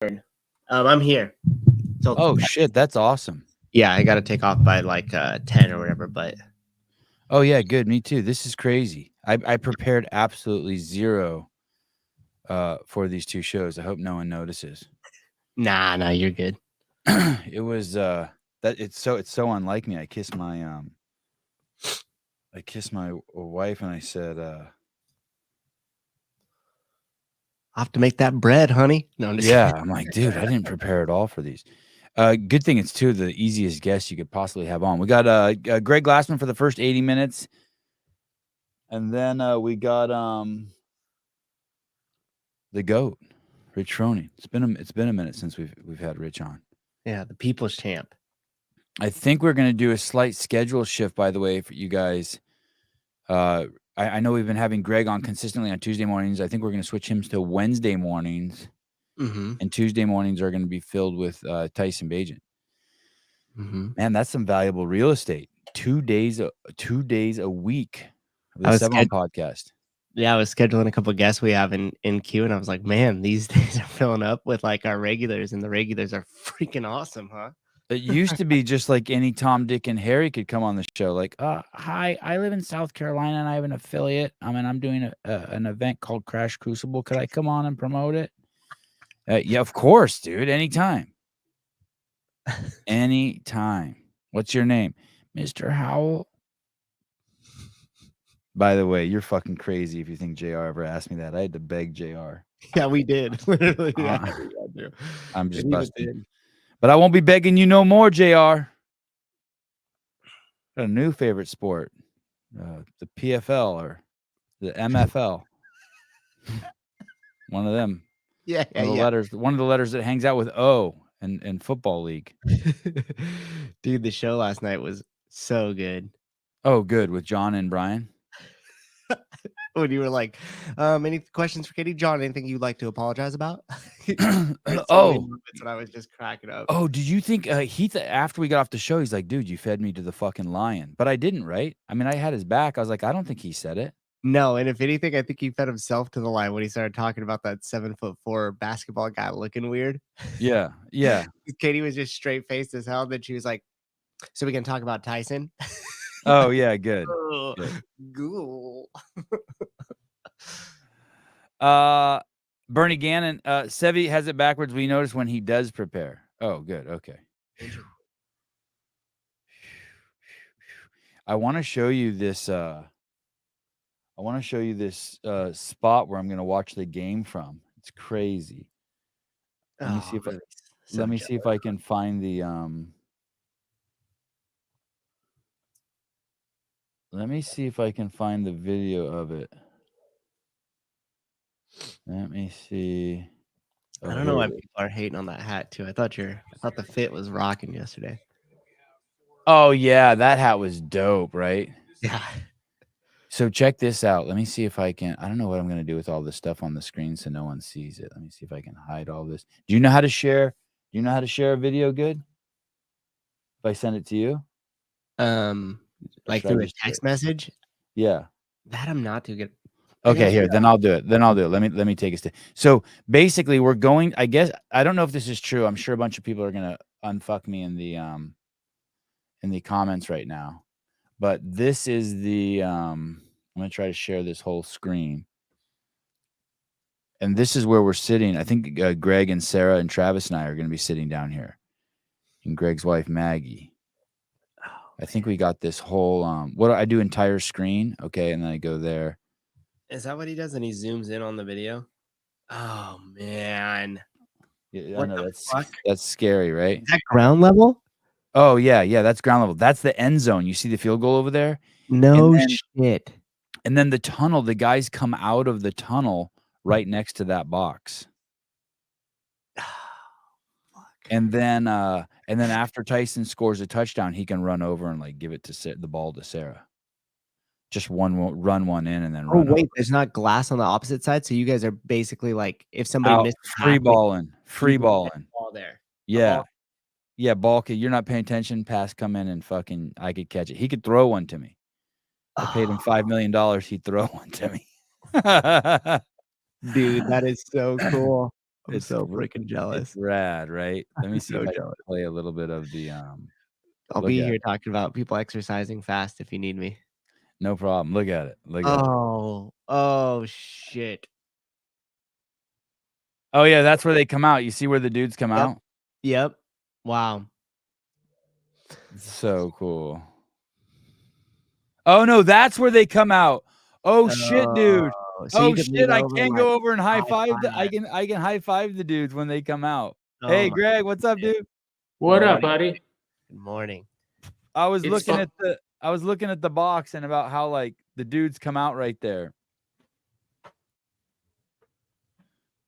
I'm here. Oh shit, that's awesome. Yeah, I got to take off by like 10 or whatever, but Oh yeah, good. Me too. This is crazy. I prepared absolutely zero for these two shows. I hope no one notices. nah, you're good. It was that it's so unlike me. I kissed my wife and I said I'll have to make that bread, honey. No, I'm just yeah, I'm like, dude, I didn't prepare at all for these. Good thing it's two of the easiest guests you could possibly have on. We got Greg Glassman for the first 80 minutes. And then we got the GOAT, Rich Froning. It's been a minute since we've had Rich on. Yeah, the people's champ. I think we're gonna do a slight schedule shift, by the way, for you guys. I know we've been having Greg on consistently on Tuesday mornings. I think we're gonna switch him to Wednesday mornings, and Tuesday mornings are gonna be filled with Tyson Bajan. Man, that's some valuable real estate. 2 days a week of the 7 podcast. Yeah, I was scheduling a couple of guests we have in queue, and I was like, man, these days are filling up with like our regulars, and the regulars are freaking awesome, huh? It used to be just like any Tom, Dick, and Harry could come on the show. Like, hi, I live in South Carolina, and I have an affiliate. I'm doing an event called Crash Crucible. Could I come on and promote it? Yeah, of course, dude. Anytime. Anytime. What's your name? Mr. Howell. By the way, you're fucking crazy if you think JR ever asked me that. I had to beg JR. Yeah, we did. Literally. I'm just busting. But I won't be begging you no more, JR. Got a new favorite sport. The PFL or the MFL. One of them. Yeah, one of the letters that hangs out with O in football league. Dude, the show last night was so good. Oh, good. With John and Brian. When you were like, any questions for Katie? John, anything you'd like to apologize about? Oh, and I was just cracking up. Oh, did you think Heath, after we got off the show, he's like, dude, you fed me to the fucking lion. But I didn't, right? I mean, I had his back. I was like, I don't think he said it. No, and if anything, I think he fed himself to the lion when he started talking about that 7'4" basketball guy looking weird. Yeah. Katie was just straight faced as hell. Then she was like, so we can talk about Tyson? Oh, yeah, good. Cool. Bernie Gannon, Sevi has it backwards. We notice when he does prepare. Oh, good. Okay. I want to show you this. Spot where I'm going to watch the game from. It's crazy. Let me see if I can find the Let me see if I can find the video of it. Let me see. I don't know why people are hating on that hat too. I thought the fit was rocking yesterday. Oh yeah, that hat was dope, right? Yeah. So check this out. Let me see if I can. I don't know what I'm going to do with all this stuff on the screen so no one sees it. Let me see if I can hide all this. Do you know how to share? Do you know how to share a video good? If I send it to you? Like through a text message? Yeah. That I'm not too good. Okay, here. Then I'll do it. Let me take a step. So basically, we're going. I guess I don't know if this is true. I'm sure a bunch of people are gonna unfuck me in the comments right now. But this is the. I'm gonna try to share this whole screen. And this is where we're sitting. I think Greg and Sarah and Travis and I are gonna be sitting down here, and Greg's wife Maggie. I think we got this whole. What I do entire screen, okay, and then I go there. Is that what he does? And he zooms in on the video? Oh, man. Yeah, I know that's scary, right? Is that ground level? Oh, yeah, that's ground level. That's the end zone. You see the field goal over there? No shit. And then the tunnel, the guys come out of the tunnel right next to that box. And then after Tyson scores a touchdown, he can run over and like give it to the ball to Sarah. Just run one in and then run. Oh wait, there's not glass on the opposite side, so you guys are basically like if somebody missed free balling ball there. Yeah, ball. You're not paying attention. Pass come in and fucking I could catch it. He could throw one to me. I paid him $5 million. He'd throw one to me. Dude, that is so cool. I'm so freaking jealous. It's rad, right? Let me see So if I can jealous. play a little bit of the I'll look be at here it. talking about people exercising fast if you need me. No problem. Look at it. Look at it. Oh shit. Oh yeah, that's where they come out. You see where the dudes come out? Yep. Wow. So cool. Oh no, that's where they come out. Oh shit, dude. So you Oh could lean shit, I over and, can't like, go over and high five. I high-five. can high five the dudes when they come out. Oh Hey, my Greg, what's up, goodness. dude? What up, Morning. buddy? Good morning. I was It's looking fu- at the box and about how like the dudes come out right there.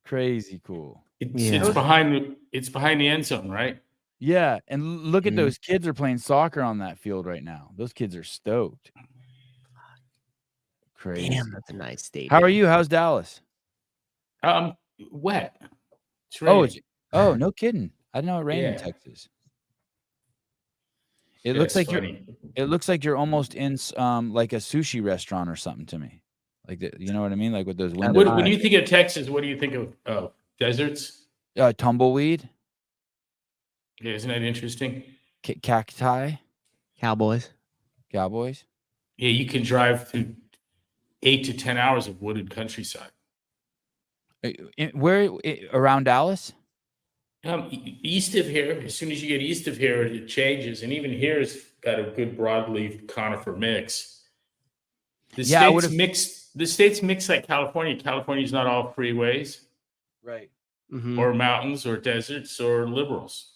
Crazy cool. It's Yeah. behind the end zone, right? Yeah, and look at Mhm. those kids are playing soccer on that field right now. Those kids are stoked. Crazy. Damn, that's a nice stadium. How are you? How's Dallas? Wet. It's Oh, raining. no kidding. I didn't know it rained in Yeah. Texas. It looks That's like funny. it looks like you're almost in like a sushi restaurant or something to me. Like you know what I mean? Like with those windows. When you think of Texas, what do you think of deserts? Tumbleweed, Yeah, isn't that interesting? cacti, Cowboys. cowboys. Yeah, you can drive through 8 to 10 hours of wooded countryside. Where around Dallas? East of here, as soon as you get east of here, it changes, and even here has got a good broadleaf conifer mix. The states mix like California. California's not all freeways, Right. Mhm. or mountains, or deserts, or liberals.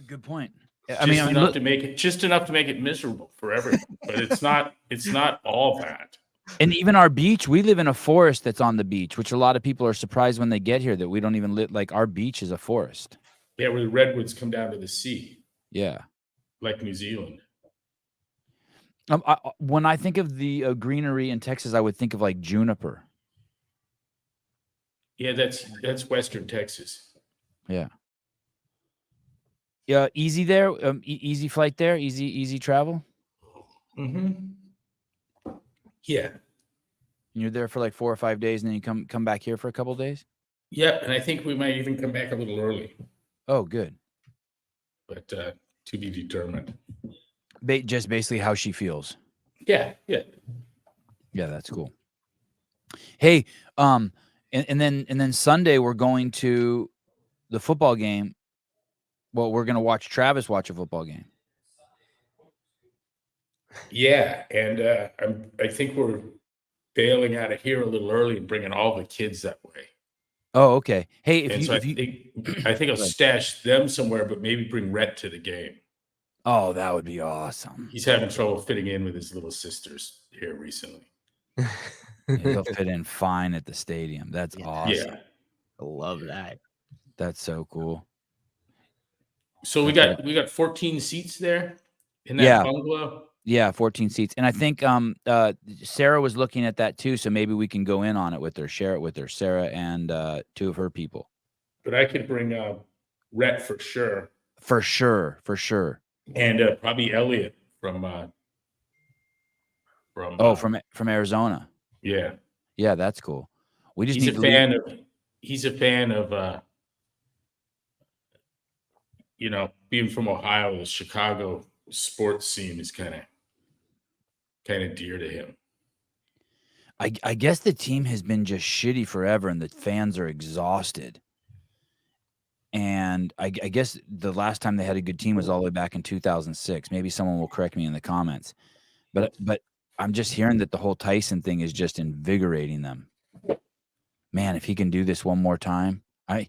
Good point. Just enough to make it miserable for everyone. But it's not all that. And even our beach, we live in a forest that's on the beach, which a lot of people are surprised when they get here that we don't even live. Like our beach is a forest. Yeah, where the redwoods come down to the sea, Yeah. like New Zealand. When I think of the greenery in Texas, I would think of like juniper. Yeah, that's Western Texas. Yeah. Yeah. Easy there. Easy flight there. Easy travel. Mm-hmm. Yeah. And you're there for like 4 or 5 days, and then you come back here for a couple of days. Yep, and I think we might even come back a little early, Oh, good. but to be determined. Just basically how she feels. Yeah. Yeah, that's cool. Hey, and then Sunday we're going to the football game. Well, we're gonna watch Travis watch a football game. Yeah, and I think we're bailing out of here a little early and bringing all the kids that way. Oh, okay. Hey, I think I'll stash them somewhere, but maybe bring Rhett to the game. Oh, that would be awesome. He's having trouble fitting in with his little sisters here recently. He'll fit in fine at the stadium. That's awesome. Yeah. I love that. That's so cool. So we got 14 seats there in that bungalow. Yeah, 14 seats. And I think Sarah was looking at that too, so maybe we can go in on it with her, share it with her, Sarah and 2 of her people. But I could bring Rhett for sure. For sure. And probably Elliot from Arizona. Yeah. Yeah, that's cool. We just he's a fan of being from Ohio, the Chicago sports scene is kind of dear to him. I guess the team has been just shitty forever and the fans are exhausted. And I guess the last time they had a good team was all the way back in 2006. Maybe someone will correct me in the comments. But I'm just hearing that the whole Tyson thing is just invigorating them. Man, if he can do this one more time. Do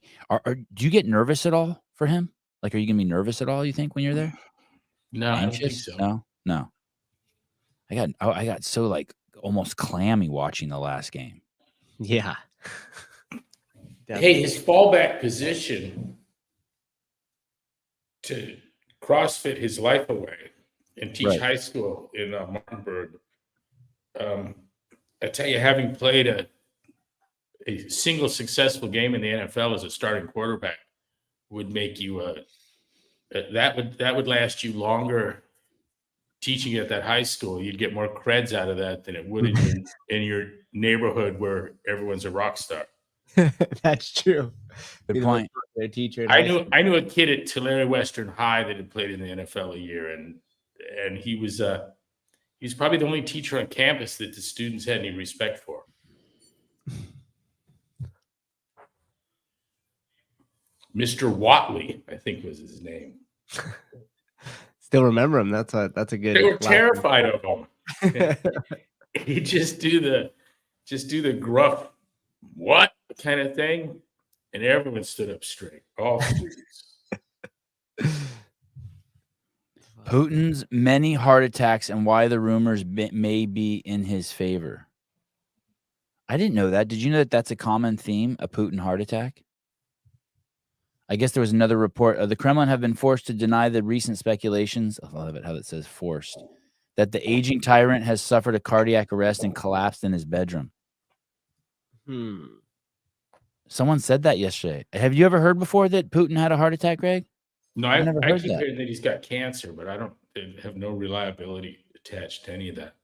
you get nervous at all for him? Like, are you going to be nervous at all, you think, when you're there? No, Anxious? I don't think so. No. I got so like almost clammy watching the last game. Yeah. Hey, his fallback position to CrossFit his life away and teach high school in Martinburg. I tell you, having played a single successful game in the NFL as a starting quarterback would make you that would last you longer teaching at that high school. You'd get more creds out of that than it would in your neighborhood where everyone's a rock star. That's true. Good point. A teacher. I knew a kid at Tulare Western High that had played in the NFL a year, and he was probably the only teacher on campus that the students had any respect for. Mr. Watley, I think was his name. Still remember him. That's a good. They were terrified of him. He'd just do the gruff what kind of thing, and everyone stood up straight. All students. Putin's many heart attacks and why the rumors may be in his favor. I didn't know that. Did you know that that's a common theme, a Putin heart attack? I guess there was another report. The Kremlin have been forced to deny the recent speculations. I love it how it says forced. That the aging tyrant has suffered a cardiac arrest and collapsed in his bedroom. Someone said that yesterday. Have you ever heard before that Putin had a heart attack, Greg? No, I never heard that. Hearing that he's got cancer, but I have no reliability attached to any of that.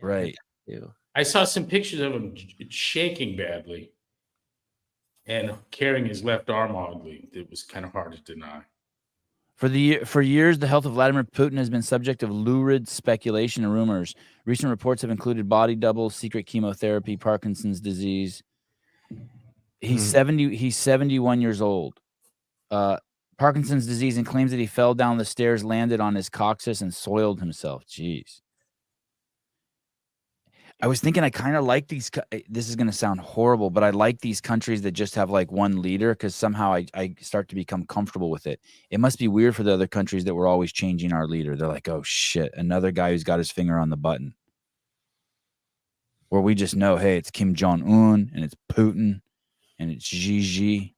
Right. I saw some pictures of him shaking badly and carrying his left arm oddly. It was kind of hard to deny. For years, the health of Vladimir Putin has been subject of lurid speculation and rumors. Recent reports have included body doubles, secret chemotherapy, Parkinson's disease. He's 71 years old. Parkinson's disease, and claims that he fell down the stairs, landed on his coccyx, and soiled himself. Jeez. I was thinking I kind of like these. This is going to sound horrible, but I like these countries that just have like one leader, because somehow I start to become comfortable with it. It must be weird for the other countries that we're always changing our leader. They're like, oh shit, another guy who's got his finger on the button. Or we just know, hey, it's Kim Jong-un and it's Putin and it's Xi.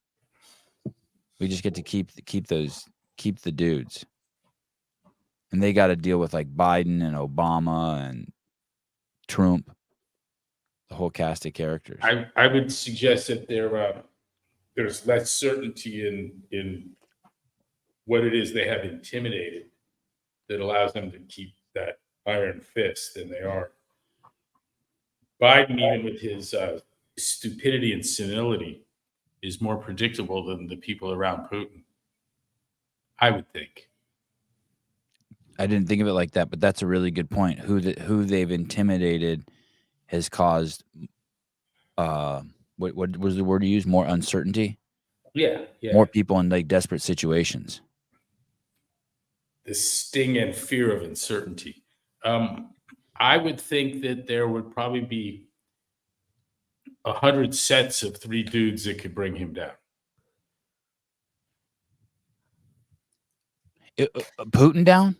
We just get to keep the dudes. And they got to deal with like Biden and Obama and Trump, the whole cast of characters. I would suggest that there's less certainty in what it is they have intimidated that allows them to keep that iron fist than they are. Biden, even with his stupidity and senility, is more predictable than the people around Putin, I would think. I didn't think of it like that, but that's a really good point. Who they've intimidated has caused, what was the word you used? More uncertainty? Yeah. More people in like desperate situations. The sting and fear of uncertainty. I would think that there would probably be 100 sets of 3 dudes that could bring him down. Putin down?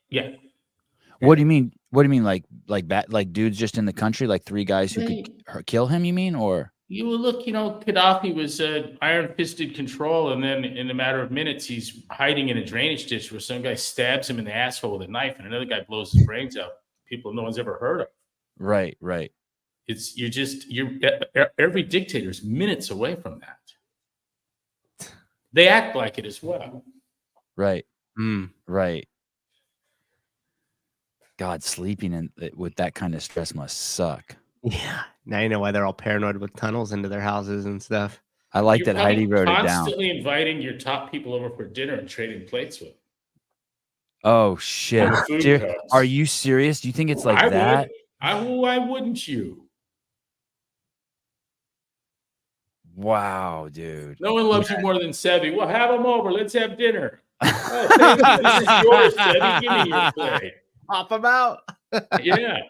Yeah. What do you mean? What do you mean? Like dudes just in the country, like 3 guys who could kill him? You mean, or you will look? Gaddafi was iron-fisted control, and then in a matter of minutes, he's hiding in a drainage ditch where some guy stabs him in the asshole with a knife, and another guy blows his brains out. People no one's ever heard of. Right. You're every dictator is minutes away from that. They act like it as well. Right. Right. God, sleeping with that kind of stress must suck. Yeah. Now you know why they're all paranoid with tunnels into their houses and stuff. I like that Heidi wrote it down. Constantly inviting your top people over for dinner and trading plates with them. Oh shit! Are you serious? Do you think it's like that? Why wouldn't you? Wow, dude. No one loves you more than Sebi. Well, have them over. Let's have dinner. Oh, this is yours, Sebi. Give me your plate. Pop them out. Yeah.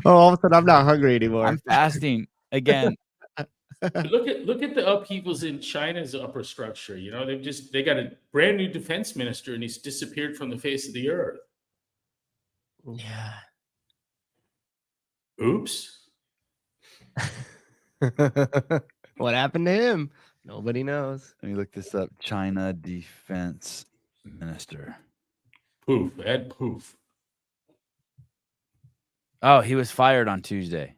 All of a sudden, I'm not hungry anymore. I'm fasting again. Look at the upheavals in China's upper structure. They got a brand new defense minister, and he's disappeared from the face of the earth. Yeah. Oops. What happened to him? Nobody knows. Let me look this up. China defense minister. Poof. Ed Poof. Oh, he was fired on Tuesday.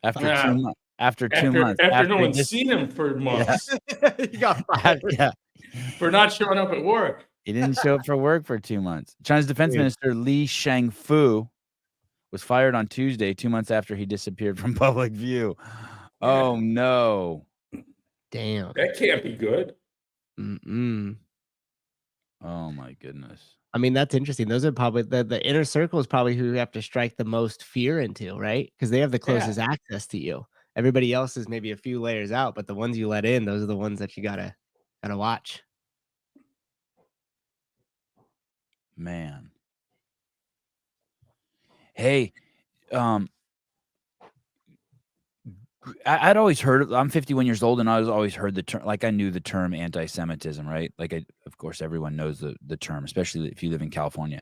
After 2 months. After no one's seen him for months. Yeah. He got fired. Yeah. For not showing up at work. He didn't show up for work for 2 months. China's defense minister Li Shangfu was fired on Tuesday, 2 months after he disappeared from public view. Oh, no. Damn. That can't be good. Mm-mm. Oh, my goodness. I mean, that's interesting. Those are probably the inner circle is probably who you have to strike the most fear into, right? Because they have the closest access to you. Everybody else is maybe a few layers out, but the ones you let in, those are the ones that you gotta watch. Man. Hey, I'd always heard. I'm 51 years old, and I always heard the term. Like I knew the term anti-Semitism, right? Like, of course, everyone knows the term, especially if you live in California.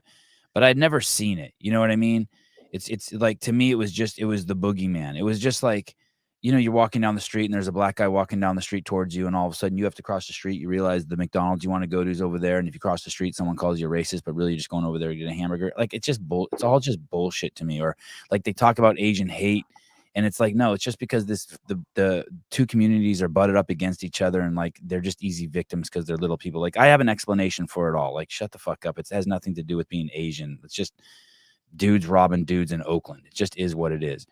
But I'd never seen it. You know what I mean? It's like, to me, it was the boogeyman. It was just like, you're walking down the street and there's a black guy walking down the street towards you, and all of a sudden you have to cross the street. You realize the McDonald's you want to go to is over there, and if you cross the street, someone calls you a racist, but really you're just going over there to get a hamburger. Like, it's it's all just bullshit to me. Or like they talk about Asian hate. And it's like, no, it's just because the two communities are butted up against each other, and like they're just easy victims because they're little people. Like, I have an explanation for it all. Like, shut the fuck up. It has nothing to do with being Asian. It's just dudes robbing dudes in Oakland. It just is what it is.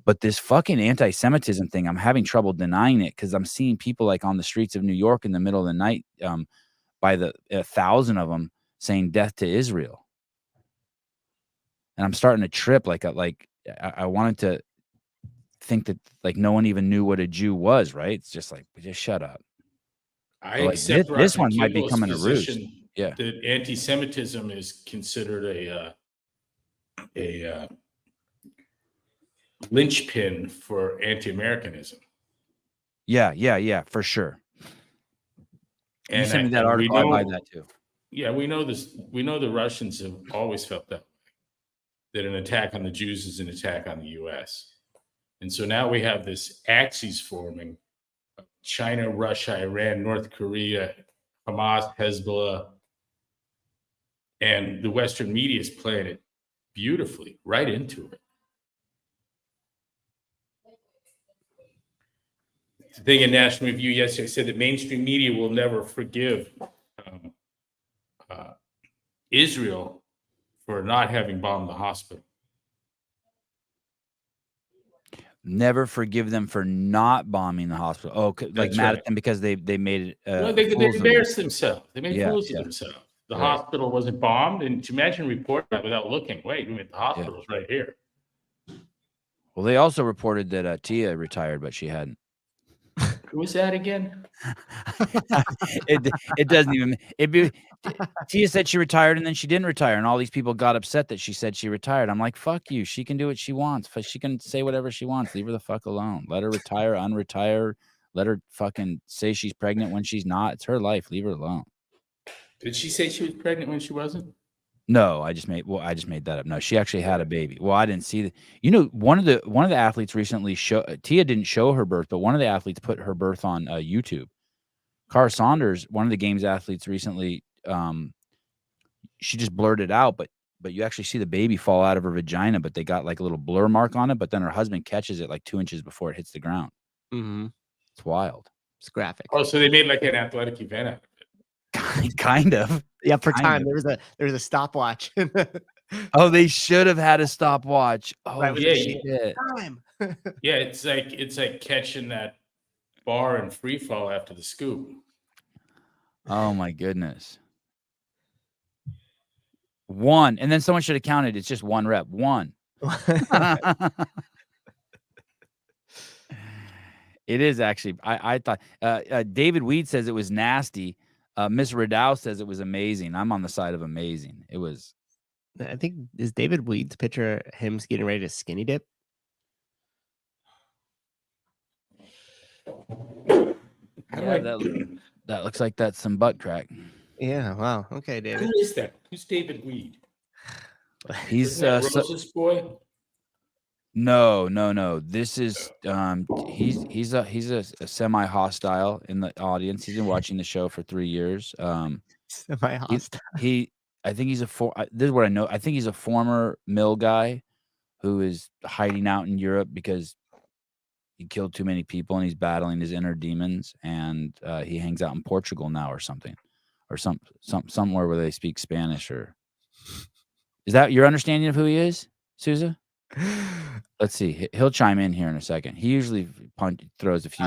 But this fucking anti-Semitism thing, I'm having trouble denying it because I'm seeing people like on the streets of New York in the middle of the night, by the 1,000 of them saying death to Israel. And I'm starting to trip. I wanted to think that like no one even knew what a Jew was, right? It's just like, just shut up. I accept this one might be coming to roost. Yeah, that anti-Semitism is considered a linchpin for anti-Americanism. Yeah, for sure. And you sent me that article. I buy that too. Yeah, we know this. We know the Russians have always felt that an attack on the Jews is an attack on the U.S. And so now we have this axis forming: China, Russia, Iran, North Korea, Hamas, Hezbollah, and the Western media is playing it beautifully right into it. The thing in National Review yesterday said that mainstream media will never forgive Israel for not having bombed the hospital. Never forgive them for not bombing the hospital. Oh, like mad at them because they made it. Well, they embarrassed themselves. They made fools of themselves. The hospital wasn't bombed, and imagine reporting that without looking. Wait, the hospital's right here. Well, they also reported that Tia retired, but she hadn't. Who was that again? It doesn't even. Tia said she retired, and then she didn't retire, and all these people got upset that she said she retired. I'm like, fuck you. She can do what she wants. She can say whatever she wants. Leave her the fuck alone. Let her retire, unretire. Let her fucking say she's pregnant when she's not. It's her life. Leave her alone. Did she say she was pregnant when she wasn't? No, I just made that up. No, she actually had a baby. Well, I didn't see the. One of the athletes recently Tia didn't show her birth, but one of the athletes put her birth on YouTube. Cara Saunders, one of the games athletes recently, she just blurted out, but you actually see the baby fall out of her vagina, but they got like a little blur mark on it. But then her husband catches it like 2 inches before it hits the ground. Mm-hmm. It's wild. It's graphic. Oh, so they made like an athletic event out of it. Kind of. Yeah, for time. There was a stopwatch. Oh, they should have had a stopwatch. Oh, right, yeah. Time. Yeah, it's like catching that bar in free fall after the scoop. Oh my goodness. One, and then someone should have counted. It's just one rep. One. It is actually. I thought David Weed says it was nasty. Miss Ridow says it was amazing. I'm on the side of amazing. It was. I think is David Weed's picture him getting ready to skinny dip. Yeah, that looks like that's some butt crack. Yeah. Wow. Okay, David. Who is that? Who's David Weed? He's Rose's boy. No. This is he's a semi-hostile in the audience. He's been watching the show for 3 years. Semi-hostile. I think he's this is what I know. I think he's a former mill guy who is hiding out in Europe because he killed too many people and he's battling his inner demons, and he hangs out in Portugal now or something, or somewhere where they speak Spanish. Or is that your understanding of who he is, Sousa? Let's see. He'll chime in here in a second. He usually throws a few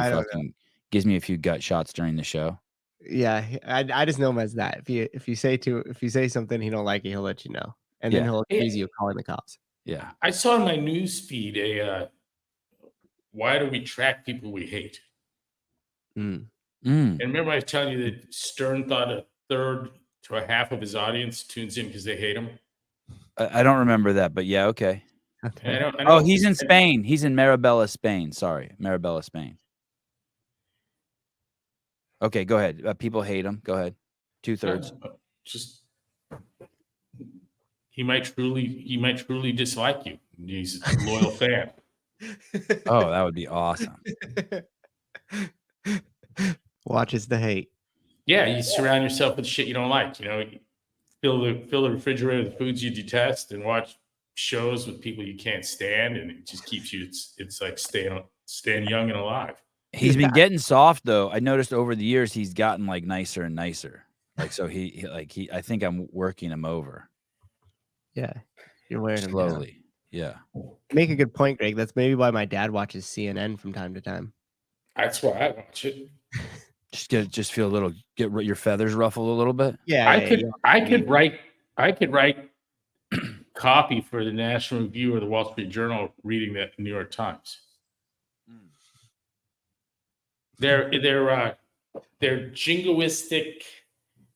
gives me a few gut shots during the show. Yeah, I just know him as that. If you say something he don't like it, he'll let you know, and then he'll accuse you of calling the cops. Yeah, I saw in my news feed why do we track people we hate? And remember I was telling you that Stern thought a third to a half of his audience tunes in because they hate him. I don't remember that, but yeah, okay. I know, oh, he's in Spain. He's in Marabella, Spain. Sorry, Marabella, Spain. Okay, go ahead. People hate him. Go ahead. 2/3. Just he might truly dislike you. He's a loyal fan. Oh, that would be awesome. Watches the hate. Yeah, you surround yourself with shit you don't like. You know, fill the refrigerator with foods you detest, and watch shows with people you can't stand, and it just keeps you. It's like staying young and alive. He's been getting soft though. I noticed over the years he's gotten like nicer and nicer. Like so he I think I'm working him over. Yeah, you're wearing him slowly. Down. Yeah. Make a good point, Greg. That's maybe why my dad watches CNN from time to time. That's why I watch it. Just feel a little, get your feathers ruffled a little bit. Yeah, I could write copy for the National Review or the Wall Street Journal reading the New York Times. They're jingoistic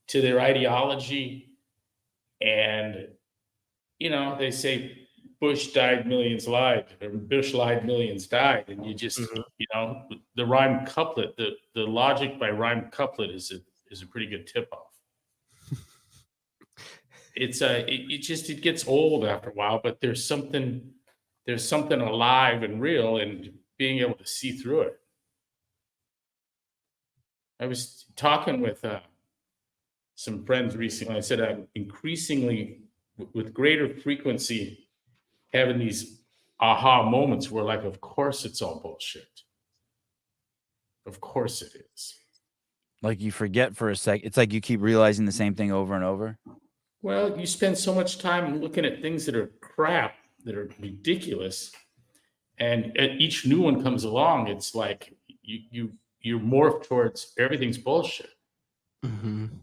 to their ideology, and you know they say Bush died, millions lied, or Bush lied, millions died, and you just you know the rhyme couplet, the logic by rhyme couplet is a pretty good tip off. It gets old after a while, but there's something alive and real in being able to see through it. I was talking with some friends recently. I said I'm increasingly, with greater frequency, having these aha moments where, like, of course it's all bullshit. Of course it is. Like you forget for a sec. It's like you keep realizing the same thing over and over. Well, you spend so much time looking at things that are crap, that are ridiculous, and each new one comes along. It's like you morph towards everything's bullshit. I'm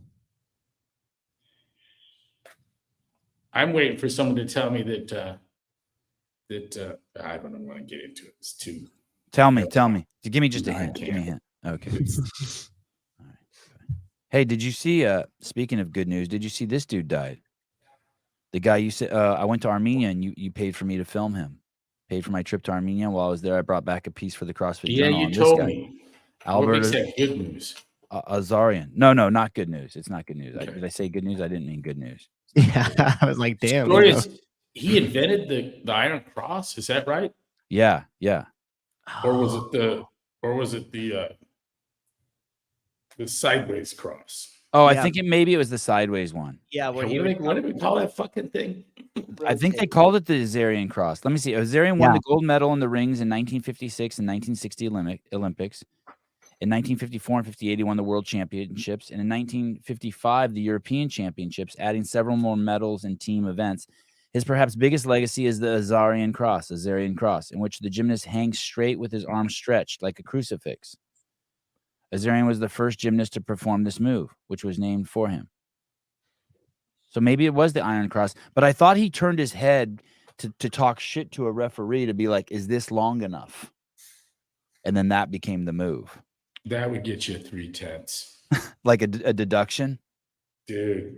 waiting for someone to tell me that I don't want to get into it. It's too. Tell me. Give me just a hint. Give me a hint. Okay. All right. Hey, did you see? Speaking of good news, did you see this dude died? The guy you said I went to Armenia and you paid for me to film him. Paid for my trip to Armenia. While I was there, I brought back a piece for the CrossFit Journal. Yeah, you told me. Albert, what makes that good news? Azarian. No, not good news. It's not good news. Did I say good news? I didn't mean good news. Yeah, I was like, damn. He invented the Iron Cross. Is that right? Yeah. Or was it the sideways cross? Oh, I think it was the sideways one. Yeah. What did we call that fucking thing? I think they called it the Azarian cross. Let me see. Azarian won the gold medal in the rings in 1956 and 1960 Olympics. In 1954 and 58, he won the World Championships. And in 1955, the European Championships, adding several more medals and team events. His perhaps biggest legacy is the Azarian cross, in which the gymnast hangs straight with his arms stretched like a crucifix. Azarian was the first gymnast to perform this move, which was named for him. So maybe it was the Iron Cross, but I thought he turned his head to talk shit to a referee to be like, is this long enough? And then that became the move. That would get you 3/10. Like a deduction? Dude,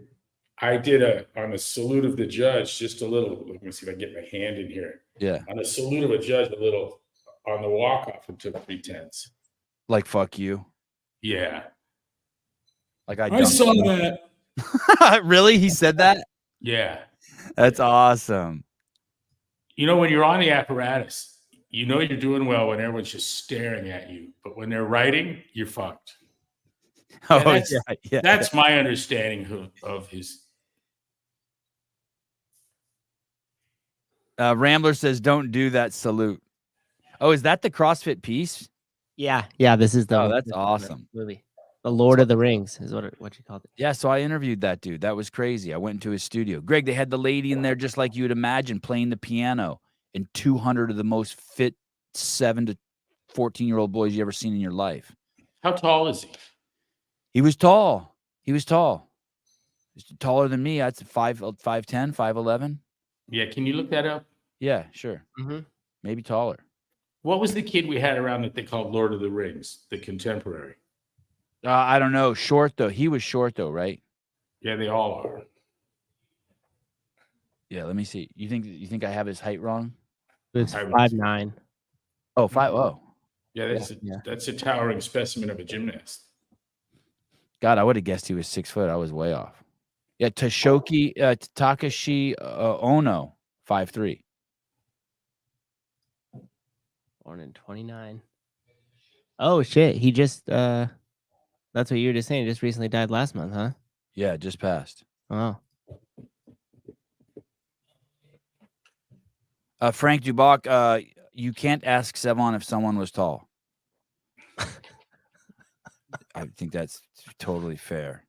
I did on a salute of the judge, just a little, let me see if I can get my hand in here. Yeah. On a salute of a judge, a little on the walk-off and took 3/10. Like, fuck you. Yeah. Like I saw that. Really? He said that? Yeah. That's awesome. You know, when you're on the apparatus, you know you're doing well when everyone's just staring at you. But when they're writing, you're fucked. Oh, yeah. That's my understanding of his. Rambler says, don't do that salute. Oh, is that the CrossFit piece? Yeah. This is the. Oh, that's awesome. Movie. The Lord of the Rings is what you called it. Yeah, so I interviewed that dude. That was crazy. I went into his studio. Greg, they had the lady in there just like you would imagine playing the piano. and 200 of the most fit 7 to 14-year-old boys you ever seen in your life. How tall is he? He was tall. He's taller than me. I'd say 5'10", 5'11". Yeah, can you look that up? Yeah, sure. Maybe taller. What was the kid we had around that they called Lord of the Rings, the contemporary? I don't know. Short though. He was short though, right? Yeah, they all are. Yeah, let me see. You think I have his height wrong? It's 5'9". Oh, 5. Oh. Yeah, that's a towering specimen of a gymnast. God, I would have guessed he was 6 foot. I was way off. Yeah, Takashi Ono, 5'3". Born in 29. Oh shit! He just that's what you were just saying. He just recently died last month, huh? Yeah, just passed. Oh. Frank Dubach, you can't ask Sevon if someone was tall. I think that's totally fair.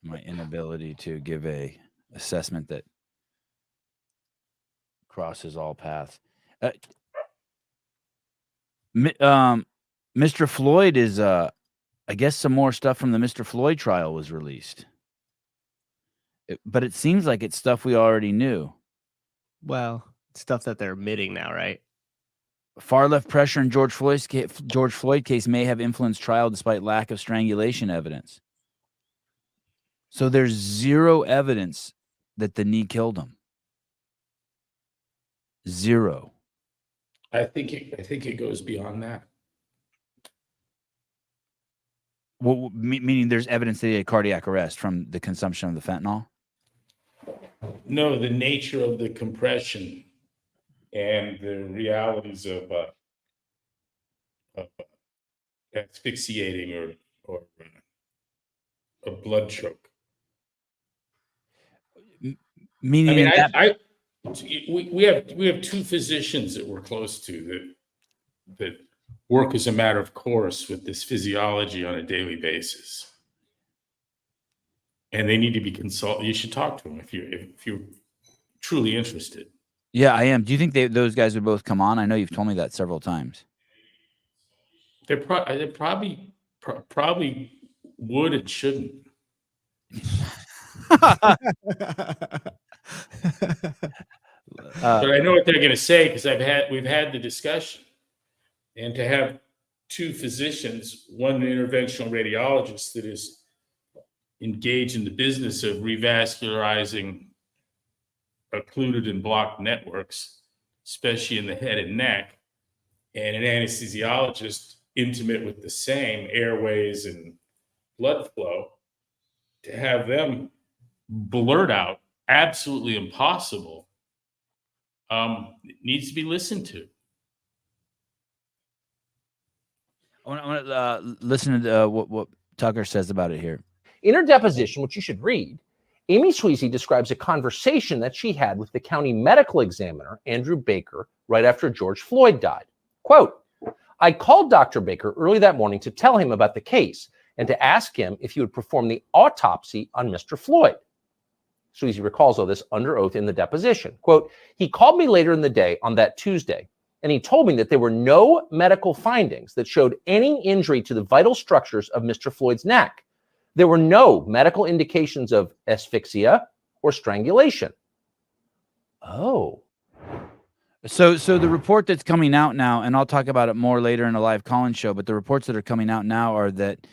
My inability to give a assessment that crosses all paths. Mr. Floyd is, I guess some more stuff from the Mr. Floyd trial was released. But it seems like it's stuff we already knew. Well, stuff that they're admitting now, right? Far left pressure in George Floyd case may have influenced trial despite lack of strangulation evidence. So there's zero evidence that the knee killed him. Zero. I think it goes beyond that. Well, meaning there's evidence that he had cardiac arrest from the consumption of the fentanyl? No, the nature of the compression and the realities of asphyxiating or a blood choke. Meaning, we have two physicians that we're close to that work as a matter of course with this physiology on a daily basis, and they need to be consulted. You should talk to them if you're truly interested. Yeah, I am. Do you think those guys would both come on? I know you've told me that several times. They probably would and shouldn't. But I know what they're going to say because we've had the discussion, and to have two physicians, one interventional radiologist that is engaged in the business of revascularizing occluded and blocked networks, especially in the head and neck, and an anesthesiologist intimate with the same airways and blood flow, to have them blurt out absolutely impossible needs to be listened to. I want to listen to what Tucker says about it here. In her deposition, which you should read, Amy Sweezy describes a conversation that she had with the county medical examiner, Andrew Baker, right after George Floyd died. Quote, "I called Dr. Baker early that morning to tell him about the case and to ask him if he would perform the autopsy on Mr. Floyd." Sweezy recalls all this under oath in the deposition. Quote, "He called me later in the day on that Tuesday, and he told me that there were no medical findings that showed any injury to the vital structures of Mr. Floyd's neck. There were no medical indications of asphyxia or strangulation." Oh. So the report that's coming out now, and I'll talk about it more later in a live call-in show, but the reports that are coming out now are that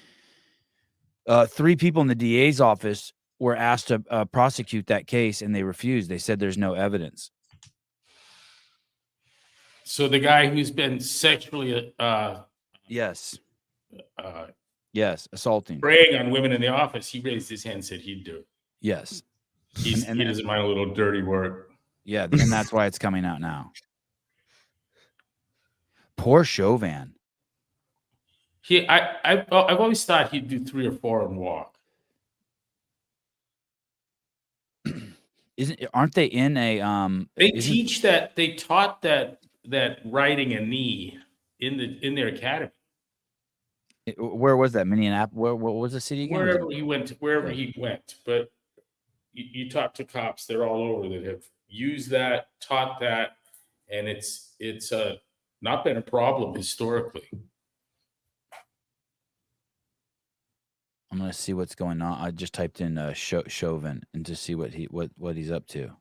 3 people in the DA's office were asked to prosecute that case, and they refused. They said there's no evidence. So the guy who's been sexually yes, assaulting, preying on women in the office, he raised his hand and said he'd do it. Yes. He doesn't mind a little dirty work. Yeah, and that's why it's coming out now. Poor Chauvin. I've always thought he'd do 3 or 4 and walk. Aren't they in a They taught that riding a knee in their academy. Where was that? Minneapolis? What was the city again? Wherever he went. But you talk to cops, they're all over that have used that, taught that, and it's not been a problem historically. I'm gonna see what's going on. I just typed in Chauvin and to see what he's up to.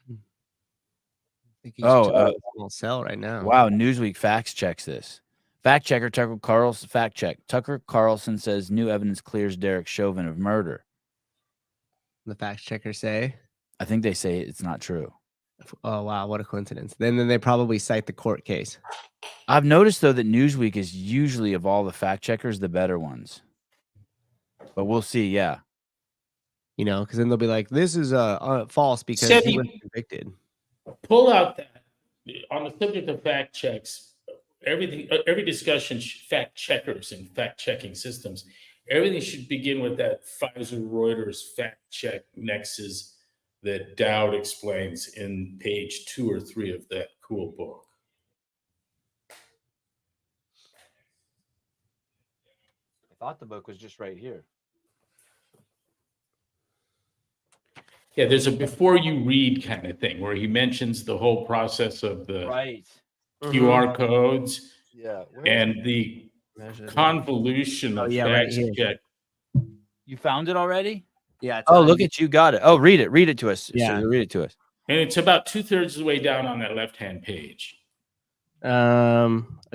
I think he's a small cell right now. Wow, Newsweek facts checks this. Fact checker Tucker Carlson Tucker Carlson says new evidence clears Derek Chauvin of murder. The fact checkers say, I think they say it's not true. Oh wow, what a coincidence. Then they probably cite the court case. I've noticed though that Newsweek is usually, of all the fact checkers, the better ones. But we'll see, yeah. You know, because then they'll be like, this is false because he was convicted. Pull out that on the subject of fact checks, every discussion, fact checkers and fact checking systems, everything should begin with that Pfizer Reuters fact check nexus that Dowd explains in page 2 or 3 of that cool book. I thought the book was just right here. Yeah, there's a before you read kind of thing where he mentions the whole process of the QR codes, and the convolution of fact check. You found it already? Yeah. Oh, look at you, got it. Oh, read it. Read it to us. Yeah, so read it to us. And it's about 2/3 of the way down on that left-hand page. A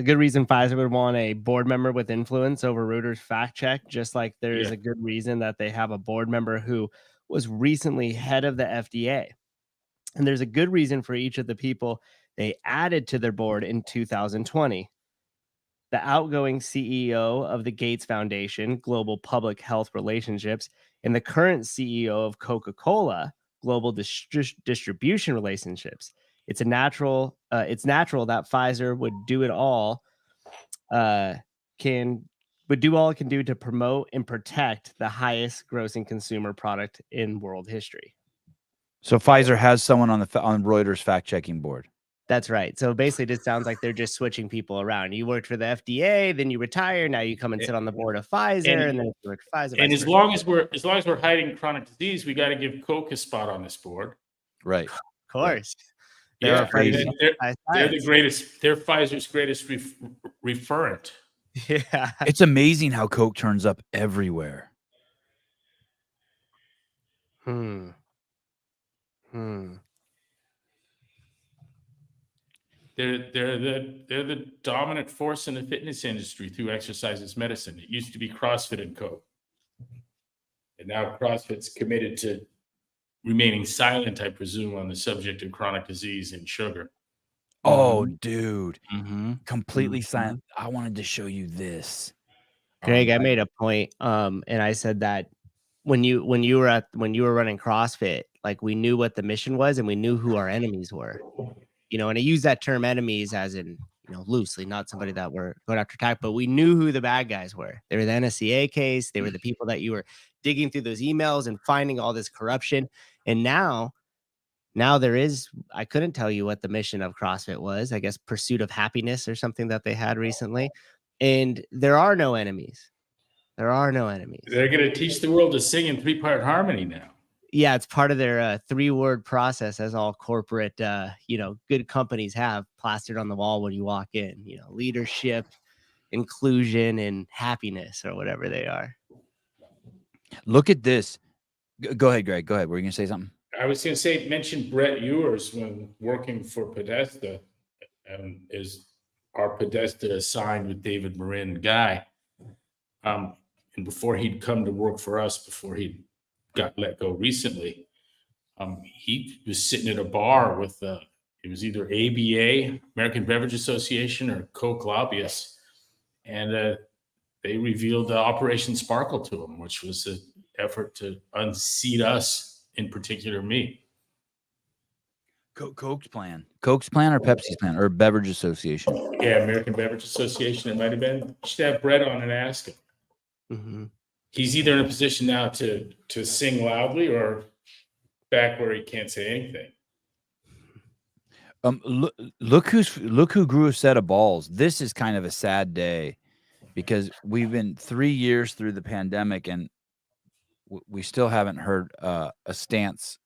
good reason Pfizer would want a board member with influence over Reuters fact check, just like there is a good reason that they have a board member who was recently head of the FDA. And there's a good reason for each of the people they added to their board in 2020. The outgoing CEO of the Gates Foundation, Global Public Health Relationships, and the current CEO of Coca-Cola, Global Distribution Relationships. It's natural that Pfizer would do all it can do to promote and protect the highest grossing consumer product in world history. So Pfizer has someone on Reuters fact checking board. That's right. So basically, it sounds like they're just switching people around. You worked for the FDA, then you retire. Now you come and sit on the board of Pfizer, and then you work for Pfizer. And as long as we're hiding chronic disease, we got to give Coke a spot on this board. Right. Of course. They're the greatest. They're Pfizer's greatest referent. Yeah. It's amazing how Coke turns up everywhere. They're the dominant force in the fitness industry through exercise as medicine. It used to be CrossFit and Coke. And now CrossFit's committed to remaining silent, I presume, on the subject of chronic disease and sugar. Oh, dude. Completely silent. I wanted to show you this. Greg, I made a point, and I said that when you were running CrossFit, like we knew what the mission was and we knew who our enemies were. You know, and I use that term enemies as in, you know, loosely, not somebody that were going after attack, but we knew who the bad guys were. They were the NSCA case. They were the people that you were digging through those emails and finding all this corruption. And now there is, I couldn't tell you what the mission of CrossFit was, I guess pursuit of happiness or something that they had recently. And there are no enemies. There are no enemies. They're going to teach the world to sing in 3-part harmony now. Yeah, it's part of their 3-word process, as all corporate, good companies have plastered on the wall when you walk in. You know, leadership, inclusion, and happiness, or whatever they are. Look at this. Go ahead, Greg. Go ahead. Were you going to say something? I was going to say, mention Brett Ewers when working for Podesta, and is our Podesta assigned with David Marin guy. And before he'd come to work for us, before he got let go recently, he was sitting at a bar with it was either ABA, American Beverage Association, or Coke lobbyists, and they revealed Operation Sparkle to him, which was an effort to unseat us, in particular me. Coke's plan or Pepsi's plan or Beverage Association? Yeah, American Beverage Association, it might have been. You should have Brett on and ask him. He's either in a position now to sing loudly or back where he can't say anything. Look who grew a set of balls. This is kind of a sad day because we've been 3 years through the pandemic and we still haven't heard a stance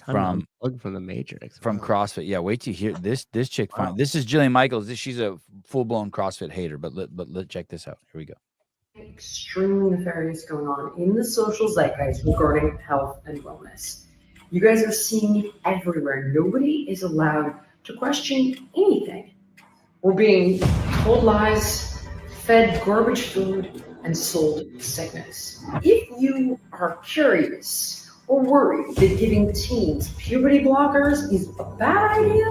from the Matrix. From wow. CrossFit. Yeah, wait till you hear this chick. Wow. This is Jillian Michaels. She's a full-blown CrossFit hater, but let check this out. Here we go. Extremely nefarious going on in the social zeitgeist regarding health and wellness. You guys are seeing it everywhere. Nobody is allowed to question anything. We're being told lies, fed garbage food, and sold sickness. If you are curious or worried that giving teens puberty blockers is a bad idea,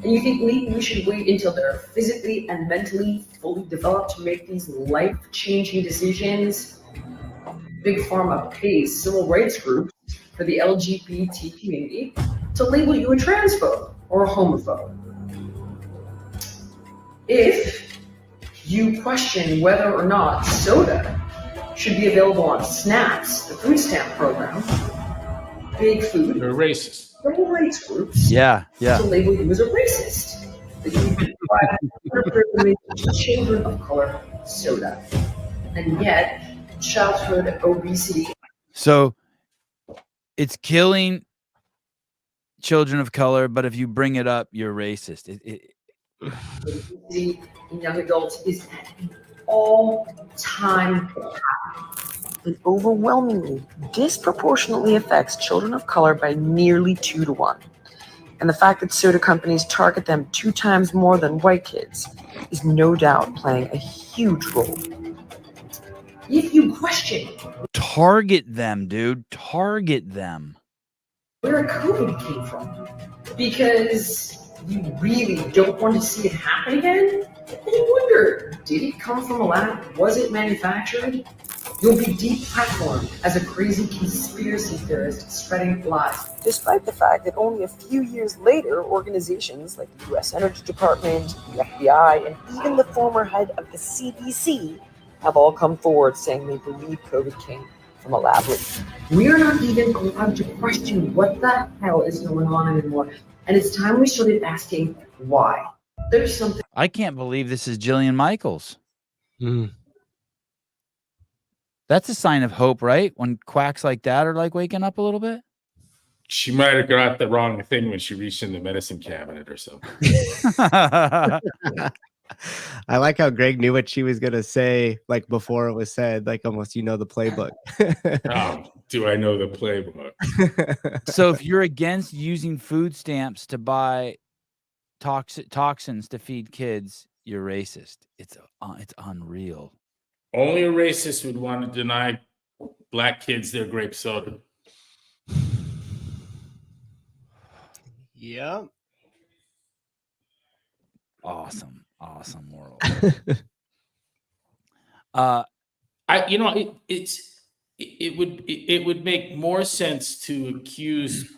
and you think maybe we should wait until they're physically and mentally fully developed to make these life-changing decisions, Big Pharma pays civil rights groups for the LGBT community to label you a transphobe or a homophobe. If you question whether or not soda should be available on SNAPs, the food stamp program, Big Food, They're racist. civil rights groups, Yeah. to label you as a racist. That you provide underprivileged children of color soda. And yet, childhood obesity. So it's killing children of color, but if you bring it up, you're racist. Obesity in young adults is at an all-time high. It overwhelmingly, disproportionately affects children of color by nearly 2 to 1. And the fact that soda companies target them 2 times more than white kids is no doubt playing a huge role. If you question, Target them, dude. Target them. where COVID came from, because you really don't want to see it happen again, then you wonder, did it come from a lab? Was it manufactured? You'll be deplatformed as a crazy conspiracy theorist spreading lies. Despite the fact that only a few years later, organizations like the U.S. Energy Department, the FBI, and even the former head of the CDC have all come forward saying they believe COVID came from a lab leak. We're not even allowed to question what the hell is going on anymore. And it's time we started asking why. There's something. I can't believe this is Jillian Michaels. Mm. That's a sign of hope, right? When quacks like that are like waking up a little bit. She might have got the wrong thing when she reached in the medicine cabinet or something. I like how Greg knew what she was gonna say, like before it was said, like almost the playbook. Do I know the playbook? So if you're against using food stamps to buy toxins to feed kids, you're racist. It's unreal. Only a racist would want to deny black kids their grape soda. Yep. Awesome world. It would make more sense to accuse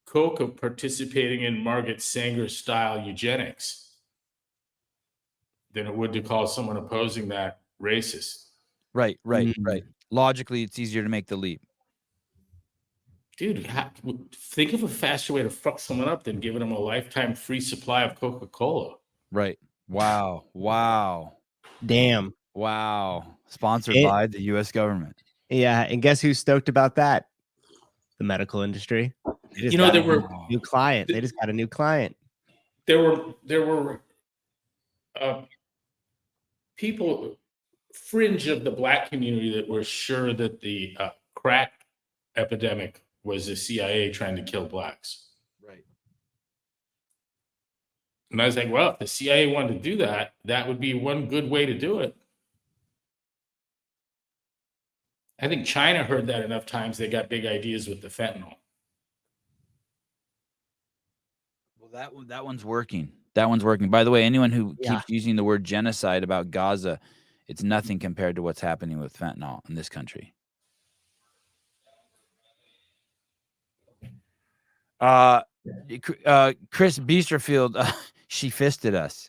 Coke of participating in Margaret Sanger style eugenics than it would to call someone opposing that racist. Right. Logically, it's easier to make the leap. Dude, think of a faster way to fuck someone up than giving them a lifetime free supply of Coca-Cola. Right. Wow. Damn. Wow. Sponsored by the U.S. government. Yeah, and guess who's stoked about that? The medical industry. There were new client. They just got a new client. There were people fringe of the black community that were sure that the crack epidemic was the CIA trying to kill blacks. Right. And I was like, well, if the CIA wanted to do that, that would be one good way to do it. I think China heard that enough times. They got big ideas with the fentanyl. Well, that one's working. That one's working. By the way, anyone who keeps using the word genocide about Gaza, it's nothing compared to what's happening with fentanyl in this country. Chris Biesterfield, she fisted us.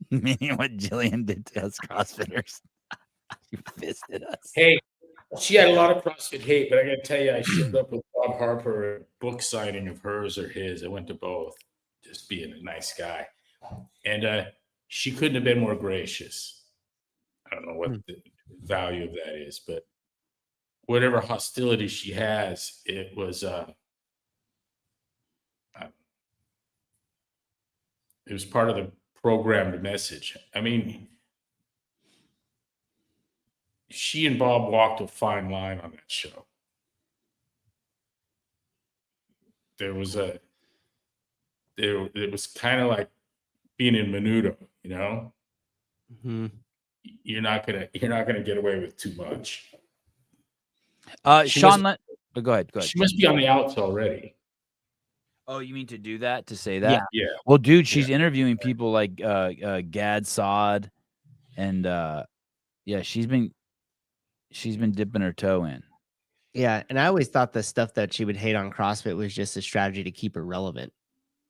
Meaning what Jillian did to us CrossFitters. She fisted us. Hey, she had a lot of CrossFit hate, but I got to tell you, I showed up with Bob Harper, a book signing of hers or his. I went to both, just being a nice guy. And she couldn't have been more gracious. I don't know what the value of that is, but whatever hostility she has, it was It was part of the programmed message. I mean, she and Bob walked a fine line on that show. It was kind of like being in Menudo, you know. Mm-hmm. You're not gonna get away with too much. Sean, go ahead. She must be on the outs already. Oh, you mean to do that? To say that? Yeah. Well, dude, she's interviewing people like Gad Saad, and yeah, she's been dipping her toe in. Yeah, and I always thought the stuff that she would hate on CrossFit was just a strategy to keep her relevant.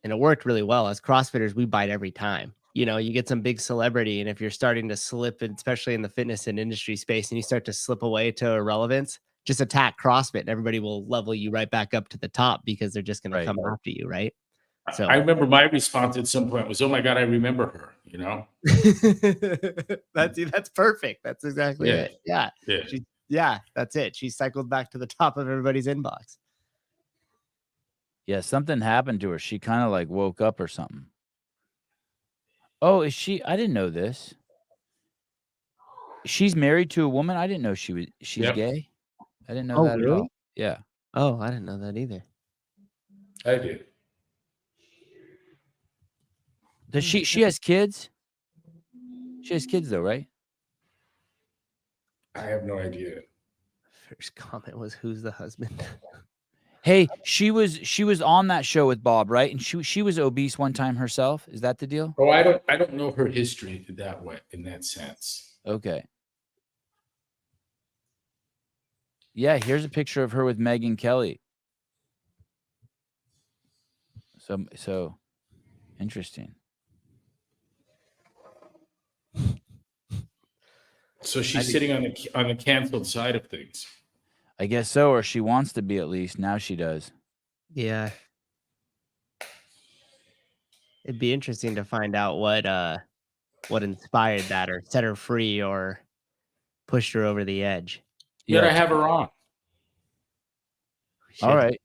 And it worked really well. As CrossFitters, we bite every time. You know, you get some big celebrity, and if you're starting to slip, especially in the fitness and industry space, and you start to slip away to irrelevance, just attack CrossFit, and everybody will level you right back up to the top because they're just going to come after you, right? So I remember my response at some point was, "Oh my God, I remember her." You know, that's perfect. That's exactly it. Yeah. Yeah, that's it. She cycled back to the top of everybody's inbox. Yeah, something happened to her. She kind of like woke up or something. Oh, is she? I didn't know this. She's married to a woman. I didn't know she's gay. I didn't know that really? at all. Yeah. Oh, I didn't know that either. I did. Does she has kids? She has kids though, right? I have no idea. First comment was, "Who's the husband?" Hey, she was on that show with Bob, right? And she was obese one time herself. Is that the deal? Oh, I don't know her history that way, in that sense. Okay. Yeah, here's a picture of her with Megyn Kelly. So interesting. So she's sitting on the canceled side of things. I guess so, or she wants to be at least. Now she does. Yeah. It'd be interesting to find out what inspired that, or set her free, or pushed her over the edge. You gotta have her on. All right.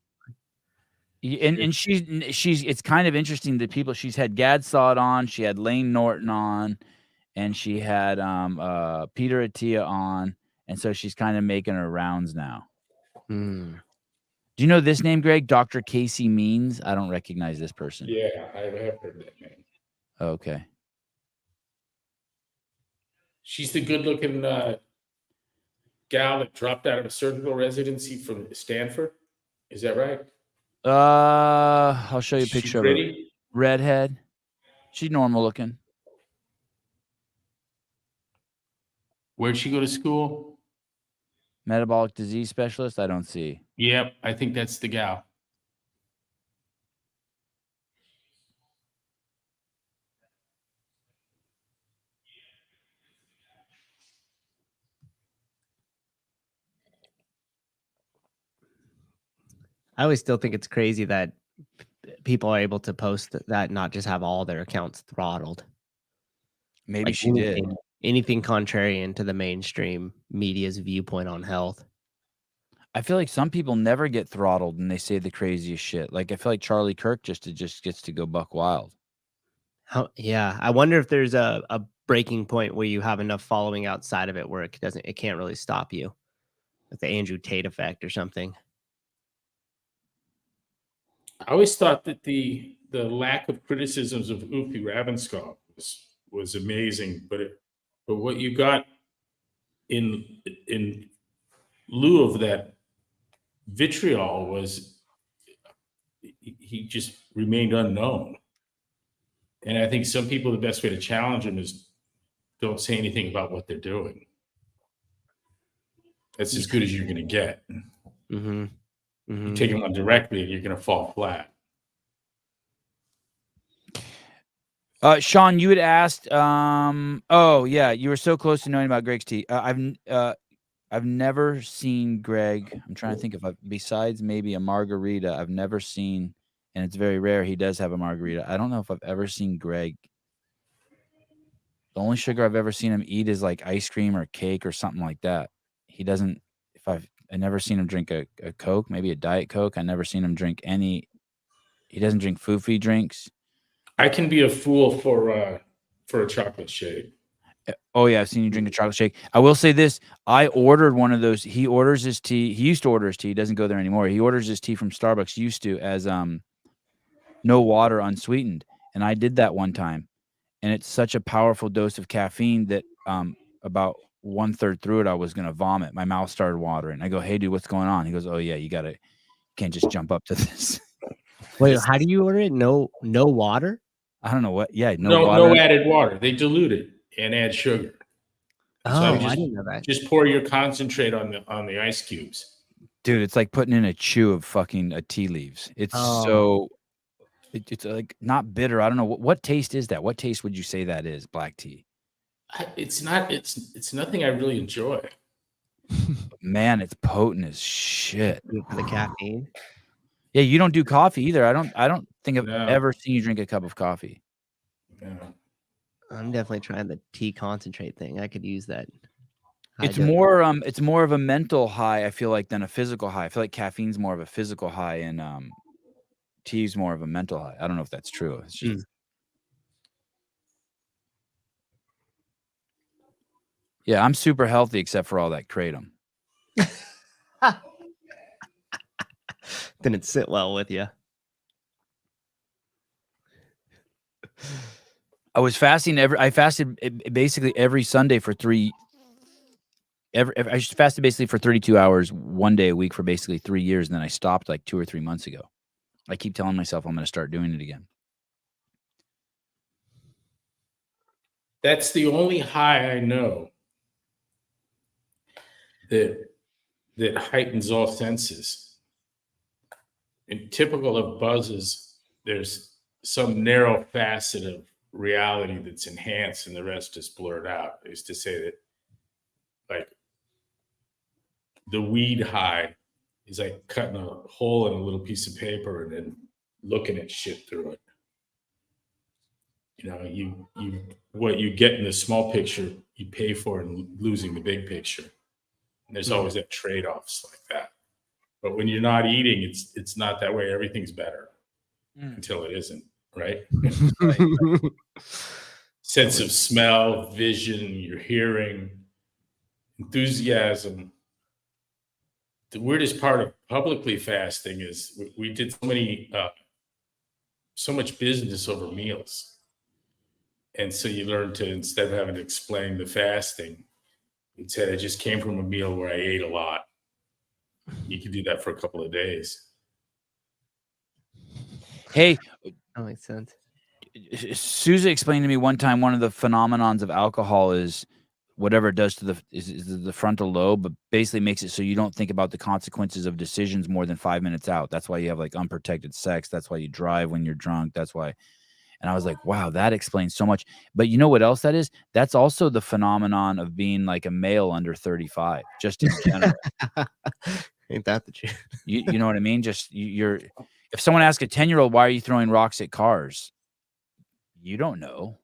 And she's it's kind of interesting, the people she's had. Gad Saad on, she had Lane Norton on, and she had Peter Attia on, and so she's kind of making her rounds now. Do you know this name, Greg? Dr. Casey Means? I don't recognize this person. Yeah, I have heard that name. Okay. She's the good-looking gal that dropped out of a surgical residency from Stanford. Is that right? I'll show you a picture of her. Redhead. She's normal looking. Where'd she go to school? Metabolic disease specialist? I don't see. Yep, I think that's the gal. I always still think it's crazy that people are able to post that, not just have all their accounts throttled. Maybe she did. Anything contrarian to the mainstream media's viewpoint on health. I feel like some people never get throttled and they say the craziest shit. Like, I feel like Charlie Kirk just gets to go buck wild. Yeah, I wonder if there's a breaking point where you have enough following outside of it where it can't really stop you, like the Andrew Tate effect or something. I always thought that the lack of criticisms of Upi Ravenskov was amazing, but what you got in lieu of that vitriol was he just remained unknown. And I think some people, the best way to challenge him is don't say anything about what they're doing. That's as good as you're going to get. Mm-hmm. You take him on directly, you're going to fall flat. Sean, you had asked. Oh yeah, you were so close to knowing about Greg's tea. I've never seen Greg. I'm trying to think besides maybe a margarita. I've never seen, and it's very rare. He does have a margarita. I don't know if I've ever seen Greg. The only sugar I've ever seen him eat is like ice cream or cake or something like that. He doesn't. I never seen him drink a Coke, maybe a Diet Coke. I never seen him drink any. He doesn't drink foofy drinks. I can be a fool for a chocolate shake. Oh yeah, I've seen you drink a chocolate shake. I will say this: I ordered one of those. He orders his tea. He used to order his tea. He doesn't go there anymore. He orders his tea from Starbucks. Used to as no water, unsweetened. And I did that one time, and it's such a powerful dose of caffeine that about 1/3 through it, I was gonna vomit. My mouth started watering. I go, "Hey, dude, what's going on?" He goes, "Oh yeah, you can't just jump up to this." Wait, how do you order it? No water? I don't know what. Yeah, No water. added water. They dilute it and add sugar. Oh, So I didn't know that. Just pour your concentrate on the ice cubes. Dude, it's like putting in a chew of fucking tea leaves. It's it's like not bitter. I don't know what taste is that. What taste would you say that is? Black tea. It's not. It's nothing I really enjoy. Man, it's potent as shit. For the caffeine. Yeah, you don't do coffee either. I don't think I've ever seen you drink a cup of coffee. No. I'm definitely trying the tea concentrate thing. I could use that. It's more of a mental high, I feel like, than a physical high. I feel like caffeine's more of a physical high and tea's more of a mental high. I don't know if that's true. It's just Yeah, I'm super healthy except for all that kratom. Didn't sit well with you. I was fasting I fasted basically every Sunday for I fasted basically for 32 hours, 1 day a week for basically 3 years, and then I stopped like 2 or 3 months ago. I keep telling myself I'm going to start doing it again. That's the only high I know that heightens all senses. And typical of buzzes, there's some narrow facet of reality that's enhanced and the rest is blurred out. I used to say that, like, the weed high is like cutting a hole in a little piece of paper and then looking at shit through it. You know, you what you get in the small picture, you pay for in losing the big picture. And there's always that trade-offs like that. But when you're not eating, it's not that way. Everything's better until it isn't, right? Sense of smell, vision, your hearing, enthusiasm. The weirdest part of publicly fasting is we did so much business over meals. And so you learn to, instead of having to explain the fasting, you'd say, I just came from a meal where I ate a lot. You can do that for a couple of days. Hey, that makes sense. Susan explained to me one time one of the phenomenons of alcohol is whatever it does to the frontal lobe, but basically makes it so you don't think about the consequences of decisions more than 5 minutes out. That's why you have like unprotected sex. That's why you drive when you're drunk. That's why. And I was like, wow, that explains so much. But you know what else that is? That's also the phenomenon of being like a male under 35, just in general. Ain't that the truth? You know what I mean? Just if someone asks a 10-year-old, why are you throwing rocks at cars? You don't know.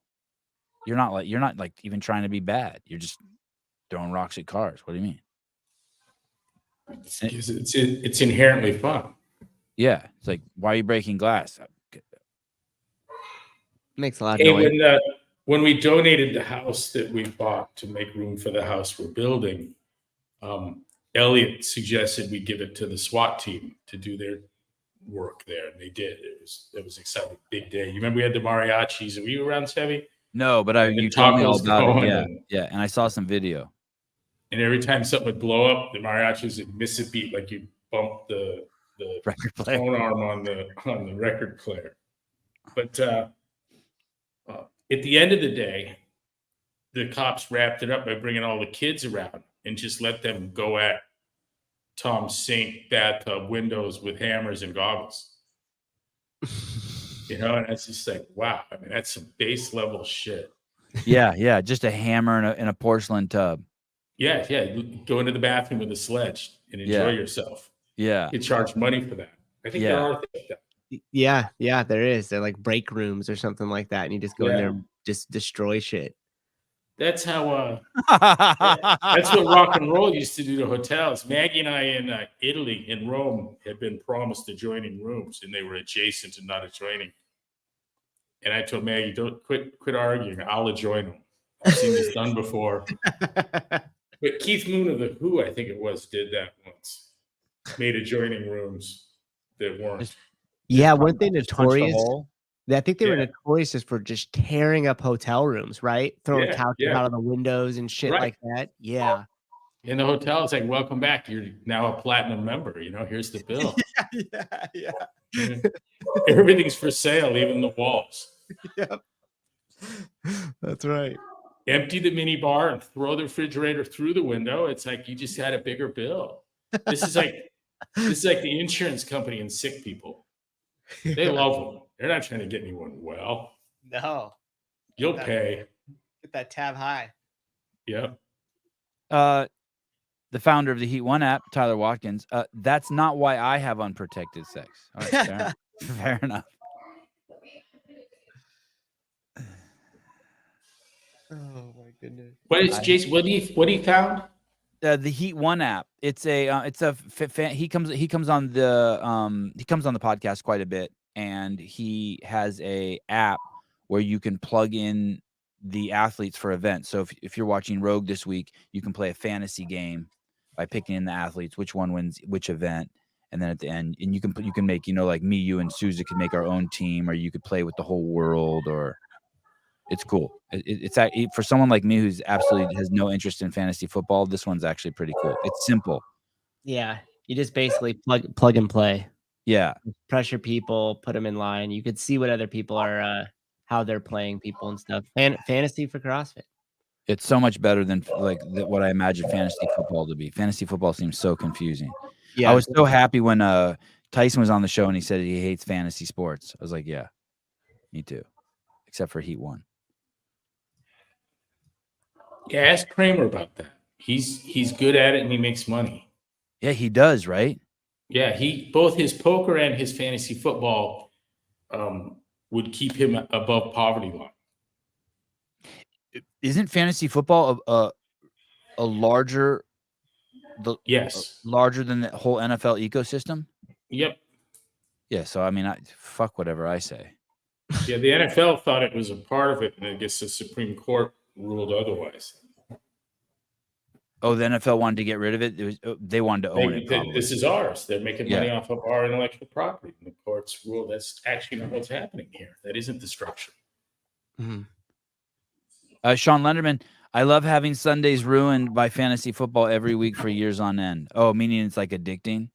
You're not like even trying to be bad. You're just throwing rocks at cars. What do you mean? It's inherently fun. Yeah. It's like, why are you breaking glass? Makes a lot of noise. When we donated the house that we bought to make room for the house we're building, Elliot suggested we give it to the SWAT team to do their work there, and they did. It was exciting, big day. You remember we had the mariachis? Were you around, Chevy? No, but you told me all about it. Yeah, and I saw some video. And every time something would blow up, the mariachis would miss a beat, like you bump the record player phone arm on the record player. But at the end of the day, the cops wrapped it up by bringing all the kids around and just let them go at Tom's sink, bathtub, windows with hammers and goggles. You know, and it's just like, wow. I mean, that's some base level shit. Yeah. Just a hammer in a porcelain tub. Yeah. Go into the bathroom with a sledge and enjoy yourself. Yeah. You charge money for that. I think there are things like that. Yeah, there is. They're like break rooms or something like that, and you just go in there and just destroy shit. That's how. That's what rock and roll used to do to hotels. Maggie and I in Italy, in Rome, had been promised adjoining rooms, and they were adjacent and not adjoining. And I told Maggie, don't quit arguing. I'll join them. I've seen this done before. But Keith Moon of The Who, I think it was, did that once. Made adjoining rooms that weren't. Yeah, weren't they notorious? I think they were Yeah. notorious just for just tearing up hotel rooms, right? Throwing Yeah, couches yeah. out of the windows and shit Right. like that. Yeah. In the hotel, it's like, welcome back. You're now a platinum member. You know, here's the bill. Yeah. Everything's for sale, even the walls. Yep. That's right. Empty the mini bar and throw the refrigerator through the window. It's like you just had a bigger bill. This is like the insurance company and sick people. They love them. They're not trying to get anyone well. No. You'll pay. Get that tab high. Yep. The founder of the Heat One app, Tyler Watkins. That's not why I have unprotected sex. All right, fair enough. Oh my goodness. What is Jason? What he found? The Heat One app. It's a he comes on the podcast quite a bit, and he has a app where you can plug in the athletes for events. So if you're watching Rogue this week, you can play a fantasy game by picking in the athletes, which one wins which event, and then at the end, and you can make, like me, you, and Souza can make our own team, or you could play with the whole world, or it's cool. It's for someone like me who's absolutely has no interest in fantasy football. This one's actually pretty cool. It's simple. Yeah, you just basically plug and play. Yeah, pressure people, put them in line. You could see what other people are, how they're playing people and stuff. Fantasy for CrossFit. It's so much better than what I imagine fantasy football to be. Fantasy football seems so confusing. Yeah, I was so happy when Tyson was on the show and he said he hates fantasy sports. I was like, yeah, me too, except for Heat One. Yeah, ask Kramer about that. He's good at it and he makes money. Yeah, he does, right? Yeah, both his poker and his fantasy football would keep him above poverty line. Isn't fantasy football a larger larger than the whole NFL ecosystem? Yep. Yeah, so I mean, fuck whatever I say. Yeah, the NFL thought it was a part of it, and I guess the Supreme Court ruled otherwise. Oh, the NFL wanted to get rid of it. They wanted to own it. This is ours. They're making money off of our intellectual property. And the courts ruled that's actually not what's happening here. That isn't the structure. Mm-hmm. Sean Lenderman, I love having Sundays ruined by fantasy football every week for years on end. Oh, meaning it's like addicting?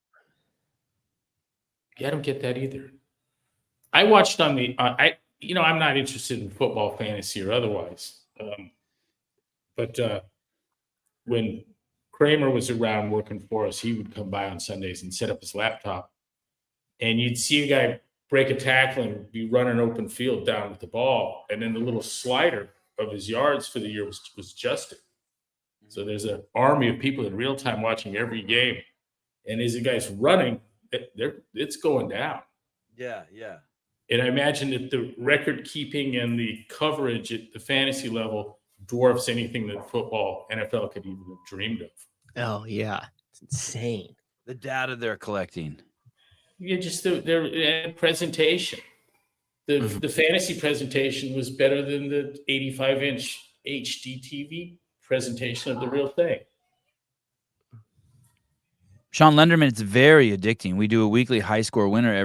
Yeah, I don't get that either. I watched on the I'm not interested in football fantasy or otherwise. But when Kramer was around working for us, he would come by on Sundays and set up his laptop, and you'd see a guy break a tackle and be running open field down with the ball, and then the little slider of his yards for the year was adjusted. So there's an army of people in real time watching every game, and as the guy's running, it's going down. Yeah. And I imagine that the record keeping and the coverage at the fantasy level dwarfs anything that football, NFL could even have dreamed of. Oh yeah, it's insane. The data they're collecting. Yeah, just their presentation. The fantasy presentation was better than the 85-inch HD TV presentation of the real thing. Sean Lenderman, it's very addicting. We do a weekly high score winner.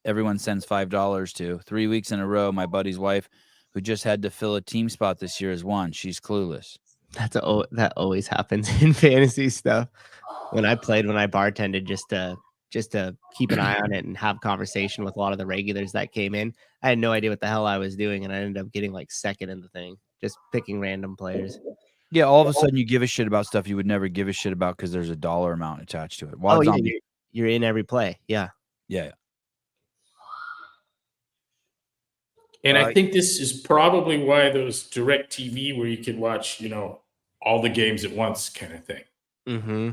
Everyone sends $5 to. 3 weeks in a row, my buddy's wife, who just had to fill a team spot this year, has won. She's clueless. That always happens in fantasy stuff. When I bartended just to keep an eye on it and have conversation with a lot of the regulars that came in, I had no idea what the hell I was doing, and I ended up getting like second in the thing, just picking random players. Yeah, all of a sudden you give a shit about stuff you would never give a shit about because there's a dollar amount attached to it. You're in every play. Yeah. And I think this is probably why those direct TV where you could watch, all the games at once kind of thing. Mm-hmm.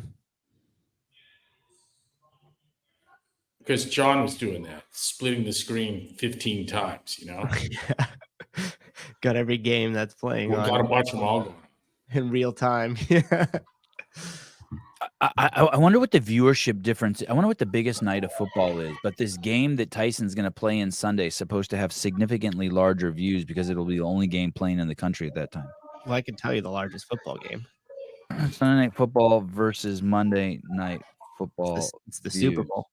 Because John was doing that, splitting the screen 15 times, Yeah. Got every game that's playing. Got to watch them all going in real time. Yeah. I wonder what the viewership difference. I wonder what the biggest night of football is. But this game that Tyson's going to play in Sunday is supposed to have significantly larger views because it'll be the only game playing in the country at that time. Well, I can tell you the largest football game. Sunday Night Football versus Monday Night Football. It's the Super Bowl.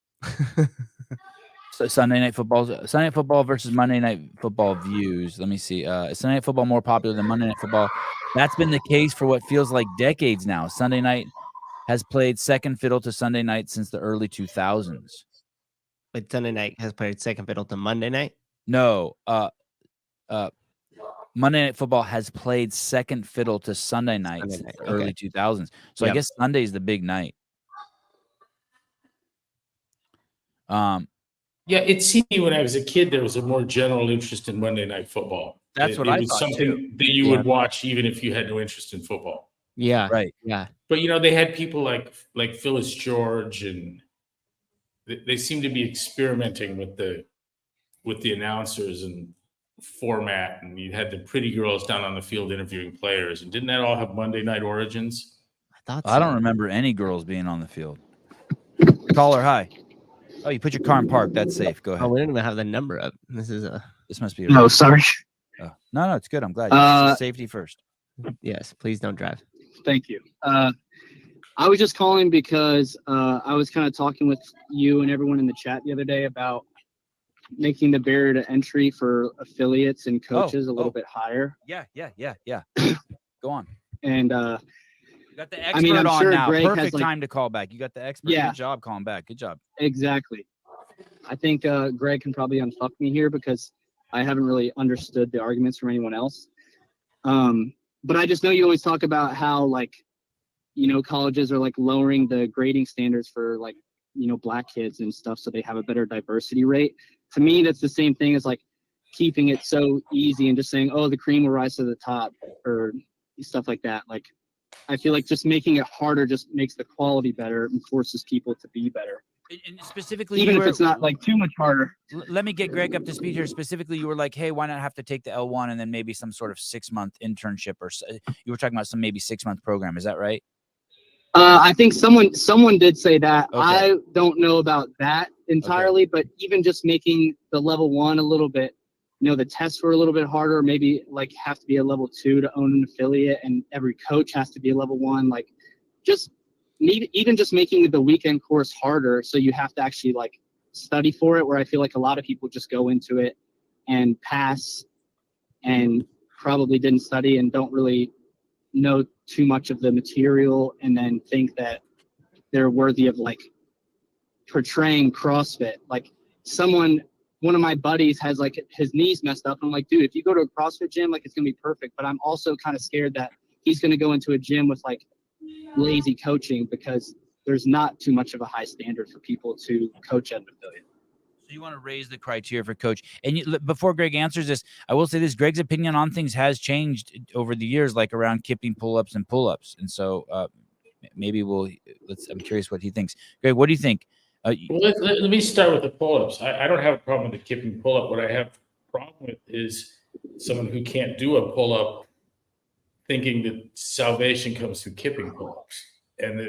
So Sunday Night Football versus Monday Night Football views. Let me see. Is Sunday Night Football more popular than Monday Night Football? That's been the case for what feels like decades now. Sunday Night has played second fiddle to Sunday Night since the early 2000s. But Sunday Night has played second fiddle to Monday Night? No. Monday Night Football has played second fiddle to Sunday Night since the early 2000s. So I guess Sunday is the big night. Yeah, it seemed when I was a kid, there was a more general interest in Monday Night Football. That's what I thought. It was something that you would watch even if you had no interest in football. Yeah. Right. Yeah. But, they had people like Phyllis George, and they seemed to be experimenting with the announcers and format. And you had the pretty girls down on the field interviewing players. And didn't that all have Monday night origins? I don't remember any girls being on the field. Caller, hi. Oh, you put your car in park. That's safe. Go ahead. Oh, we didn't even have the number up. This must be. No, sorry. Oh. No, it's good. I'm glad. Safety first. Yes, please don't drive. Thank you. I was just calling because I was kind of talking with you and everyone in the chat the other day about making the barrier to entry for affiliates and coaches a little bit higher. Yeah. Go on. And you got the expert I'm on sure now. Greg Perfect has, time to call back. You got the expert. Yeah. Good job calling back. Good job. Exactly. I think Greg can probably unfuck me here because I haven't really understood the arguments from anyone else. But I just know you always talk about how colleges are lowering the grading standards for black kids and stuff so they have a better diversity rate. To me, that's the same thing as keeping it so easy and just saying, oh, the cream will rise to the top or stuff like that. I feel like just making it harder just makes the quality better and forces people to be better. And specifically, even if it's not too much harder. Let me get Greg up to speed here. Specifically, you were like, hey, why not have to take the L1 and then maybe some sort of 6-month internship, or you were talking about some maybe 6-month program. Is that right? I think someone did say that. Okay. I don't know about that entirely, but even just making the level 1 a little bit, the tests were a little bit harder, maybe have to be a level 2 to own an affiliate, and every coach has to be a level 1. Even just making the weekend course harder, so you have to actually study for it, where I feel like a lot of people just go into it and pass and probably didn't study and don't really know too much of the material and then think that they're worthy of portraying CrossFit. One of my buddies has his knees messed up. I'm like, dude, if you go to a CrossFit gym, it's gonna be perfect. But I'm also kind of scared that he's gonna go into a gym with lazy coaching because there's not too much of a high standard for people to coach at an affiliate. So you want to raise the criteria for coach. And before Greg answers this, I will say this: Greg's opinion on things has changed over the years, around kipping pull-ups and pull-ups. And so maybe I'm curious what he thinks. Greg, what do you think? Well, let me start with the pull-ups. I don't have a problem with the kipping pull-up. What I have a problem with is someone who can't do a pull-up thinking that salvation comes through kipping pull-ups. And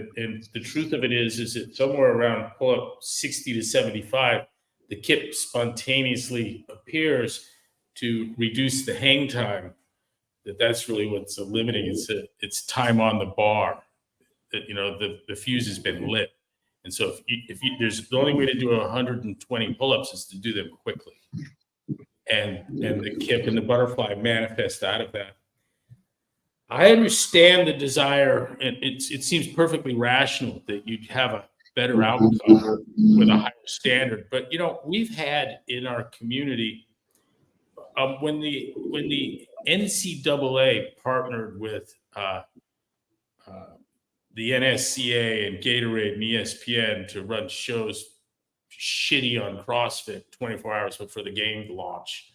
the truth of it is that somewhere around pull-up 60 to 75, the kip spontaneously appears to reduce the hang time. That's really what's limiting. It's time on the bar. The fuse has been lit. And so if there's the only way to do 120 pull-ups is to do them quickly. And the kip and the butterfly manifest out of that. I understand the desire, and it seems perfectly rational that you'd have a better outcome with a higher standard. But we've had in our community when the NCAA partnered with the NSCA and Gatorade and ESPN to run shows shitty on CrossFit 24 hours before the game launch.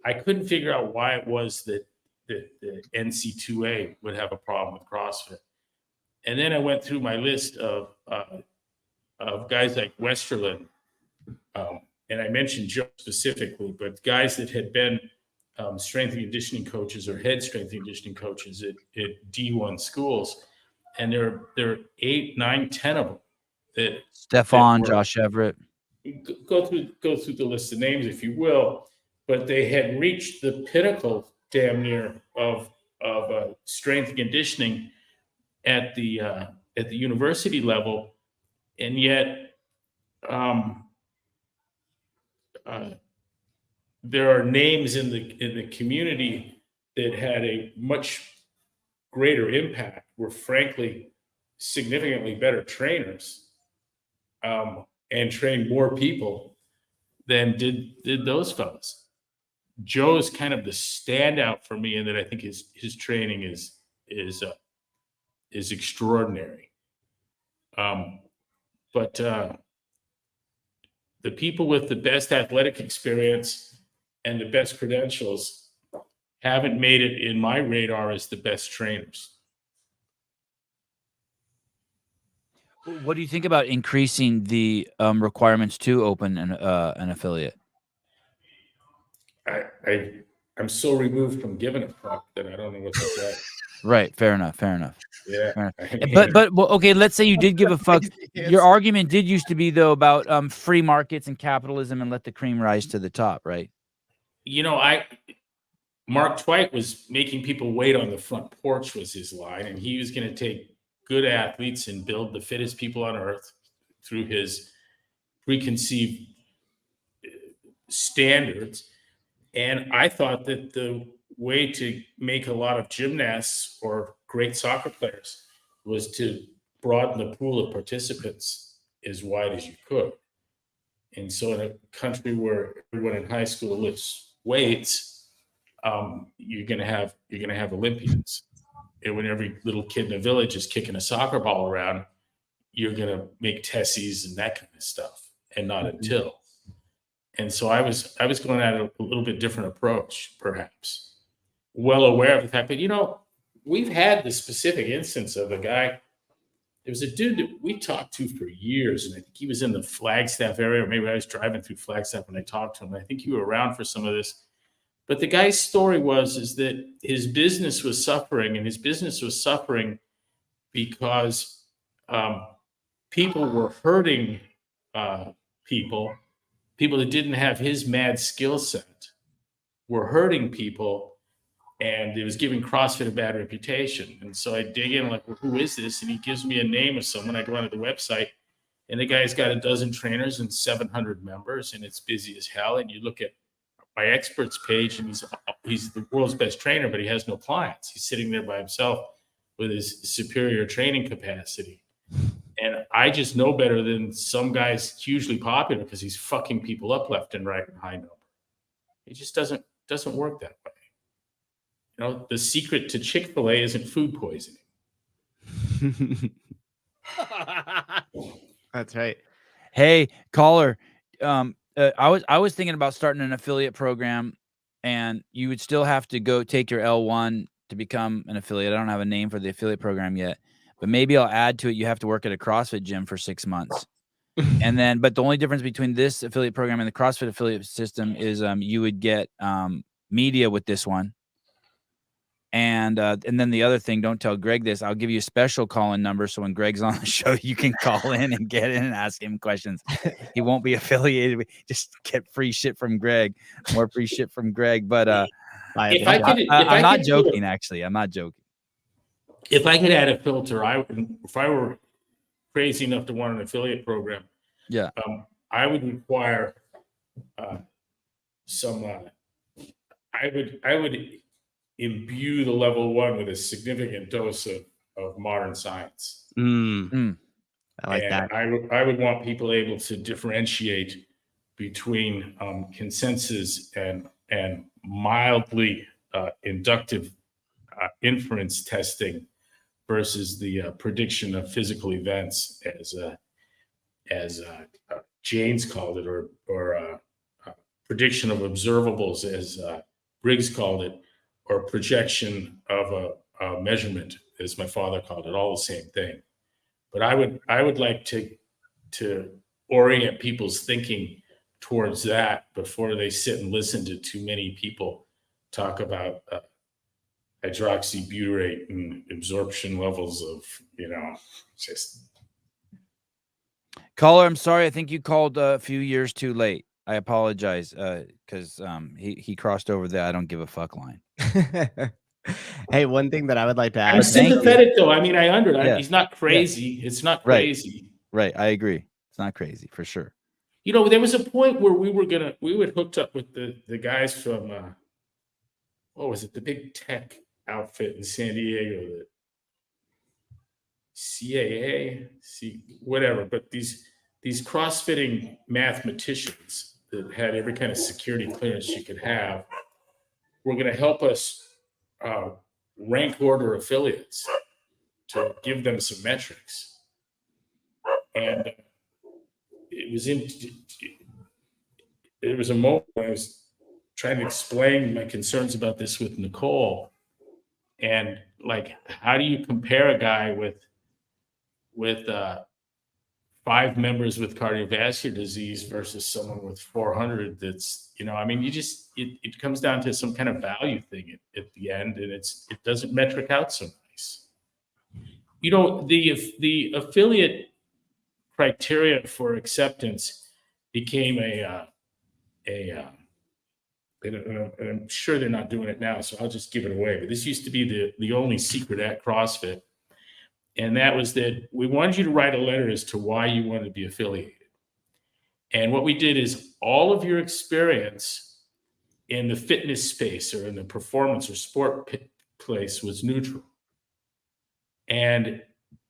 I couldn't figure out why it was that the NC2A would have a problem with CrossFit. And then I went through my list of guys like Westerland, and I mentioned Joe specifically, but guys that had been strength and conditioning coaches or head strength and conditioning coaches at D1 schools. and there are 8, 9, 10 of them that Stefan, Josh Everett. Go through the list of names, if you will, but they had reached the pinnacle, damn near, of strength and conditioning at the university level, and yet there are names in the community that had a much greater impact, were frankly significantly better trainers, and trained more people than did those fellas. Joe's kind of the standout for me in that I think his training is extraordinary. But the people with the best athletic experience and the best credentials haven't made it in my radar as the best trainers. What do you think about increasing the requirements to open an affiliate? I'm so removed from giving a fuck that I don't know what to say. Right. Fair enough. Yeah. Fair enough. But well, okay, let's say you did give a fuck. Your argument did used to be, though, about free markets and capitalism and let the cream rise to the top, right? Mark Twight was making people wait on the front porch was his line, and he was going to take good athletes and build the fittest people on earth through his preconceived standards. And I thought that the way to make a lot of gymnasts or great soccer players was to broaden the pool of participants as wide as you could. And so in a country where everyone in high school lifts weights, you're going to have Olympians. And when every little kid in the village is kicking a soccer ball around, you're going to make Tessies and that kind of stuff, and not until. And so I was going at a little bit different approach, perhaps, well aware of the fact that, we've had the specific instance of a guy. There was a dude that we talked to for years, and I think he was in the Flagstaff area, or maybe I was driving through Flagstaff when I talked to him. I think you were around for some of this. But the guy's story is that his business was suffering, and his business was suffering because people were hurting people that didn't have his mad skill set were hurting people, and it was giving CrossFit a bad reputation. And so I dig in, like, well, who is this? And he gives me a name of someone. I go onto the website, and the guy's got 12 trainers and 700 members, and it's busy as hell. And you look at my experts page, and he's the world's best trainer, but he has no clients. He's sitting there by himself with his superior training capacity. And I just know better than some guy's hugely popular because he's fucking people up left and right in high number. It just doesn't work that way. The secret to Chick-fil-A isn't food poisoning. That's right. Hey, caller. I was thinking about starting an affiliate program, and you would still have to go take your L1 to become an affiliate. I don't have a name for the affiliate program yet, but maybe I'll add to it. You have to work at a CrossFit gym for 6 months. And then, but the only difference between this affiliate program and the CrossFit affiliate system is you would get media with this one. And then the other thing, don't tell Greg this, I'll give you a special call-in number. So when Greg's on the show, you can call in and get in and ask him questions. He won't be affiliated with, just get free shit from Greg, more free shit from Greg. But I'm not joking, actually. I'm not joking. If I could add a filter, if I were crazy enough to want an affiliate program, yeah, I would require I would imbue the level 1 with a significant dose of modern science. I like that. I would want people able to differentiate between consensus and mildly inductive inference testing versus the prediction of physical events, as Janes called it, or prediction of observables, as Briggs called it, or projection of a measurement, as my father called it, all the same thing. But I would like to orient people's thinking towards that before they sit and listen to too many people talk about hydroxybutyrate and absorption levels of, just. Caller, I'm sorry. I think you called a few years too late. I apologize because he crossed over the I don't give a fuck line. Hey, one thing that I would like to add. I'm sympathetic, though. I mean, he's not crazy. Yeah. It's not crazy. Right. I agree. It's not crazy for sure. There was a point where we had hooked up with the guys from, what was it? The big tech outfit in San Diego, the CAA, whatever. But these CrossFitting mathematicians that had every kind of security clearance you could have were going to help us rank order affiliates to give them some metrics. And there was a moment when I was trying to explain my concerns about this with Nicole, and like, how do you compare a guy with 5 members with cardiovascular disease versus someone with 400? That's, it comes down to some kind of value thing at the end, and it doesn't metric out so nice. The affiliate criteria for acceptance became and I'm sure they're not doing it now, so I'll just give it away. But this used to be the only secret at CrossFit. And that was that we wanted you to write a letter as to why you wanted to be affiliated. And what we did is all of your experience in the fitness space or in the performance or sport place was neutral. And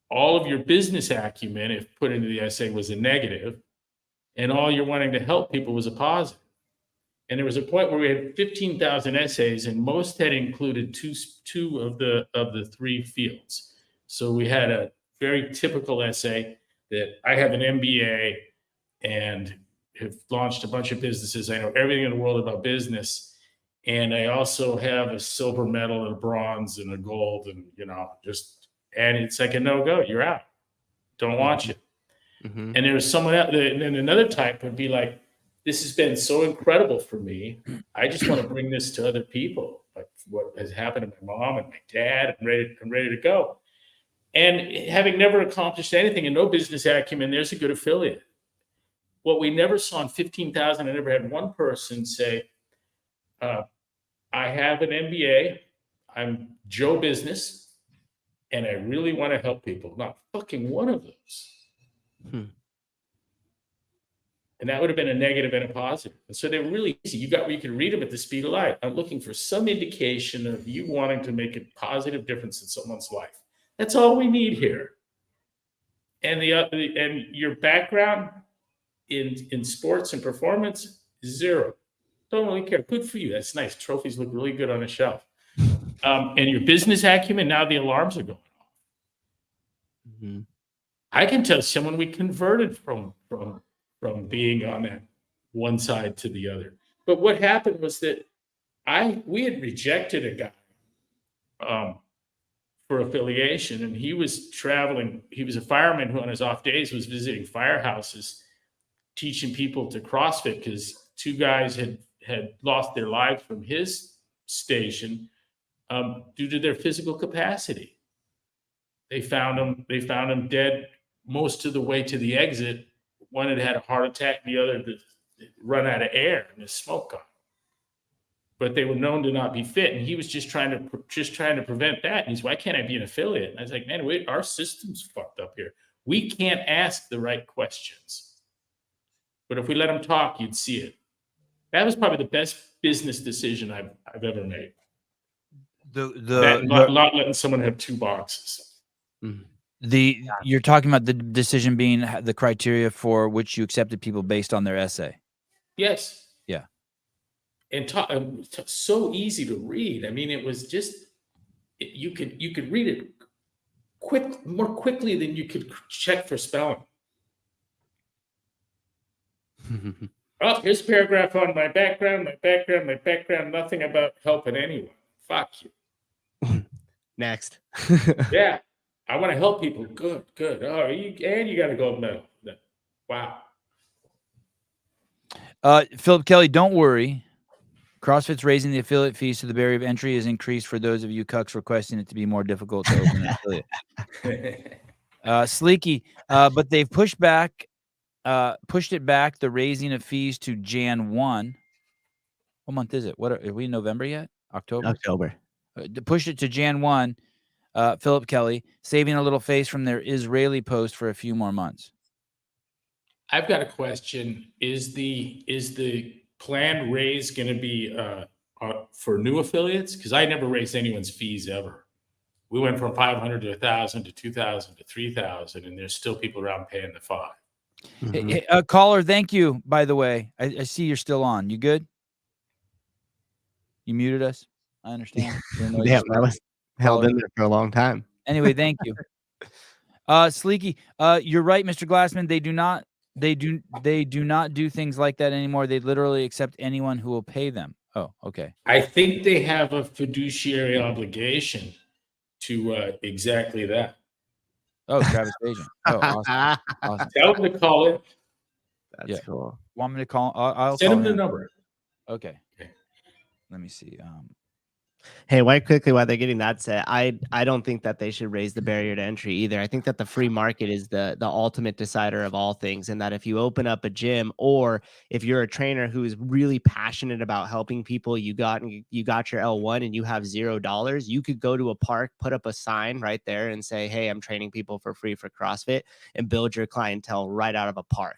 all of your business acumen, if put into the essay, was a negative. And all you're wanting to help people was a positive. And there was a point where we had 15,000 essays, and most had included two of the 3 fields. So we had a very typical essay that I have an MBA and have launched a bunch of businesses. I know everything in the world about business. And I also have a silver medal and a bronze and a gold, and, and it's like a no-go. You're out. Don't want you. Mm-hmm. And there was someone else, and then another type would be like, this has been so incredible for me. I just want to bring this to other people. Like what has happened to my mom and my dad. I'm ready to go. And having never accomplished anything and no business acumen, there's a good affiliate. What we never saw in 15,000, I never had one person say, I have an MBA, I'm Joe Business, and I really want to help people. Not fucking one of those. And that would have been a negative and a positive. And so they were really easy. You could read them at the speed of light. I'm looking for some indication of you wanting to make a positive difference in someone's life. That's all we need here. And and your background in sports and performance, 0. Don't really care. Good for you. That's nice. Trophies look really good on a shelf. And your business acumen, now the alarms are going off. Mm-hmm. I can tell someone we converted from being on that one side to the other. But what happened was that we had rejected a guy for affiliation, and he was traveling. He was a fireman who on his off days was visiting firehouses, teaching people to CrossFit, because 2 guys had lost their lives from his station due to their physical capacity. They found him dead most of the way to the exit. One had had a heart attack, and the other had run out of air and the smoke got him. But they were known to not be fit, and he was just trying to prevent that. And he's, why can't I be an affiliate? And I was like, man, our system's fucked up here. We can't ask the right questions. But if we let them talk, you'd see it. That was probably the best business decision I've ever made. Not letting someone have 2 boxes. You're talking about the decision being the criteria for which you accepted people based on their essay. Yes. Yeah. And so easy to read. I mean, it was just you could read it more quickly than you could check for spelling. Oh, here's a paragraph on my background, nothing about helping anyone. Fuck you. Next. Yeah. I want to help people. Good. Oh, you got a gold medal. Wow. Philip Kelly, don't worry. CrossFit's raising the affiliate fees, so the barrier of entry is increased for those of you cucks requesting it to be more difficult to open an affiliate. Sleeky, but they've pushed it back, the raising of fees to Jan 1. What month is it? What are we in November yet? October? Pushed it to Jan 1, Philip Kelly, saving a little face from their Israeli post for a few more months. I've got a question. Is the planned raise going to be for new affiliates? Because I never raised anyone's fees ever. We went from 500 to 1,000 to 2,000 to 3,000, and there's still people around paying the 5. Mm-hmm. Hey, caller, thank you, by the way. I see you're still on. You good? You muted us. I understand. Yeah, I was held in there for a long time. Anyway, thank you. Sleeky, you're right, Mr. Glassman. They do not do things like that anymore. They literally accept anyone who will pay them. Oh, okay. I think they have a fiduciary obligation to exactly that. Oh, Travis Agent. Oh, awesome. Tell them to call it. That's cool. Want me to call? I'll send call him the number. Okay. Let me see. Hey, while they're getting that set, I don't think that they should raise the barrier to entry either. I think that the free market is the ultimate decider of all things, and that if you open up a gym, or if you're a trainer who is really passionate about helping people, you got your L1 and you have $0, you could go to a park, put up a sign right there and say, hey, I'm training people for free for CrossFit, and build your clientele right out of a park.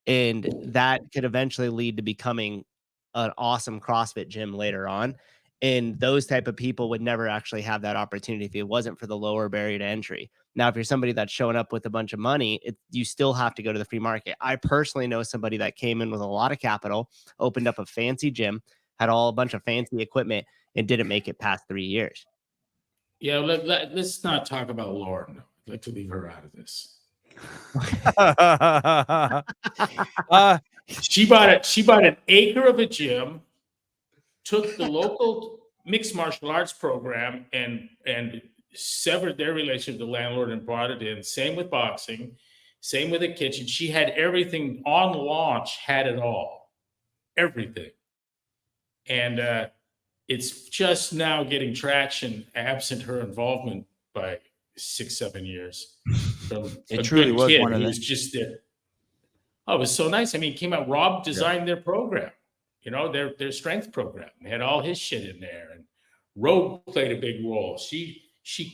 And that could eventually lead to becoming an awesome CrossFit gym later on. And those type of people would never actually have that opportunity if it wasn't for the lower barrier to entry. Now, if you're somebody that's showing up with a bunch of money, you still have to go to the free market. I personally know somebody that came in with a lot of capital, opened up a fancy gym, had a bunch of fancy equipment, and didn't make it past 3 years. Yeah, let's not talk about Lauren. I'd like to leave her out of this. She bought an acre of a gym, took the local mixed martial arts program and severed their relationship with the landlord and brought it in. Same with boxing, same with the kitchen. She had everything on launch, had it all, everything. And it's just now getting traction, absent her involvement by 6-7 years. From it truly was one of them. Just there. Oh, it was so nice. I mean, it came out. Rob designed their program. You know, their strength program. They had all his shit in there, and Rogue played a big role. She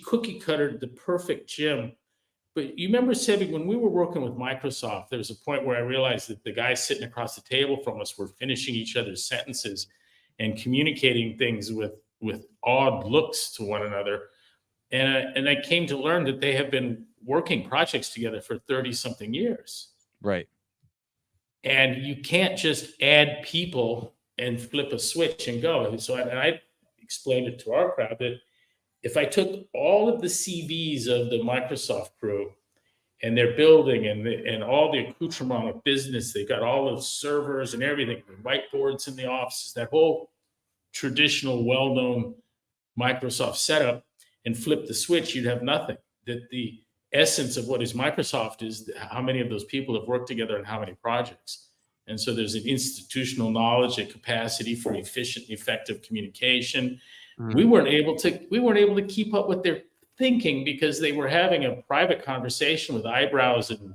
cookie cuttered the perfect gym. But you remember, Sebi, when we were working with Microsoft, there was a point where I realized that the guys sitting across the table from us were finishing each other's sentences and communicating things with odd looks to one another. And I came to learn that they have been working projects together for 30-something years. Right. And you can't just add people and flip a switch and go. So I explained it to our crowd that if I took all of the CVs of the Microsoft crew and their building and all the accoutrement of business, they got all the servers and everything, the whiteboards in the offices, that whole traditional, well-known Microsoft setup, and flip the switch, you'd have nothing. That the essence of what is Microsoft is how many of those people have worked together and how many projects. And so there's an institutional knowledge, a capacity for efficient, effective communication. Mm-hmm. We weren't able to keep up with their thinking because they were having a private conversation with eyebrows and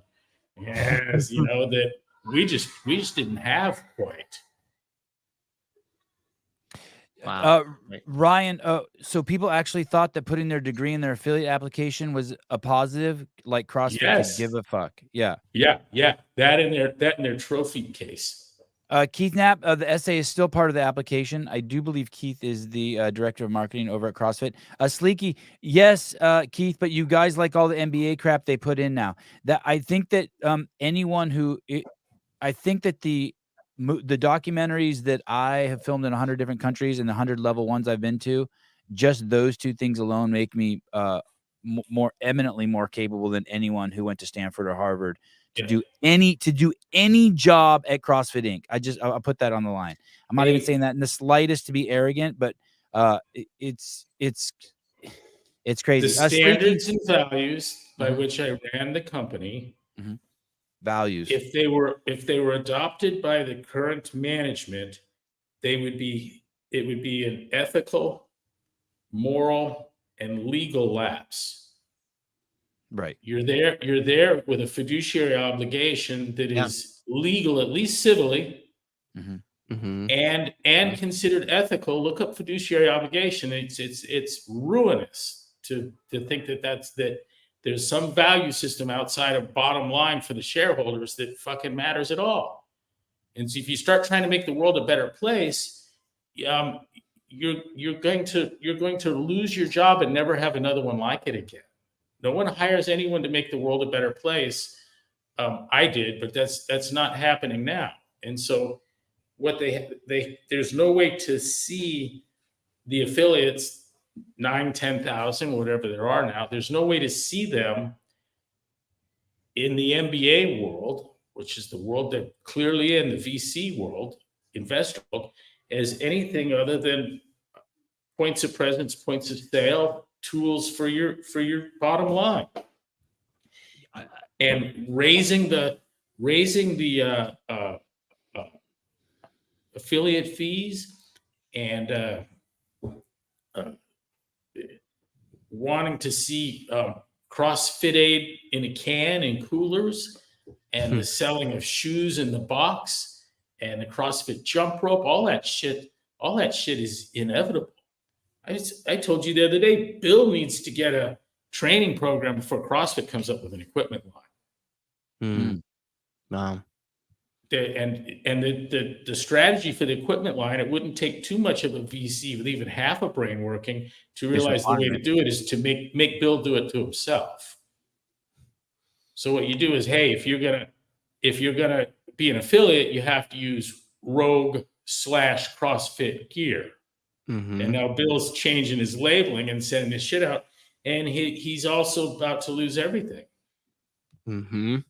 yes, you know, that we just didn't have quite. Wow. Ryan, so people actually thought that putting their degree in their affiliate application was a positive, like CrossFit could give a fuck. Yeah. That in their trophy case. Keith Knapp, the essay is still part of the application. I do believe Keith is the director of marketing over at CrossFit. Sleeky, yes, Keith, but you guys like all the NBA crap they put in now. That I think that I think that the documentaries that I have filmed in 100 different countries and the 100 level ones I've been to, just those two things alone make me more eminently more capable than anyone who went to Stanford or Harvard to do any job at CrossFit Inc. I'll put that on the line. I'm not even saying that in the slightest to be arrogant, but it's crazy. The standards and values by which I ran the company. Mm-hmm. Values. If they were adopted by the current management, it would be an ethical, moral, and legal lapse. Right. You're there with a fiduciary obligation that is legal, at least civilly, and considered ethical. Look up fiduciary obligation. It's ruinous to think that there's some value system outside of bottom line for the shareholders that fucking matters at all. And so if you start trying to make the world a better place, you're going to lose your job and never have another one like it again. No one hires anyone to make the world a better place. I did, but that's not happening now. And so what there's no way to see the affiliates, 9, 10,000, whatever there are now. There's no way to see them in the MBA world, which is the world that clearly in the VC world, investor world, as anything other than points of presence, points of sale, tools for your bottom line, and raising the affiliate fees and wanting to see CrossFit aid in a can and coolers, and the selling of shoes in the box, and the CrossFit jump rope, all that shit is inevitable. I told you the other day, Bill needs to get a training program before CrossFit comes up with an equipment line. Wow. The strategy for the equipment line, it wouldn't take too much of a VC with even half a brain working to realize the way to do it is to make Bill do it to himself. So what you do is, hey, if you're gonna be an affiliate, you have to use Rogue /CrossFit gear. And now Bill's changing his labeling and sending his shit out, and he's also about to lose everything. I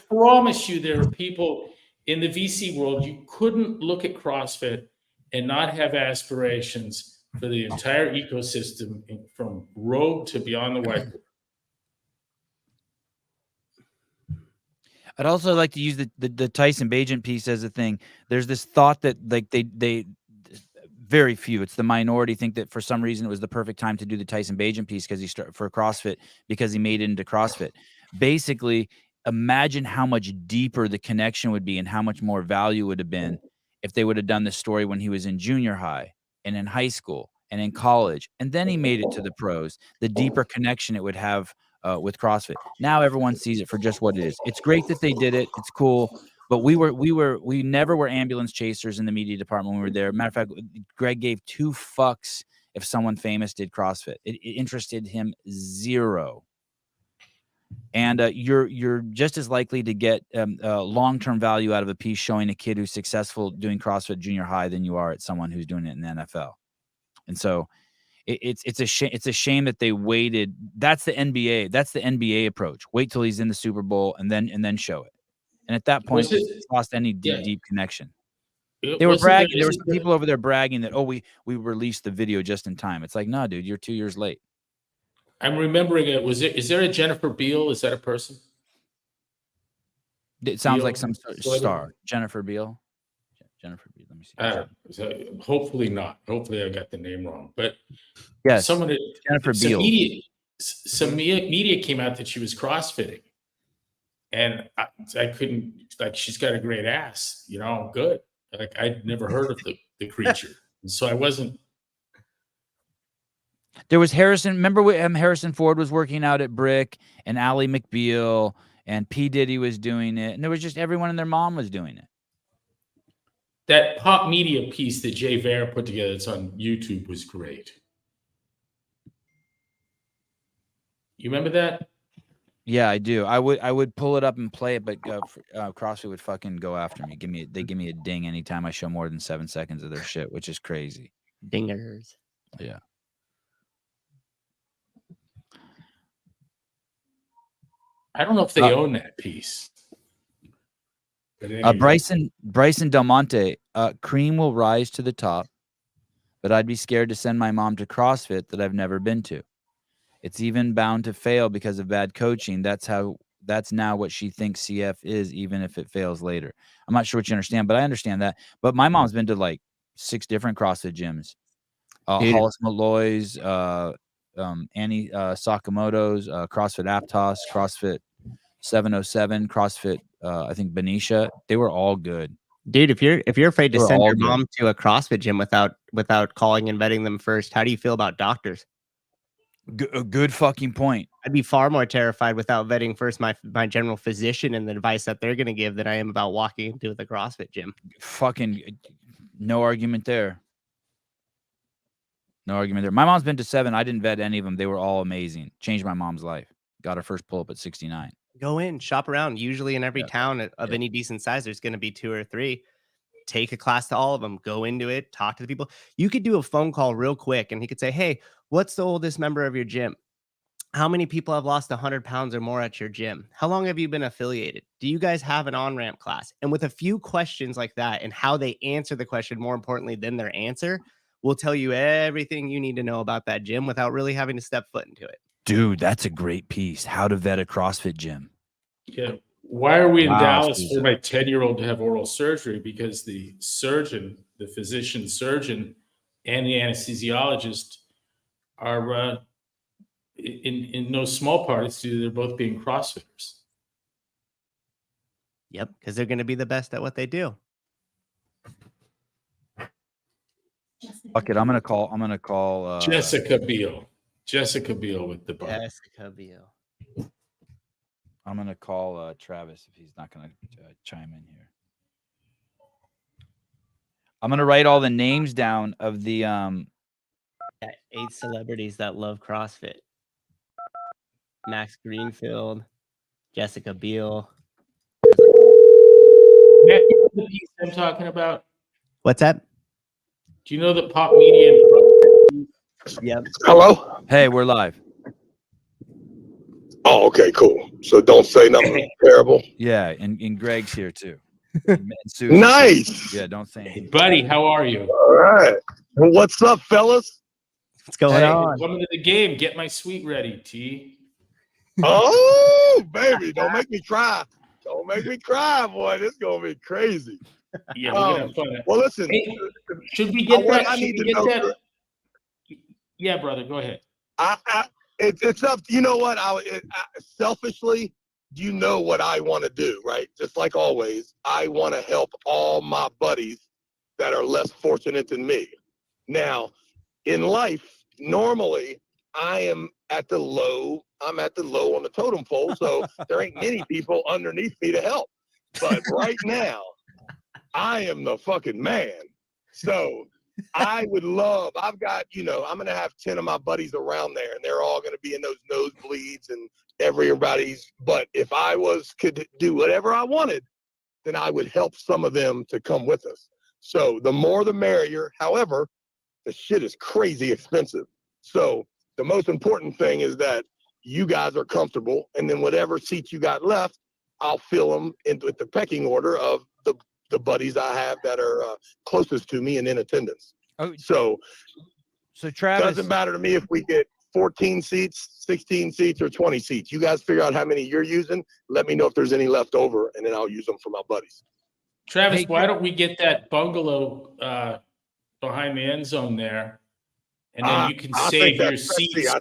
promise you, there are people in the VC world, you couldn't look at CrossFit and not have aspirations for the entire ecosystem from Rogue to beyond the whiteboard. I'd also like to use the Tyson Bagent piece as a thing. There's this thought that like they very few, it's the minority, think that for some reason it was the perfect time to do the Tyson Bagent piece because he started for CrossFit because he made it into CrossFit. Basically, imagine how much deeper the connection would be and how much more value would have been if they would have done this story when he was in junior high and in high school and in college, and then he made it to the pros. The deeper connection it would have with CrossFit. Now everyone sees it for just what it is. It's great that they did it. It's cool. But we never were ambulance chasers in the media department when we were there. Matter of fact, Greg gave 2 fucks if someone famous did CrossFit. It interested him 0. And you're just as likely to get long-term value out of a piece showing a kid who's successful doing CrossFit junior high than you are at someone who's doing it in the NFL. And so it's a shame that they waited. That's the NBA. That's the NBA approach. Wait till he's in the Super Bowl and then show it. And at that point, it's lost any deep connection. They were bragging. There were some people over there bragging that, we released the video just in time. It's like, no, dude, you're 2 years late. I'm remembering it. Is there a Jennifer Beal? Is that a person? It sounds like some star. Jennifer Beal. Jennifer Beal. Let me see. I don't know. Hopefully not. Hopefully I got the name wrong. But yes, Jennifer Beal. Some media came out that she was CrossFitting. And I couldn't, like, she's got a great ass, good. Like, I'd never heard of the creature. And so I wasn't. There was Harrison. Remember when Harrison Ford was working out at Brick, and Ally McBeal and P. Diddy was doing it. And there was just everyone and their mom was doing it. That pop media piece that Jay Vare put together that's on YouTube was great. You remember that? Yeah, I do. I would pull it up and play it, but CrossFit would fucking go after me. They give me a ding anytime I show more than 7 seconds of their shit, which is crazy. Dingers. Yeah. I don't know if they own that piece. Anyway. Bryson Del Monte, cream will rise to the top, but I'd be scared to send my mom to CrossFit that I've never been to. It's even bound to fail because of bad coaching. That's how That's now what she thinks CF is, even if it fails later. I'm not sure what you understand, but I understand that. But my mom's been to like 6 different CrossFit gyms. Hollis Malloy's, Annie Sakamoto's, CrossFit Aptos, CrossFit 707, CrossFit, I think Benicia. They were all good. Dude, if you're afraid to send your mom to a CrossFit gym without calling and vetting them first, how do you feel about doctors? Good fucking point. I'd be far more terrified without vetting first my general physician and the advice that they're going to give than I am about walking into the CrossFit gym. Fucking no argument there. No argument there. My mom's been to 7. I didn't vet any of them. They were all amazing. Changed my mom's life. Got her first pull-up at 69. Go in, shop around. Usually in every town of any decent size, there's going to be 2 or 3. Take a class to all of them. Go into it. Talk to the people. You could do a phone call real quick, and he could say, hey, what's the oldest member of your gym? How many people have lost 100 pounds or more at your gym? How long have you been affiliated? Do you guys have an on-ramp class? And with a few questions like that and how they answer the question, more importantly than their answer, will tell you everything you need to know about that gym without really having to step foot into it. Dude, that's a great piece. How to vet a CrossFit gym. Yeah. Why are we in Dallas for my 10-year-old to have oral surgery? Because the surgeon, the physician surgeon, and the anesthesiologist are in no small part, it's due to they're both being CrossFitters. Yep, because they're going to be the best at what they do. Fuck it, I'm gonna call Jessica Biel. Jessica Biel with the bar. Jessica Biel. I'm gonna call Travis if he's not gonna chime in here. I'm gonna write all the names down of the 8 celebrities that love CrossFit. Max Greenfield, Jessica Biel. The piece I'm talking about. What's that? Do you know the pop media? Yep. Hello? Hey, we're live. Oh, okay, cool. So don't say nothing terrible. Yeah, and Greg's here too. Nice. Yeah, don't say anything. Buddy, how are you? All right. What's up, fellas? What's going on? Coming to the game. Get my suite ready, T. Oh, baby, don't make me cry. Don't make me cry, boy. This is going to be crazy. Yeah, we're going to have fun. Well, listen. Hey, should we get that? I need to know that. Yeah, brother, go ahead. It's up. You know what? Selfishly, you know what I want to do, right? Just like always, I want to help all my buddies that are less fortunate than me. Now, in life, normally I am at the low. I'm at the low on the totem pole, so there ain't many people underneath me to help. But right now, I am the fucking man. So I would love, I've got, I'm going to have 10 of my buddies around there, and they're all going to be in those nosebleeds and everybody's. But if I could do whatever I wanted, then I would help some of them to come with us. So the more the merrier. However, the shit is crazy expensive. So the most important thing is that you guys are comfortable, and then whatever seats you got left, I'll fill them with the pecking order of the buddies I have that are closest to me and in attendance. Oh, so Travis, doesn't matter to me if we get 14 seats, 16 seats, or 20 seats. You guys figure out how many you're using. Let me know if there's any left over, and then I'll use them for my buddies. Travis, why don't we get that bungalow behind the end zone there, and then you can save your seats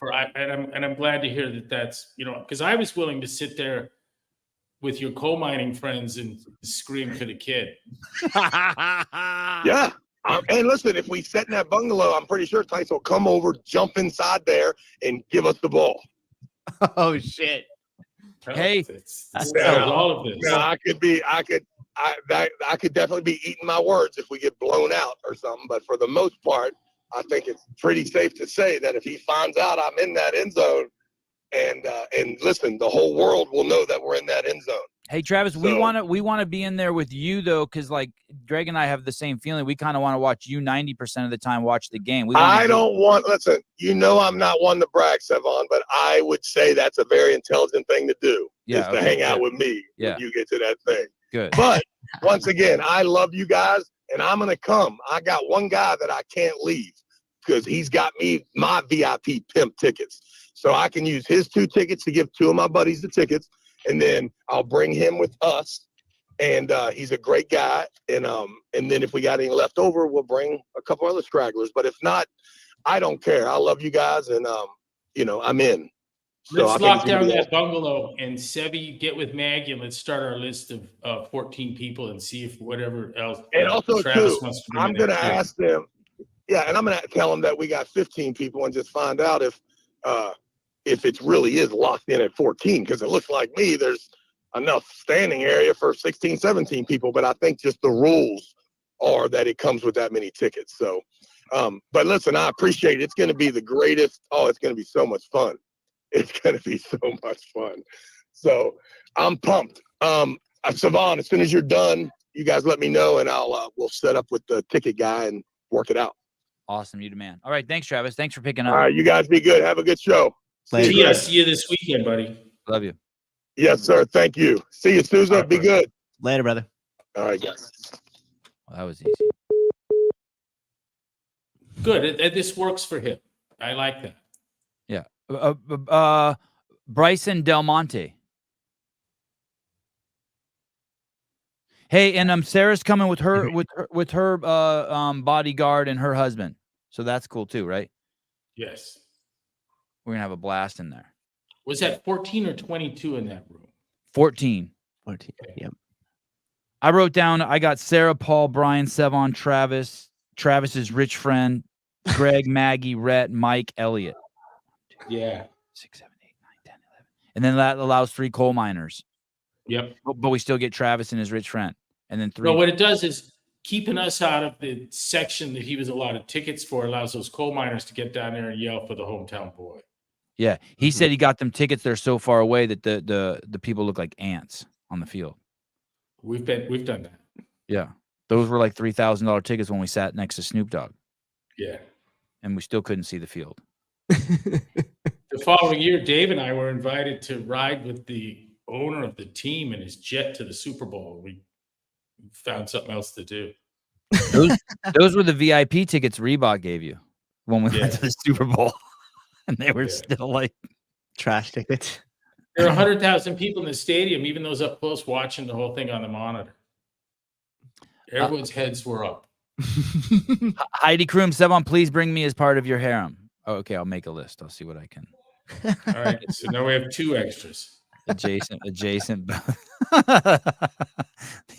and I'm glad to hear that that's, because I was willing to sit there with your coal mining friends and scream for the kid. Yeah. And listen, if we set in that bungalow, I'm pretty sure Tyson will come over, jump inside there, and give us the ball. Oh, shit. Hey, all of this. Now, I could definitely be eating my words if we get blown out or something. But for the most part, I think it's pretty safe to say that if he finds out I'm in that end zone, and listen, the whole world will know that we're in that end zone. Hey, Travis, we want to be in there with you though, because like Greg and I have the same feeling. We kind of want to watch you 90% of the time. Watch the game. Listen, I'm not one to brag, Sevon, but I would say that's a very intelligent thing to do. Yeah, to hang out with me when you get to that thing. Good. But once again, I love you guys, and I'm gonna come. I got one guy that I can't leave. because he's got me my VIP pimp tickets. So I can use his 2 tickets to give 2 of my buddies the tickets, and then I'll bring him with us. And he's a great guy. And then if we got any left over, we'll bring a couple other stragglers. But if not, I don't care. I love you guys, and you know, I'm in. So let's lock down that bungalow, and Sevi, get with Maggie, and let's start our list of 14 people and see if whatever else. And also, Travis too, wants to I'm going to ask them. Yeah, and I'm going to tell them that we got 15 people, and just find out if it really is locked in at 14, because it looks like me there's enough standing area for 16, 17 people, but I think just the rules are that it comes with that many tickets. So, but listen, I appreciate it. It's going to be the greatest. Oh, it's going to be so much fun. It's going to be so much fun. So I'm pumped. Savon, as soon as you're done, you guys let me know, and we'll set up with the ticket guy and work it out. Awesome. You the man. All right. Thanks, Travis. Thanks for picking up. All right. You guys be good. Have a good show. See you this weekend, buddy. Love you. Yes, sir. Thank you. See you, Susan. Right, be good. Later, brother. All right, guys. Well, that was easy. Good. This works for him. I like that. Yeah. Bryson Del Monte. Hey, and Sarah's coming with her with her bodyguard and her husband. So that's cool too, right? Yes. We're gonna have a blast in there. Was that 14 or 22 in that room? 14. 14. Yep. I wrote down, I got Sarah, Paul, Brian, Sevon, Travis's rich friend, Greg, Maggie, Rhett, Mike, Elliot. Yeah. 6, 7, 8, 9, 10, 11. And then that allows 3 coal miners. Yep. But we still get Travis and his rich friend. And then 3. No, what it does is keeping us out of the section that he was allotted tickets for allows those coal miners to get down there and yell for the hometown boy. Yeah. He said he got them tickets. They're so far away that the people look like ants on the field. We've done that. Yeah. Those were like $3,000 tickets when we sat next to Snoop Dogg. Yeah. And we still couldn't see the field. The following year, Dave and I were invited to ride with the owner of the team in his jet to the Super Bowl. We found something else to do. Those were the VIP tickets Reebok gave you when we went to the Super Bowl. And they were still like trash tickets. There are 100,000 people in the stadium, even those up close watching the whole thing on the monitor. Everyone's heads were up. Heidi Kroom, Sevon, please bring me as part of your harem. Oh, okay, I'll make a list. I'll see what I can. All right, so now we have 2 extras. Adjacent the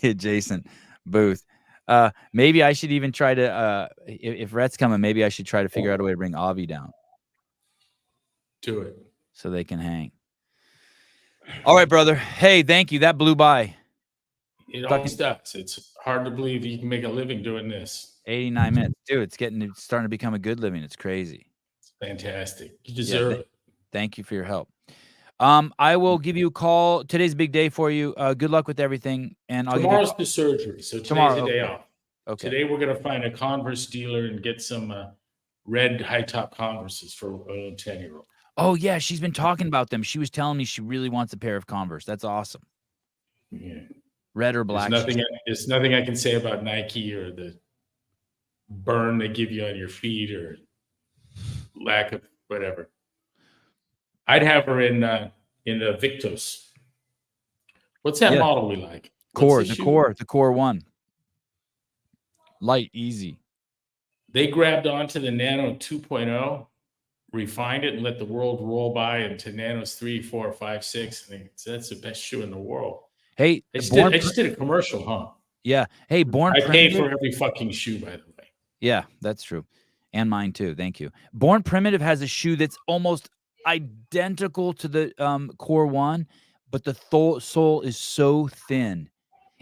adjacent booth. Maybe I should even try to if Rhett's coming, maybe I should try to figure out a way to bring Avi down. Do it. So they can hang. All right, brother. Hey, thank you. That blew by. It always does. It's hard to believe you can make a living doing this. 89 minutes. Dude, it's starting to become a good living. It's crazy. It's fantastic. You deserve it. Thank you for your help. I will give you a call. Today's a big day for you. Good luck with everything. And tomorrow's the surgery, so today's the day off. Okay. Today we're gonna find a Converse dealer and get some red high top Converses for a 10-year-old. Oh yeah, she's been talking about them. She was telling me she really wants a pair of Converse. That's awesome. Yeah. Red or black. There's nothing I can say about Nike or the burn they give you on your feet or lack of whatever. I'd have her in the Victus. What's that model we like? The Core 1. Light, easy. They grabbed onto the Nano 2.0, refined it, and let the world roll by into Nanos 3, 4, 5, 6. And that's the best shoe in the world. Hey, I just did a commercial, huh? Yeah. Hey, I paid for every fucking shoe, by the way. Yeah, that's true. And mine too. Thank you. Born Primitive has a shoe that's almost identical to the Core 1, but the sole is so thin.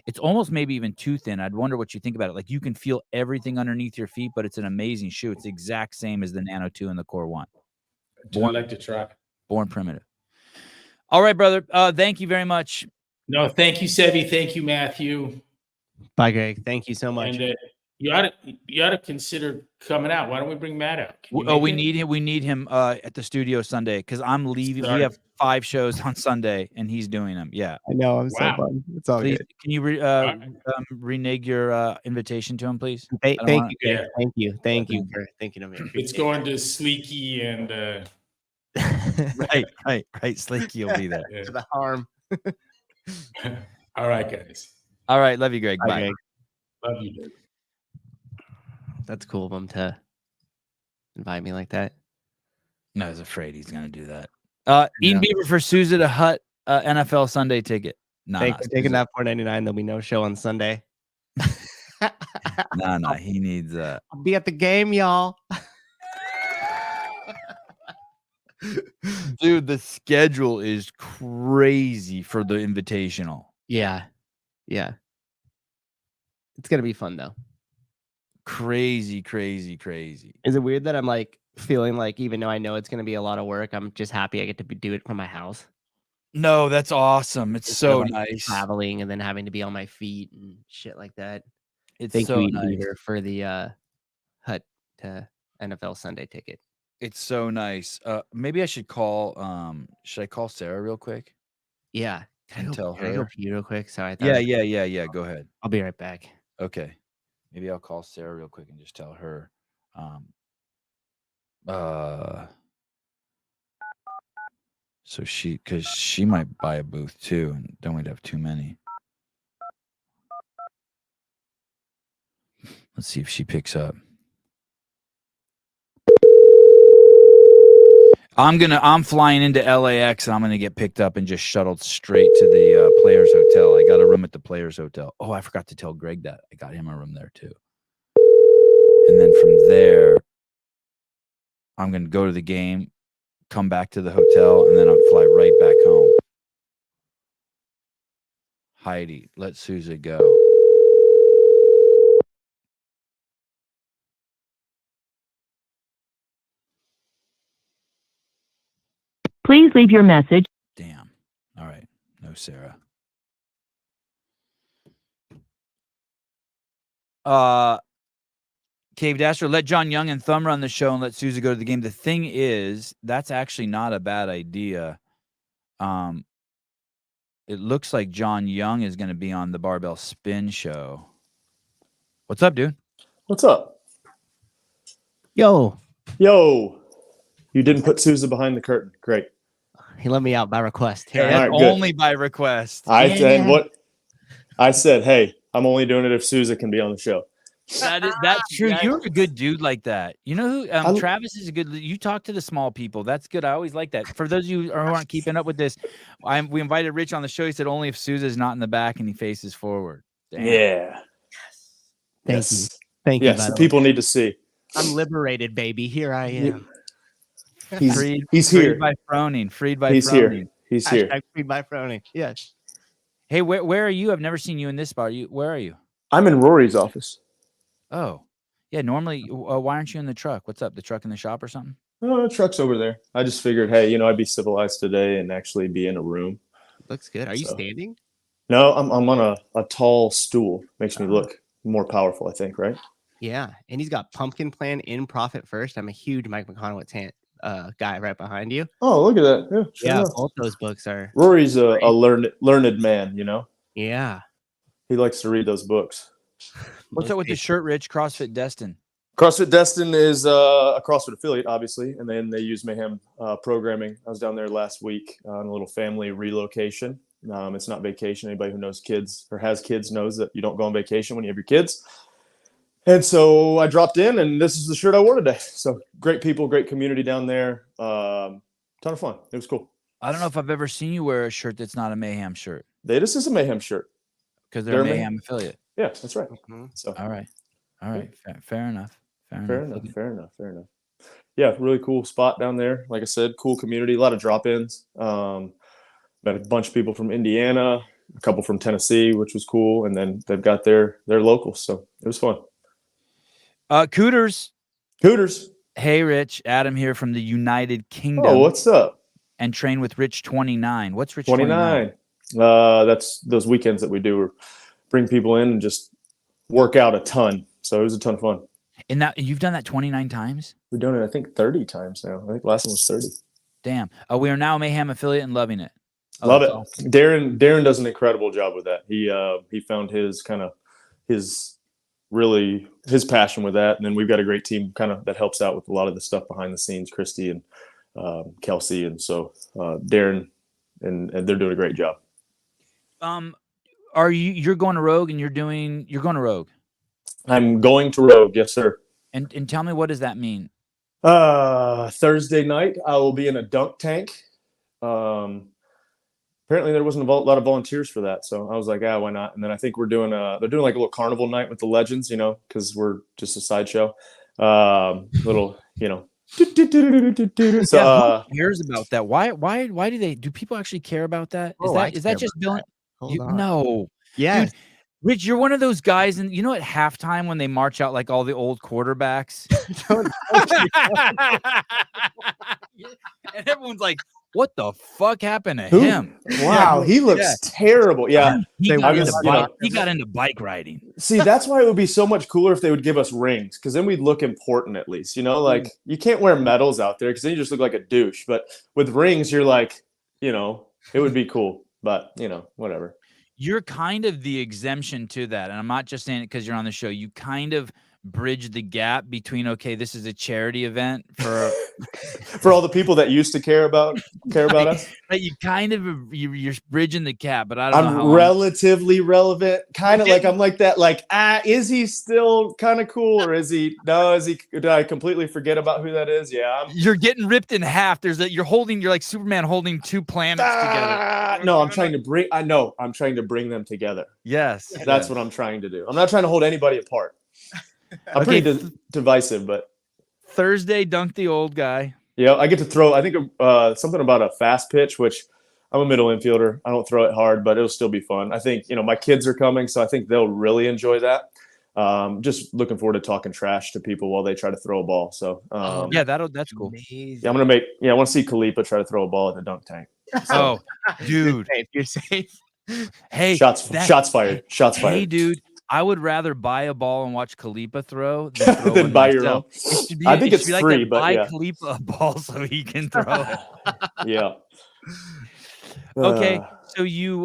It's almost maybe even too thin. I'd wonder what you think about it. Like you can feel everything underneath your feet, but it's an amazing shoe. It's the exact same as the Nano 2 and the Core 1. I'd like to try. Born Primitive. All right, brother. Thank you very much. No, thank you, Sevi. Thank you, Matthew. Bye, Greg. Thank you so much. And You ought to consider coming out. Why don't we bring Matt out? We need him. We need him at the studio Sunday because I'm leaving. Sorry. We have 5 shows on Sunday, and he's doing them. Yeah, I know. I'm so Wow. bummed. It's all please, good. can you renege your invitation to him, please? Thank you, Greg. Yeah. Thank you for thinking of me. It's going to Sleeky and Right. Sleeky will be there. yeah. to the harm. All right, guys. All right, love you, Greg. Bye, Bye. Greg. Love you, dude. That's cool of him to invite me like that. No, I was afraid he's gonna do that. Eden Beaver for Sousa to Hut NFL Sunday ticket. Thanks for taking that $4.99. There'll be no show on Sunday. No, he needs I'll be at the game, y'all. Dude, the schedule is crazy for the invitational. Yeah. It's gonna be fun though. Crazy. Is it weird that I'm like feeling like, even though I know it's gonna be a lot of work, I'm just happy I get to do it from my house? No, that's awesome. It's so like nice. Traveling and then having to be on my feet and shit like that. Thank you, Eden Beaver, for the Hut to NFL Sunday ticket. It's so nice. Maybe I should call. Should I call Sarah real quick? Yeah. And tell Can I go her. pee real quick? Sorry. Yeah. Go ahead. I'll be right back. Okay. Maybe I'll call Sarah real quick and just tell her. So because she might buy a booth too, and then we'd have too many. Let's see if she picks up. I'm flying into LAX and I'm gonna get picked up and just shuttled straight to the Players Hotel. I got a room at the Players Hotel. Oh, I forgot to tell Greg that. I got him a room there too. And then from there, I'm gonna go to the game, come back to the hotel, and then I'll fly right back home. Heidi, let Sousa go. Please leave your message. Damn. All right. No, Sarah. Cave Dasher, let John Young and Thumb run the show and let Sousa go to the game. The thing is, that's actually not a bad idea. It looks like John Young is going to be on the Barbell Spin show. What's up, dude? What's up? Yo. You didn't put Sousa behind the curtain. Great. He let me out by request. Hey, that's only by request. I said, hey, I'm only doing it if Sousa can be on the show. That's true. You're a good dude like that. You know who? Travis is a good. You talk to the small people. That's good. I always like that. For those of you who aren't keeping up with this, we invited Rich on the show. He said only if Sousa is not in the back and he faces forward. Damn. Yeah. Thank you. Yes, the people need to see. I'm liberated, baby. Here I am. He's here. Freed by Froning. He's here. Hashtag freed by Froning. Yes. Hey, where are you? I've never seen you in this spot. Where are you? I'm in Rory's office. Oh, yeah. Normally, why aren't you in the truck? What's up? The truck in the shop or something? Oh, the truck's over there. I just figured, hey, I'd be civilized today and actually be in a room. Looks good. Are you standing? No, I'm on a tall stool. Makes me look more powerful, I think, right? Yeah, and he's got Pumpkin Plan in Profit First. I'm a huge Mike McConaughey guy right behind you. Oh, look at that. Yeah, both those books are. Rory's a learned man, Yeah. He likes to read those books. What's up with the shirt, Rich? CrossFit Destin. CrossFit Destin is a CrossFit affiliate, obviously, and then they use Mayhem programming. I was down there last week on a little family relocation. It's not vacation. Anybody who knows kids or has kids knows that you don't go on vacation when you have your kids. And so I dropped in, and this is the shirt I wore today. So great people, great community down there. Ton of fun. It was cool. I don't know if I've ever seen you wear a shirt that's not a Mayhem shirt. This is a Mayhem shirt. Because they're a Mayhem affiliate. Yeah, that's right. Mm-hmm. So all right. Fair enough. Fair enough. Yeah, really cool spot down there. Like I said, cool community, a lot of drop-ins. Met a bunch of people from Indiana, a couple from Tennessee, which was cool. And then they've got their locals. So it was fun. Cooters. Hey, Rich. Adam here from the United Kingdom. Oh, what's up? And train with Rich 29. What's Rich 29? That's those weekends that we do. Bring people in and just work out a ton. So it was a ton of fun. And that you've done that 29 times? We've done it, I think, 30 times now. I think last one was 30. Damn. We are now a Mayhem affiliate and loving it. Love it. Awesome. Darren does an incredible job with that. He found his passion with that. And then we've got a great team kind of that helps out with a lot of the stuff behind the scenes, Christy and Kelsey. And so Darren and they're doing a great job. You're going to Rogue and you're going to Rogue? I'm going to Rogue, yes, sir. And tell me, what does that mean? Thursday night, I will be in a dunk tank. Apparently there wasn't a lot of volunteers for that, so I was like, why not? And then I think they're doing like a little carnival night with the legends, because we're just a sideshow. Little, So who cares about that? Why do people actually care about that? Is that just Bill? No. Yeah. Dude, Rich, you're one of those guys, and at halftime when they march out like all the old quarterbacks, and everyone's like, "What the fuck happened to him?" Wow, he looks terrible. Yeah, he got into bike riding. See, that's why it would be so much cooler if they would give us rings, because then we'd look important at least. Like you can't wear medals out there because then you just look like a douche. But with rings, you're like, it would be cool. But whatever. You're kind of the exemption to that. And I'm not just saying it because you're on the show. You kind of bridge the gap between, okay, this is a charity event for for all the people that used to care about us. Right, you kind of you're bridging the gap, but I don't know. I'm relatively relevant, kind of like I'm like that. Like, is he still kind of cool, or is he? No, is he? Did I completely forget about who that is? Yeah, you're getting ripped in half. You're like Superman holding two planets together. No, I'm trying to bring them together. Yes, that's what I'm trying to do. I'm not trying to hold anybody apart. I'm pretty divisive, but Thursday, dunk the old guy. Yeah, I get to throw. I think something about a fast pitch, which I'm a middle infielder. I don't throw it hard, but it'll still be fun. I think my kids are coming, so I think they'll really enjoy that. Just looking forward to talking trash to people while they try to throw a ball. So that's cool. Amazing. Yeah, I want to see Khalipa try to throw a ball at the dunk tank. So, dude, you're safe. Hey, shots fired. Hey, dude. I would rather buy a ball and watch Khalipa throw than buy your own. I think it's free, but buy Khalipa a ball so he can throw it. Yeah. Okay, so you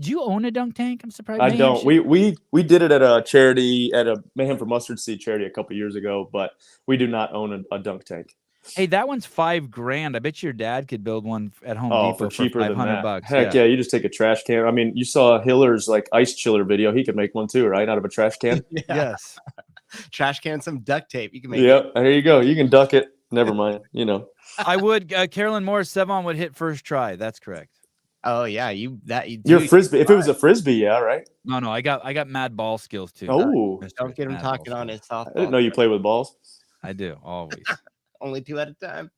do you own a dunk tank? I'm surprised. I don't. We did it at a charity, at a Mayhem for Mustard Seed charity a couple years ago, but we do not own a dunk tank. Hey, that one's $5,000. I bet your dad could build one at Home Depot for cheaper than that. $500. Heck yeah, you just take a trash can. I mean, you saw Hiller's like ice chiller video. He could make one too, right? Out of a trash can. Yeah. Yes. Trash can, some duct tape. You can make. Yep. There you go. You can duck it. Never mind. I would. Carolyn Morris Sevon would hit first try. That's correct. Oh yeah, you're a frisbee. If it was a frisbee, yeah, right. No, I got mad ball skills too. Oh, don't get him talking on his softball. I didn't know you play with balls. I do always. Only 2 at a time.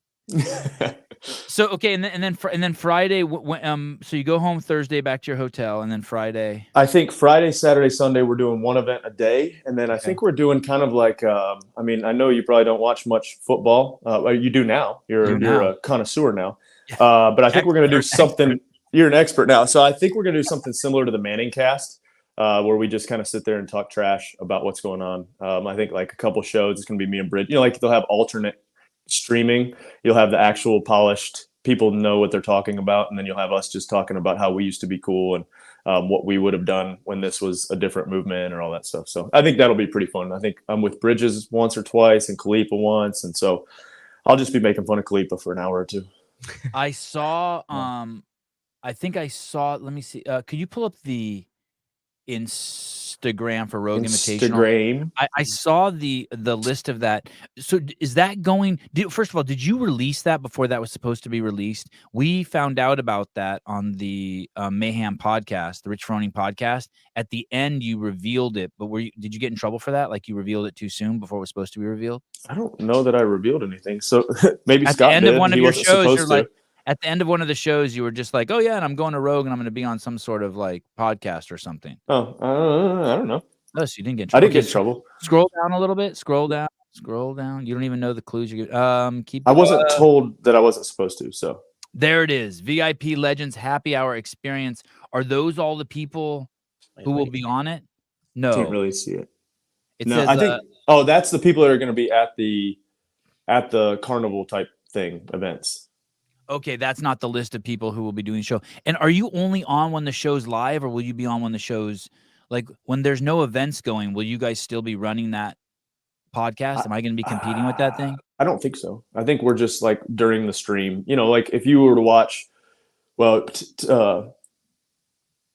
So okay, and then Friday. So you go home Thursday, back to your hotel, and then Friday. I think Friday, Saturday, Sunday we're doing one event a day, and then I think we're doing kind of like. I mean, I know you probably don't watch much football. You do now. You're a connoisseur now. But I think we're going to do something. You're an expert now, so I think we're going to do something similar to the Manning Cast, where we just kind of sit there and talk trash about what's going on. I think like a couple shows, it's going to be me and Bridge. Like they'll have alternate streaming. You'll have the actual polished people know what they're talking about, and then you'll have us just talking about how we used to be cool and what we would have done when this was a different movement or all that stuff. So I think that'll be pretty fun. I think I'm with Bridges once or twice and Khalipa once, and so I'll just be making fun of Khalipa for an hour or two. I saw I think I saw. Let me see. Could you pull up the Instagram for Rogue Invitational? I saw the list of that. So is that going? First of all, did you release that before that was supposed to be released? We found out about that on the Mayhem podcast, the Rich Froning podcast. At the end, you revealed it, but did you get in trouble for that? Like you revealed it too soon before it was supposed to be revealed? I don't know that I revealed anything. So maybe at Scott the end did. Of one of your shows, you're like. To. At the end of one of the shows, you were just like, "Oh yeah, and I'm going to Rogue, and I'm going to be on some sort of like podcast or something." Oh, I don't know. Oh, so you didn't get in trouble. I didn't get in trouble. Scroll down a little bit. Scroll down. You don't even know the clues you get. I wasn't told that I wasn't supposed to. So there it is. VIP Legends Happy Hour Experience. Are those all the people who will be on it? No, can't really see it. It No, says, I think. Oh, that's the people that are going to be at the carnival type thing events. okay, that's not the list of people who will be doing the show. And are you only on when the show's live, or will you be on when the show's like when there's no events going? Will you guys still be running that podcast? Am I going to be competing with that thing? I don't think so. I think we're just like during the stream. Like if you were to watch, well,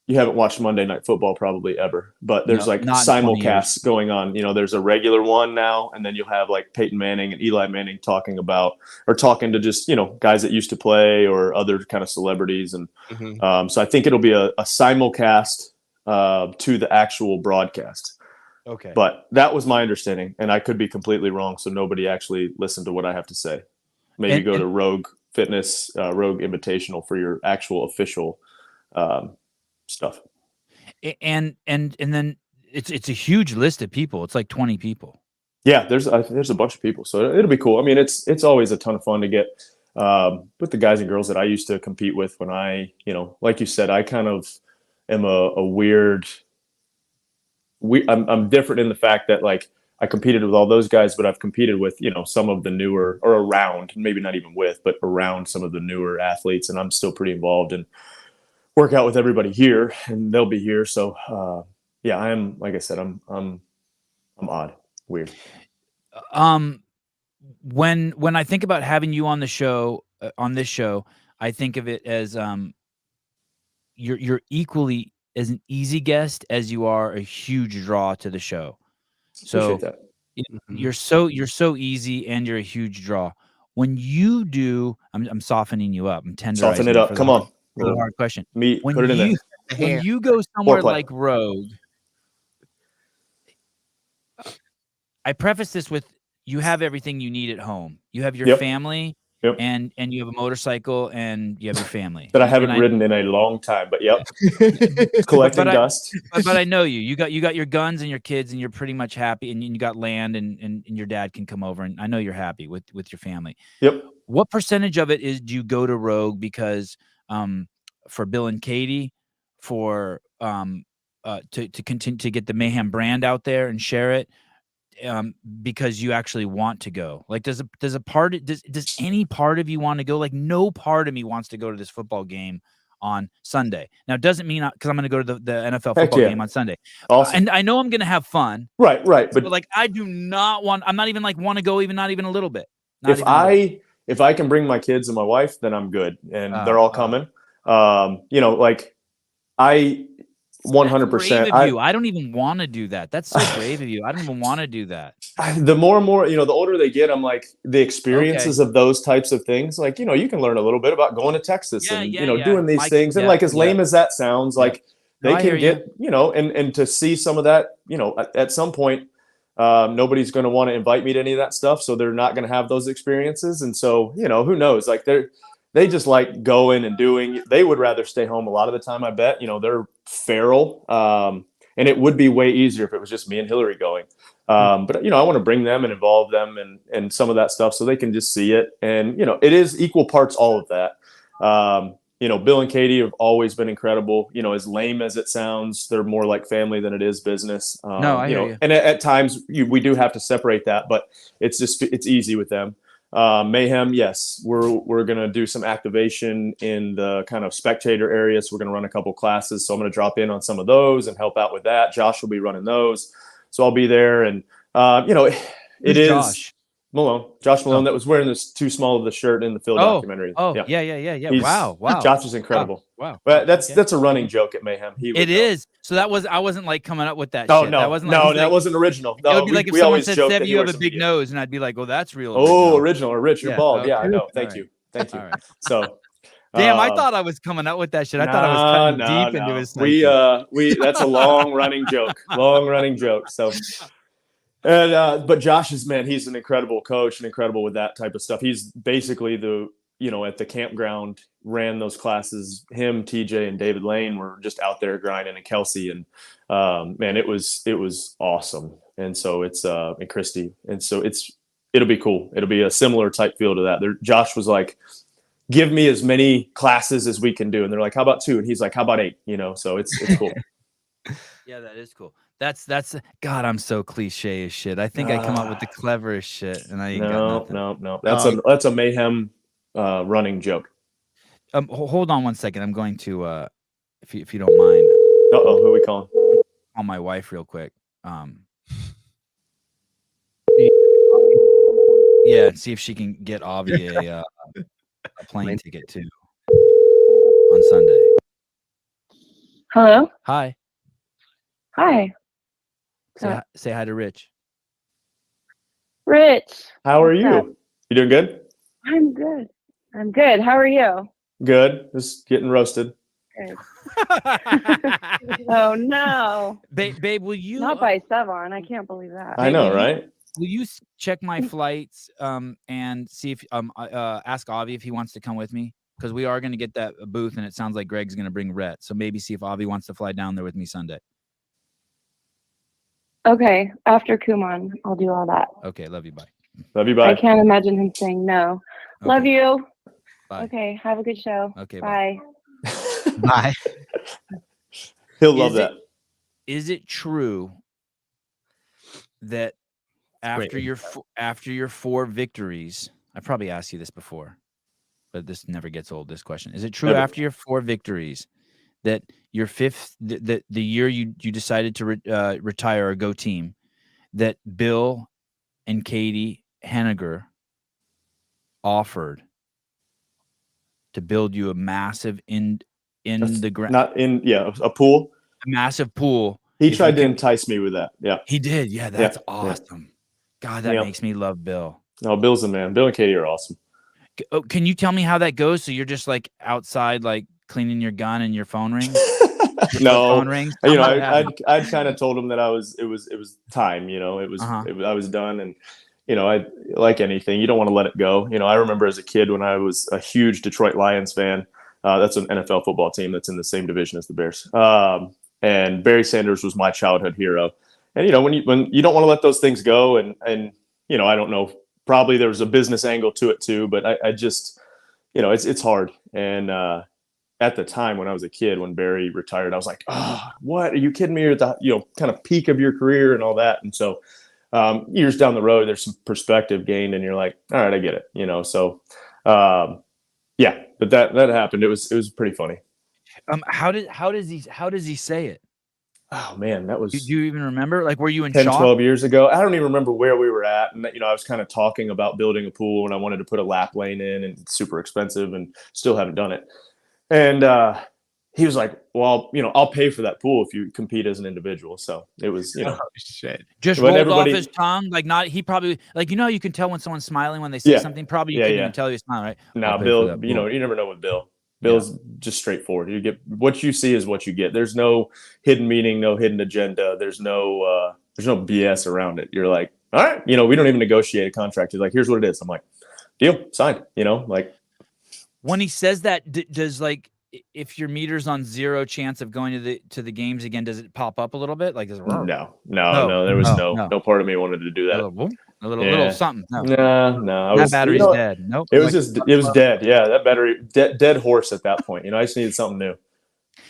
you haven't watched Monday Night Football probably ever, but there's like simulcasts going on. There's a regular one now, and then you'll have like Peyton Manning and Eli Manning talking to just, guys that used to play or other kind of celebrities. And so I think it'll be a simulcast to the actual broadcast. Okay. But that was my understanding, and I could be completely wrong. So nobody actually listened to what I have to say. Maybe go to Rogue Fitness, Rogue Invitational for your actual official stuff. And then it's a huge list of people. It's like 20 people. Yeah, there's a bunch of people, so it'll be cool. I mean, it's always a ton of fun to get with the guys and girls that I used to compete with when I, like you said, I kind of am a weird. I'm different in the fact that like I competed with all those guys, but I've competed with, some of the newer or around, maybe not even with, but around some of the newer athletes, and I'm still pretty involved and work out with everybody here, and they'll be here. So yeah, I am, like I said, I'm odd, weird. When I think about having you on the show, on this show, I think of it as you're equally as an easy guest as you are a huge draw to the show. So that. You're so easy and you're a huge draw. When you do, I'm softening you up. I'm tenderizing. Soften it up. Come on. For the hard question. Put it in there. When you go somewhere like Rogue, I preface this with you have everything you need at home. You have your family. Yep. And you have a motorcycle and you have your family that I haven't ridden in a long time, but yep. Collecting dust. But I know you. You got your guns and your kids, and you're pretty much happy, and you got land, and your dad can come over, and I know you're happy with your family. Yep. What percentage of it do you go to Rogue because for Bill and Katie, for to continue to get the Mayhem brand out there and share it? Because you actually want to go. Like, does any part of you want to go? Like, no part of me wants to go to this football game on Sunday. Now, it doesn't mean because I'm going to go to the NFL football game on Sunday. Awesome. And I know I'm going to have fun. Right. But like, I do not want. I'm not even like want to go. Not even a little bit. If I can bring my kids and my wife, then I'm good, and they're all coming. Like I. 100%. I don't even want to do that. That's so brave of you. I don't even want to do that. The more and more, the older they get, I'm like the experiences of those types of things. Like, you can learn a little bit about going to Texas and, doing these things. And like, as lame as that sounds, like they can get, and to see some of that, at some point, nobody's going to want to invite me to any of that stuff. So they're not going to have those experiences. And so, who knows? Like they just like going and doing. They would rather stay home a lot of the time, I bet. They're feral. And it would be way easier if it was just me and Hillary going. But, I want to bring them and involve them and some of that stuff so they can just see it. And, it is equal parts, all of that. Bill and Katie have always been incredible. As lame as it sounds, they're more like family than it is business. No, I hear you. And at times we do have to separate that, but it's easy with them. Mayhem, yes, we're going to do some activation in the kind of spectator area. So we're going to run a couple classes. So I'm going to drop in on some of those and help out with that. Josh will be running those. So I'll be there. And, it is Josh Malone that was wearing this too small of the shirt in the Phil documentary. Yeah. Wow. Josh is incredible. Wow. But that's a running joke at Mayhem. It is. So I wasn't like coming up with that. Oh, shit. no, that wasn't original. No, it would be like if someone said, Seb, you have a big nose, and I'd be like, well, that's real. Original or Rich, you're bald. Okay. Yeah, I know. Thank you. Right. So. Damn, I thought I was coming up with that shit. I thought I was cutting deep into his. We that's a long running joke. So. And but Josh is, man, he's an incredible coach and incredible with that type of stuff. He's basically at the campground ran those classes. Him, TJ, and David Lane were just out there grinding, and Kelsey, and man, it was awesome. And so it's and Christy, and so it'll be cool. It'll be a similar type feel to that. Josh was like, give me as many classes as we can do, and they're like, how about 2? And he's like, how about 8? So it's cool. Yeah, that is cool. That's God. I'm so cliche as shit. I think I come up with the cleverest shit, and I ain't got nothing. No. That's a Mayhem running joke. Hold on one second. I'm going to if you don't mind. Who are we calling? Call my wife real quick. Yeah, and see if she can get Avi a plane ticket too on Sunday. Hello. Hi. Hi. Say hi to Rich. Rich. How are what's you? up? You doing good? I'm good. I'm good. How are you? Good. Just getting roasted. Good. Oh no. Babe, will you Not by Sevon. I can't believe that. I know, right? Will you check my flights and see if ask Avi if he wants to come with me? Because we are going to get that booth, and it sounds like Greg's going to bring Rhett. So maybe see if Avi wants to fly down there with me Sunday. Okay. After Kumon, I'll do all that. Okay, love you. Bye. Love you. Bye. I can't imagine him saying no. Okay. Love you. Bye. Okay. Have a good show. Okay. Bye. Bye. He'll love that. Is it true that after your 4 victories, I probably asked you this before, but this never gets old, this question. Is it true after your 4 victories that your 5th, the year you decided to retire or go team, that Bill and Katie Henniger offered to build you a massive a pool? A massive pool. He tried to entice me with that. Yeah. He did. Yeah, that's awesome. God, that makes me love Bill. No, Bill's the man. Bill and Katie are awesome. Can you tell me how that goes? So you're just like outside, like cleaning your gun and your phone rings? No, phone rings? You know, I'd kind of told him that it was time, you know, I was done. And, you know, I like anything, you don't want to let it go. You know, I remember as a kid when I was a huge Detroit Lions fan, that's an NFL football team that's in the same division as the Bears. And Barry Sanders was my childhood hero. And, you know, when you don't want to let those things go and, you know, I don't know, probably there was a business angle to it too, but I just, you know, it's hard. And, at the time when I was a kid, when Barry retired, I was like, oh, what? Are you kidding me? You're at the, you know, kind of peak of your career and all that. And so years down the road, there's some perspective gained and you're like, all right, I get it. You know? So yeah, but that happened. It was pretty funny. How does he say it? Oh man, that was. Do you even remember? Like, were you in 10, shock? 12 years ago? I don't even remember where we were at. And, you know, I was kind of talking about building a pool and I wanted to put a lap lane in and it's super expensive and still haven't done it. And he was like, well, you know, I'll pay for that pool if you compete as an individual. So it was, you know, shit. Just rolled off his tongue. Like he probably, like, you know, you can tell when someone's smiling when they say something. Probably you couldn't even tell you're smiling, right? No, Bill, you know, you never know with Bill. Bill's just straightforward. You get what you see is what you get. There's no hidden meaning, no hidden agenda. There's no BS around it. You're like, all right, you know, we don't even negotiate a contract. He's like, here's what it is. I'm like, deal, signed, you know, like. When he says that, does like if your meter's on 0 chance of going to the games again, does it pop up a little bit? Like, is it no. There was no part of me wanted to do that. A little something. No. That battery's dead. Nope. It was dead. Yeah, that battery dead horse at that point. You know, I just needed something new.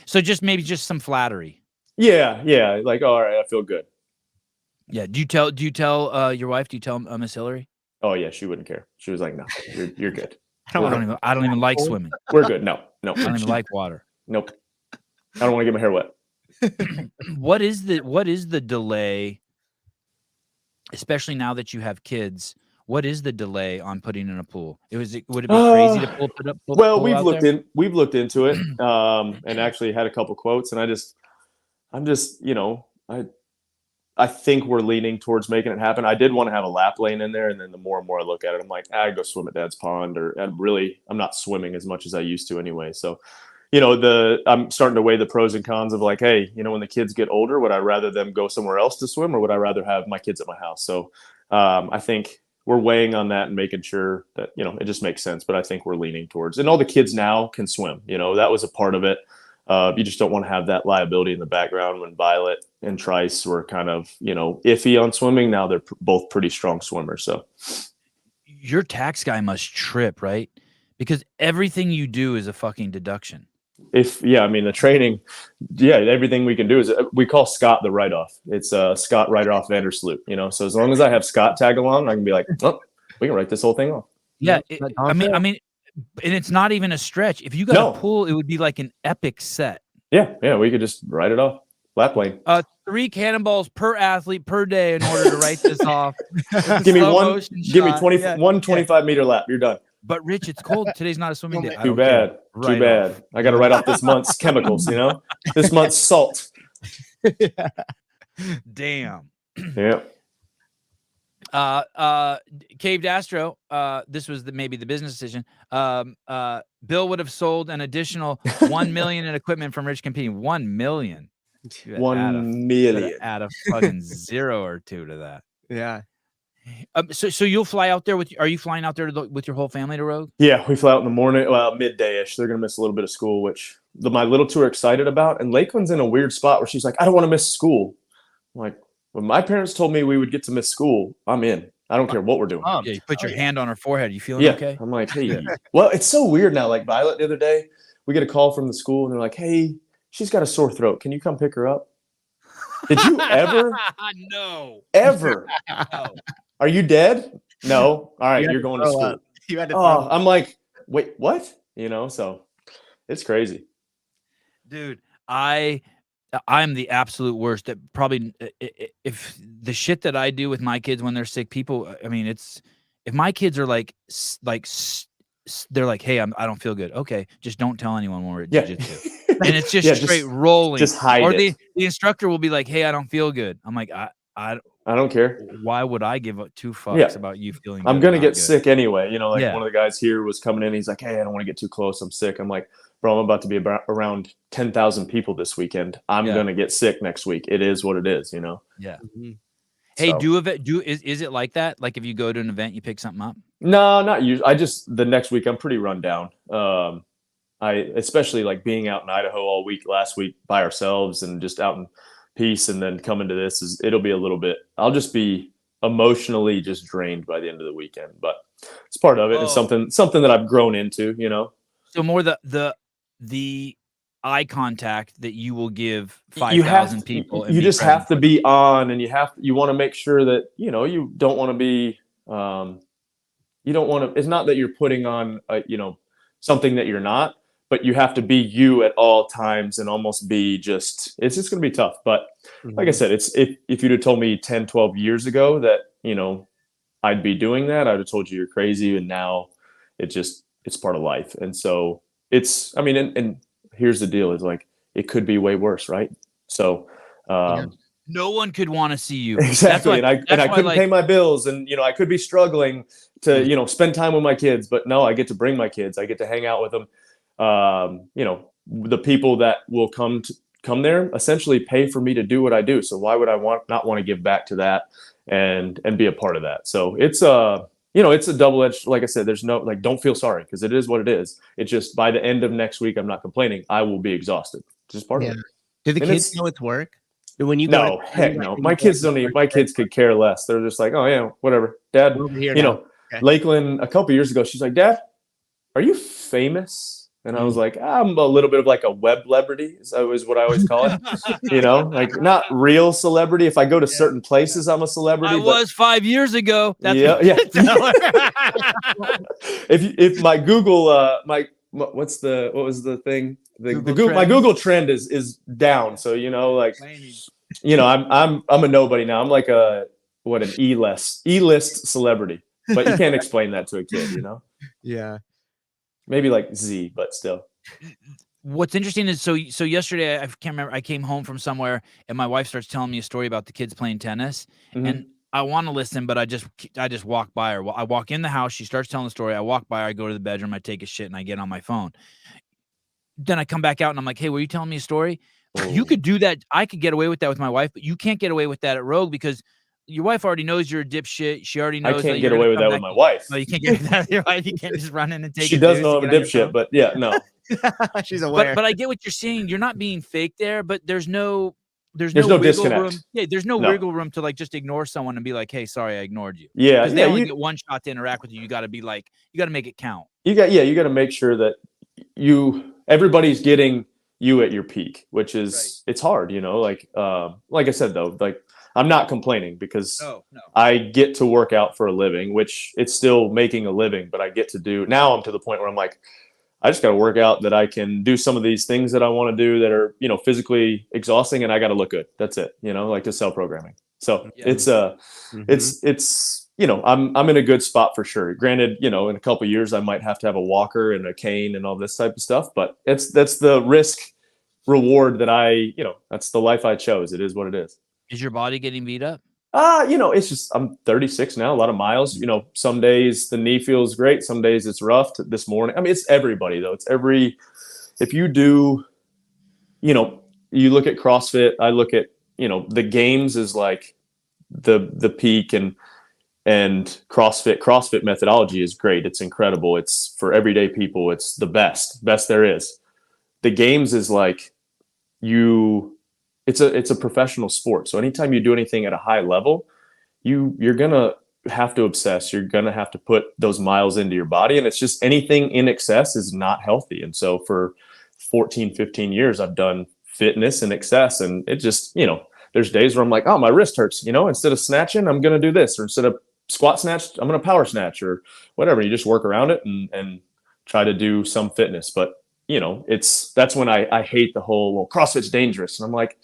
So maybe just some flattery. Yeah. Like, all right, I feel good. Yeah. Do you tell your wife? Do you tell Miss Hillary? Oh yeah, she wouldn't care. She was like, no, you're good. I don't even like swimming. We're good. No. I don't even like water. Nope. I don't want to get my hair wet. What is the delay, especially now that you have kids? What is the delay on putting in a pool? Would it be crazy to pull it up? Well, we've looked into it, and actually had a couple quotes, and I'm just, you know, I think we're leaning towards making it happen. I did want to have a lap lane in there, and then the more and more I look at it, I'm like, I go swim at Dad's pond, or I'm not swimming as much as I used to anyway. So, you know, I'm starting to weigh the pros and cons of like, hey, you know, when the kids get older, would I rather them go somewhere else to swim, or would I rather have my kids at my house? So, I think we're weighing on that and making sure that, you know, it just makes sense. But I think we're leaning towards, and all the kids now can swim. You know, that was a part of it. You just don't want to have that liability in the background when Violet and Trice were kind of, you know, iffy on swimming. Now they're both pretty strong swimmers. So your tax guy must trip, right? Because everything you do is a fucking deduction. I mean, the training, everything we can do is we call Scott the write-off. It's Scott write-off Vandersloot, you know? So as long as I have Scott tag along, I can be like, oh, we can write this whole thing off. Yeah. I mean, and it's not even a stretch. If you got a pool, it would be like an epic set. Yeah. We could just write it off. Lap lane. 3 cannonballs per athlete per day in order to write this off. Give me 25 meter lap. You're done. But Rich, it's cold. Today's not a swimming day. Too bad. Too bad. I got to write off this month's chemicals, you know? This month's salt. Damn. Yeah. Caved Astro, this was maybe the business decision. Bill would have sold an additional 1 million in equipment from Rich competing. 1 million. 1 million. Add a fucking 0 or 2 to that. Yeah. So you'll fly out there are you flying out there with your whole family to Rogue? Yeah, we fly out in the morning, midday-ish. They're going to miss a little bit of school, which my little two are excited about. And Lakeland's in a weird spot where she's like, I don't want to miss school. I'm like, when my parents told me we would get to miss school, I'm in. I don't care what we're doing. Yeah, you put your hand on her forehead. You feeling okay? I'm like, hey. Well, it's so weird now. Like Violet the other day, we get a call from the school and they're like, hey, she's got a sore throat. Can you come pick her up? Did you ever? No. Ever? No. Are you dead? No. All right, you're going to school. You had to I'm like, wait, what? You know, so it's crazy. Dude, I'm the absolute worst at probably if the shit that I do with my kids when they're sick, people, I mean, if my kids are like they're like, hey, I don't feel good. Okay, just don't tell anyone when we're at jiu-jitsu. And it's just straight rolling. Just hide it. The instructor will be like, hey, I don't feel good. I'm like, I don't care. Why would I give 2 fucks about you feeling good? I'm going to get sick anyway. You know, like one of the guys here was coming in. He's like, hey, I don't want to get too close. I'm sick. I'm like, bro, I'm about to be around 10,000 people this weekend. I'm going to get sick next week. It is what it is, you know? Yeah. Mm-hmm. Hey, is it like that? Like if you go to an event, you pick something up? No, not usually. The next week I'm pretty run down. Especially like being out in Idaho all week last week by ourselves and just out in peace, and then coming to this it'll be a little bit, I'll just be emotionally just drained by the end of the weekend, but it's part of it. It's something that I've grown into, you know? So more the eye contact that you will give 5,000 people. You just have to be on, and you want to make sure that, you know, you don't want to be, it's not that you're putting on, something that you're not, but you have to be you at all times and almost be it's just going to be tough. But like I said, if you'd have told me 10, 12 years ago that, you know, I'd be doing that, I'd have told you you're crazy. And now it's part of life. And so and here's the deal is like, it could be way worse. Right. So, no one could want to see you. Exactly. I couldn't pay my bills, and, you know, I could be struggling to, you know, spend time with my kids, but no, I get to bring my kids. I get to hang out with them. You know, the people that will come there essentially pay for me to do what I do. So why would I not want to give back to that and be a part of that? So it's it's a double-edged, like I said, there's no, like, don't feel sorry, because it is what it is. It's just by the end of next week, I'm not complaining. I will be exhausted. It's just part of it. Do the kids know it's work? When you no, heck no. My kids don't even, my kids could care less. They're just like, oh yeah, whatever. Dad, you know, Lakeland a couple years ago, she's like, Dad, are you famous? And I was like, I'm a little bit of like a web celebrity, is what I always call it. You know, like not real celebrity. If I go to certain places, I'm a celebrity. I was 5 years ago. That's yeah. If my Google, what was the thing? My Google trend is down. So, you know, like, you know, I'm a nobody now. I'm like an E-list celebrity, but you can't explain that to a kid, you know? Yeah. Maybe like Z, but still. What's interesting is so yesterday, I can't remember, I came home from somewhere and my wife starts telling me a story about the kids playing tennis. Mm-hmm. And I want to listen, but I just walk by her. I walk in the house, she starts telling the story. I walk by her, I go to the bedroom, I take a shit, and I get on my phone. Then I come back out and I'm like, hey, were you telling me a story? Oh. You could do that. I could get away with that with my wife, but you can't get away with that at Rogue because your wife already knows you're a dipshit. She already knows. I can't get away with that with my wife. No, you can't get that with your wife. You can't just run in and take. She does know I'm a dipshit, but yeah, no. She's aware. But I get what you're saying. You're not being fake there, but there's no disconnect. Room. Yeah, there's no wiggle room to like just ignore someone and be like, hey, sorry, I ignored you. Yeah, because they only get one shot to interact with you. You got to be like, you got to make it count. You got to make sure that you everybody's getting you at your peak, which is, it's hard, like I said, though, like I'm not complaining because I get to work out for a living, which it's still making a living, but I get to do, now I'm to the point where I'm like, I just got to work out that I can do some of these things that I want to do that are, physically exhausting, and I got to look good. That's it, like the cell programming. So it's I'm in a good spot for sure. Granted, in a couple of years, I might have to have a walker and a cane and all this type of stuff, but that's the risk reward that that's the life I chose. It is what it is. Is your body getting beat up? It's just, I'm 36 now, a lot of miles, some days the knee feels great. Some days it's rough. This morning, I mean, it's everybody though. If you do, you look at CrossFit, I look at, the games is like the peak, and CrossFit methodology is great. It's incredible. It's for everyday people. It's the best there is. The games is like it's a professional sport. So anytime you do anything at a high level, you're going to have to obsess. You're going to have to put those miles into your body. And it's just anything in excess is not healthy. And so for 14, 15 years, I've done fitness in excess. And it just, there's days where I'm like, oh, my wrist hurts, instead of snatching, I'm going to do this, or instead of squat snatch, I'm going to power snatch, or whatever. You just work around it and try to do some fitness. But that's when I hate the whole, well, CrossFit's dangerous. And I'm like,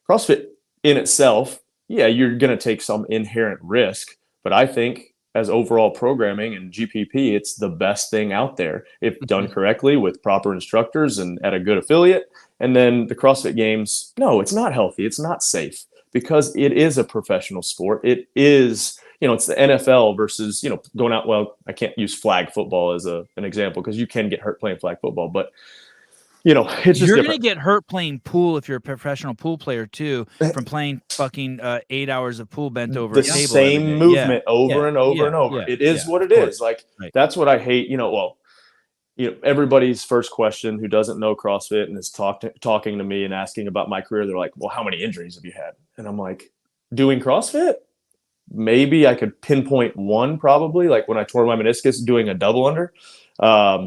CrossFit in itself, yeah, you're going to take some inherent risk, but I think as overall programming and GPP, it's the best thing out there if done correctly with proper instructors and at a good affiliate. And then the CrossFit Games, no, it's not healthy. It's not safe because it is a professional sport. It is, it's the NFL versus, going out. Well, I can't use flag football as an example because you can get hurt playing flag football, but it's just you're going to get hurt playing pool if you're a professional pool player too, from playing fucking 8 hours of pool bent over a table. The same movement over and over and over. It is what it is. Like, that's what I hate. Everybody's first question who doesn't know CrossFit and is talking to me and asking about my career, they're like, well, how many injuries have you had? And I'm like, doing CrossFit? Maybe I could pinpoint one, probably, like when I tore my meniscus doing a double under,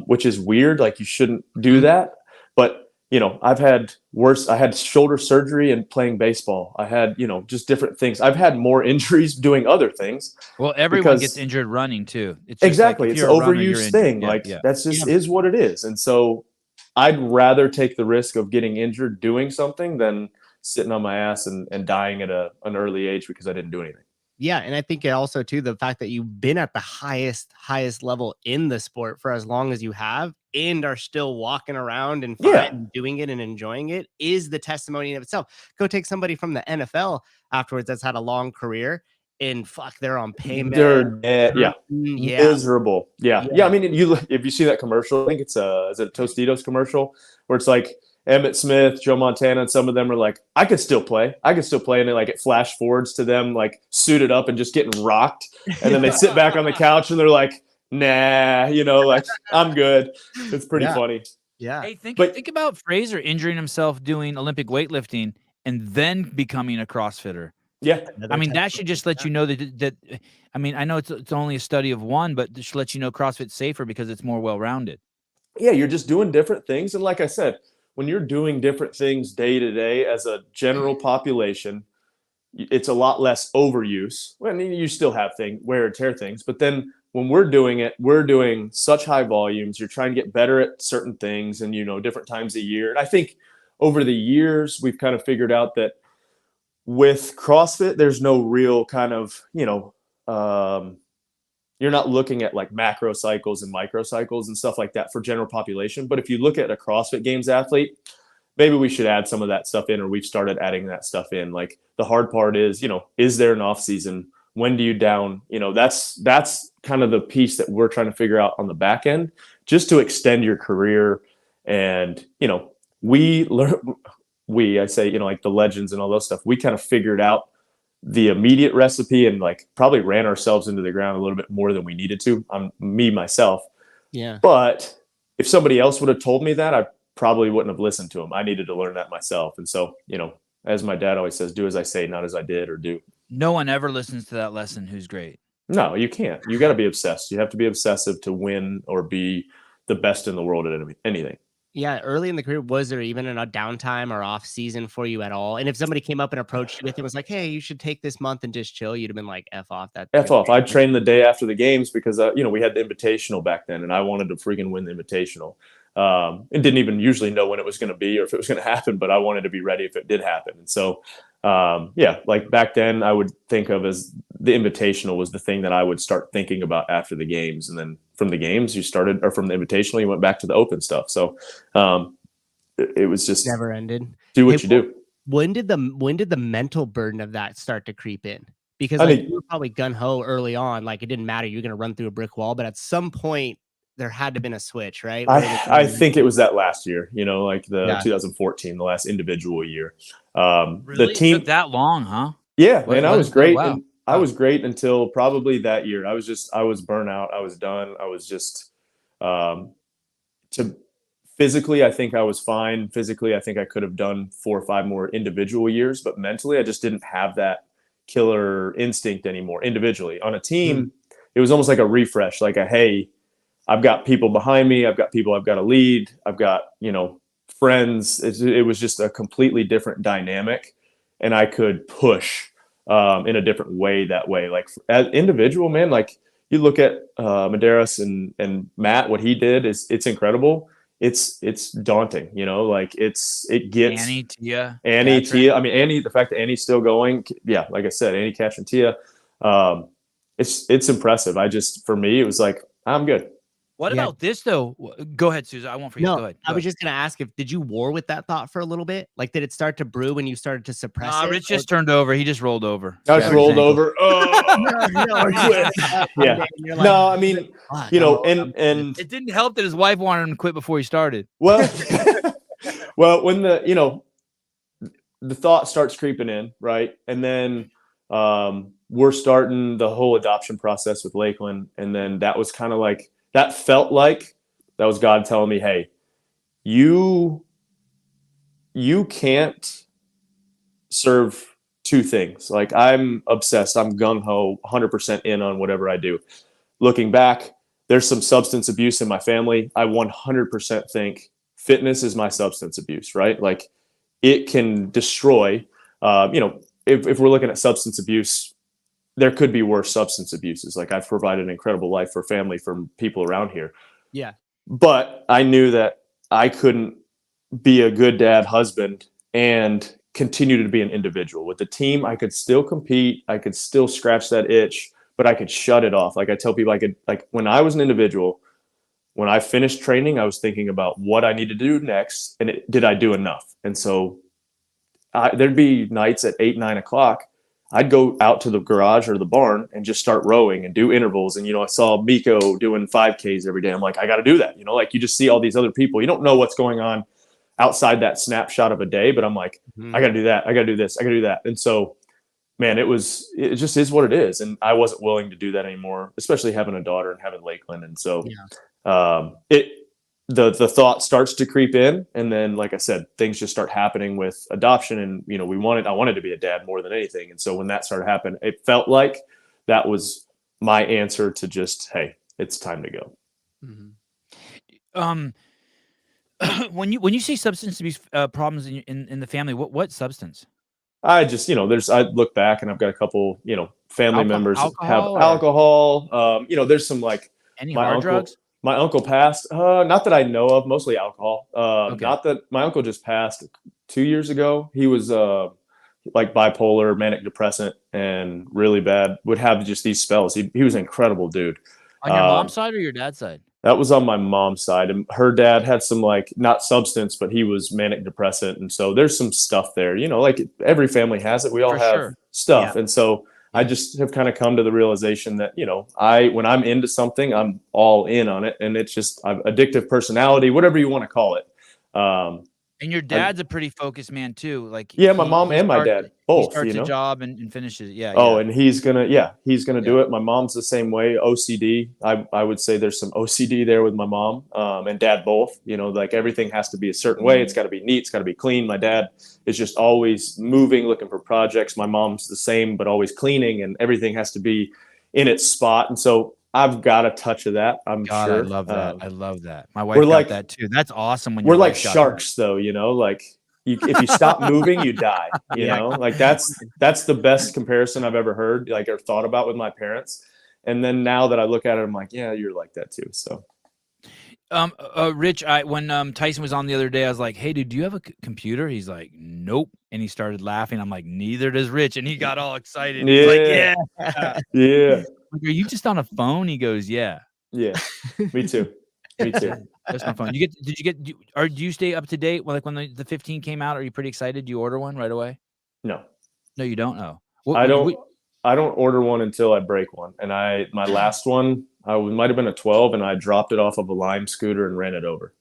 which is weird. Like, you shouldn't do that. But, I've had worse. I had shoulder surgery and playing baseball. I had, just different things. I've had more injuries doing other things. Well, everyone gets injured running too. It's exactly. Like, it's an overuse thing. That's just is what it is. And so I'd rather take the risk of getting injured doing something than sitting on my ass and dying at an early age because I didn't do anything. Yeah, and I think also too the fact that you've been at the highest level in the sport for as long as you have and are still walking around and doing it and enjoying it is the testimony in itself. Go take somebody from the NFL afterwards that's had a long career and they're on pain. They're miserable. Yeah. I mean, if you see that commercial, I think it's is it a Tostitos commercial where it's like Emmitt Smith, Joe Montana, and some of them are like, I could still play. And it flash forwards to them like suited up and just getting rocked. And then they sit back on the couch and they're like, nah, like I'm good. It's pretty funny. Yeah. Hey, think about Fraser injuring himself doing Olympic weightlifting and then becoming a CrossFitter. Yeah. I mean, that should just let you know that I mean, I know it's only a study of one, but it should let you know CrossFit's safer because it's more well-rounded. Yeah, you're just doing different things. And like I said, when you're doing different things day to day as a general population, it's a lot less overuse. I mean, you still have wear and tear things, but then when we're doing it, we're doing such high volumes. You're trying to get better at certain things and, different times a year. And I think over the years, we've kind of figured out that with CrossFit, there's no real kind of, you're not looking at like macro cycles and micro cycles and stuff like that for general population. But if you look at a CrossFit Games athlete, maybe we should add some of that stuff in, or we've started adding that stuff in. Like, the hard part is, is there an off season? When do you down? That's kind of the piece that we're trying to figure out on the back end, just to extend your career. And, I say, like the legends and all those stuff, we kind of figured out the immediate recipe and like probably ran ourselves into the ground a little bit more than we needed to. Myself. Yeah. But if somebody else would have told me that, I probably wouldn't have listened to them. I needed to learn that myself. And so, as my dad always says, do as I say, not as I did or do. No one ever listens to that lesson who's great. No, you can't. You got to be obsessed. You have to be obsessive to win or be the best in the world at anything. Yeah, early in the career, was there even a downtime or off season for you at all? And if somebody came up and approached you with it, was like, "Hey, you should take this month and just chill," you'd have been like, "F off." That F off. I trained the day after the games because we had the Invitational back then, and I wanted to freaking win the Invitational. And didn't even usually know when it was going to be or if it was going to happen, but I wanted to be ready if it did happen. And so, like back then, I would think of as the Invitational was the thing that I would start thinking about after the games, and then from the games from the Invitational, you went back to the open stuff. So it was just never ended. Do what you do. When did the mental burden of that start to creep in? Because you were probably gun ho early on, like it didn't matter, you're going to run through a brick wall, but at some point there had to have been a switch, right? I think it was that last year, like the 2014, the last individual year. Really? The team took that long, huh? Yeah, man, I was great. Wow. And I was great until probably that year. I was burnout. I was done. I was just physically, I think I was fine. Physically, I think I could have done 4 or 5 more individual years, but mentally, I just didn't have that killer instinct anymore. Individually, on a team, it was almost like a refresh, like hey, I've got people behind me. I've got people I've got to lead. I've got, friends. It was just a completely different dynamic, and I could push in a different way that way. Like as individual, man, like you look at Medeiros and Matt, what he did it's incredible. It's daunting, it gets Annie, Tia. I mean, Annie, the fact that Annie's still going. Yeah. Like I said, Annie, Cash, and Tia, it's impressive. For me, it was like, I'm good. What about this though? Go ahead, Susan. I won't forget. No, Go ahead. I was just going to ask did you war with that thought for a little bit? Like, did it start to brew when you started to suppress it? Rich just turned over. He just rolled over. I just rolled over. Oh, yeah. No, I mean, and it didn't help that his wife wanted him to quit before he started. Well, when the thought starts creeping in, right, and then we're starting the whole adoption process with Lakeland, and then that was kind of like. That felt like that was God telling me, hey, you can't serve 2 things. Like I'm obsessed. I'm gung-ho, 100% in on whatever I do. Looking back, there's some substance abuse in my family. I 100% think fitness is my substance abuse, right? Like it can destroy, if we're looking at substance abuse, there could be worse substance abuses. Like I've provided an incredible life for family, for people around here. Yeah. But I knew that I couldn't be a good dad, husband, and continue to be an individual. With the team, I could still compete. I could still scratch that itch, but I could shut it off. Like I tell people, when I was an individual, when I finished training, I was thinking about what I need to do next. And did I do enough? And so there'd be nights at 8, 9 o'clock. I'd go out to the garage or the barn and just start rowing and do intervals. And, I saw Miko doing 5Ks every day. I'm like, I got to do that. You just see all these other people. You don't know what's going on outside that snapshot of a day, but I'm like, I got to do that. I got to do this. I got to do that. And so, man, it just is what it is. And I wasn't willing to do that anymore, especially having a daughter and having Lakeland. And so the thought starts to creep in, and then, like I said, things just start happening with adoption, and I wanted to be a dad more than anything, and so when that started happening, it felt like that was my answer to just, hey, it's time to go. When you see substance abuse problems in the family, what substance? I just I look back and I've got a couple family members have alcohol. There's some like any hard drugs. My uncle passed, not that I know of, mostly alcohol. Not that my uncle just passed 2 years ago. He was like bipolar, manic depressant, and really bad. Would have just these spells. He was an incredible dude. On your mom's side or your dad's side? That was on my mom's side. And her dad had some, like, not substance, but he was manic depressant. And so there's some stuff there, like every family has it. We all have stuff. Yeah. And so I just have kind of come to the realization that, when I'm into something, I'm all in on it. And it's just addictive personality, whatever you want to call it. And your dad's a pretty focused man too. Like my mom and my dad both. He starts a job and finishes it. Yeah. Oh, and he's gonna do it. My mom's the same way. OCD. I would say there's some OCD there with my mom and dad both. Like everything has to be a certain way. It's got to be neat. It's got to be clean. My dad is just always moving, looking for projects. My mom's the same, but always cleaning, and everything has to be in its spot. And so I've got a touch of that. I'm God, sure. I love that. I love that. My wife we're got like- that too. That's awesome. When We're your like wife got sharks, though. You know, like if you stop moving, you die. You know, like that's the best comparison I've ever heard, like or thought about with my parents. And then now that I look at it, I'm like, yeah, you're like that too. So. Rich, when Tyson was on the other day, I was like, "Hey, dude, do you have a computer?" He's like, "Nope," and he started laughing. I'm like, "Neither does Rich," and he got all excited. He's like, "Yeah, yeah." Like, are you just on a phone? He goes, "Yeah, yeah, me too, me too." Just my phone." Do you stay up to date? Like when the 15 came out, are you pretty excited? Do you order one right away? No, you don't. Oh, I don't order one until I break one. And my last one, might have been a 12, and I dropped it off of a Lime scooter and ran it over.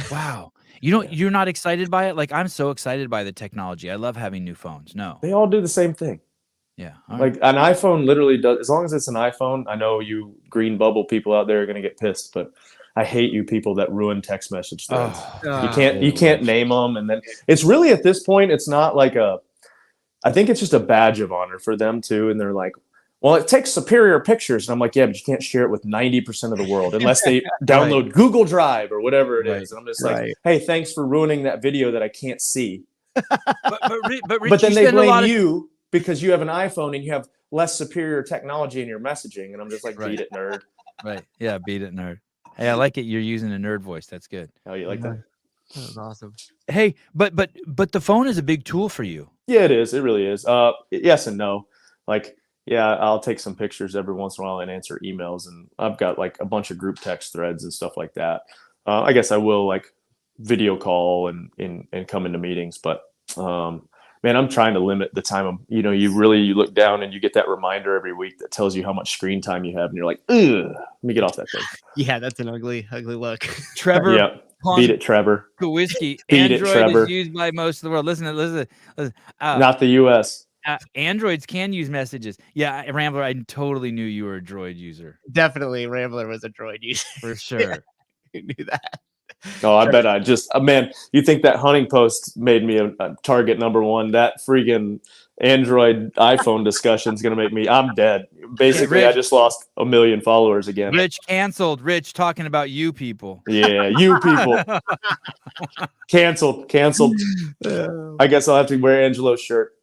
Wow. You're not excited by it? Like, I'm so excited by the technology. I love having new phones. No. They all do the same thing. Yeah. Like an iPhone literally does, as long as it's an iPhone. I know you green bubble people out there are going to get pissed, but I hate you people that ruin text message threads. You can't name them. And then it's really, at this point, it's not like I think it's just a badge of honor for them too. And they're like, well, it takes superior pictures. And I'm like, yeah, but you can't share it with 90% of the world unless they download Google Drive or whatever it is. And I'm just like, hey, thanks for ruining that video that I can't see. But then they blame you because you have an iPhone and you have less superior technology in your messaging. And I'm just like, beat it, nerd. Right. Yeah, beat it, nerd. Hey, I like it. You're using a nerd voice. That's good. Oh, you like that? That was awesome. Hey, but the phone is a big tool for you. Yeah, it is. It really is. Yes and no. Like, yeah, I'll take some pictures every once in a while and answer emails, and I've got like a bunch of group text threads and stuff like that. I guess I will like video call and come into meetings, but man, I'm trying to limit the time. You look down and you get that reminder every week that tells you how much screen time you have, and you're like, ugh, let me get off that thing. Yeah, that's an ugly look. Trevor. Yeah. Beat it, Trevor. Whiskey. Beat Android it, Trevor. is used by most of the world. Listen. Not the U.S. Androids can use messages. Yeah, Rambler, I totally knew you were a Droid user. Definitely, Rambler was a Droid user. For sure. Yeah, I knew that. Oh, I bet man, you think that hunting post made me a target number one? That freaking Android iPhone discussion is going to make me, I'm dead. Basically, Rich, I just lost 1 million followers again. Rich canceled. Rich talking about you people. Yeah, you people. Canceled. I guess I'll have to wear Angelo's shirt.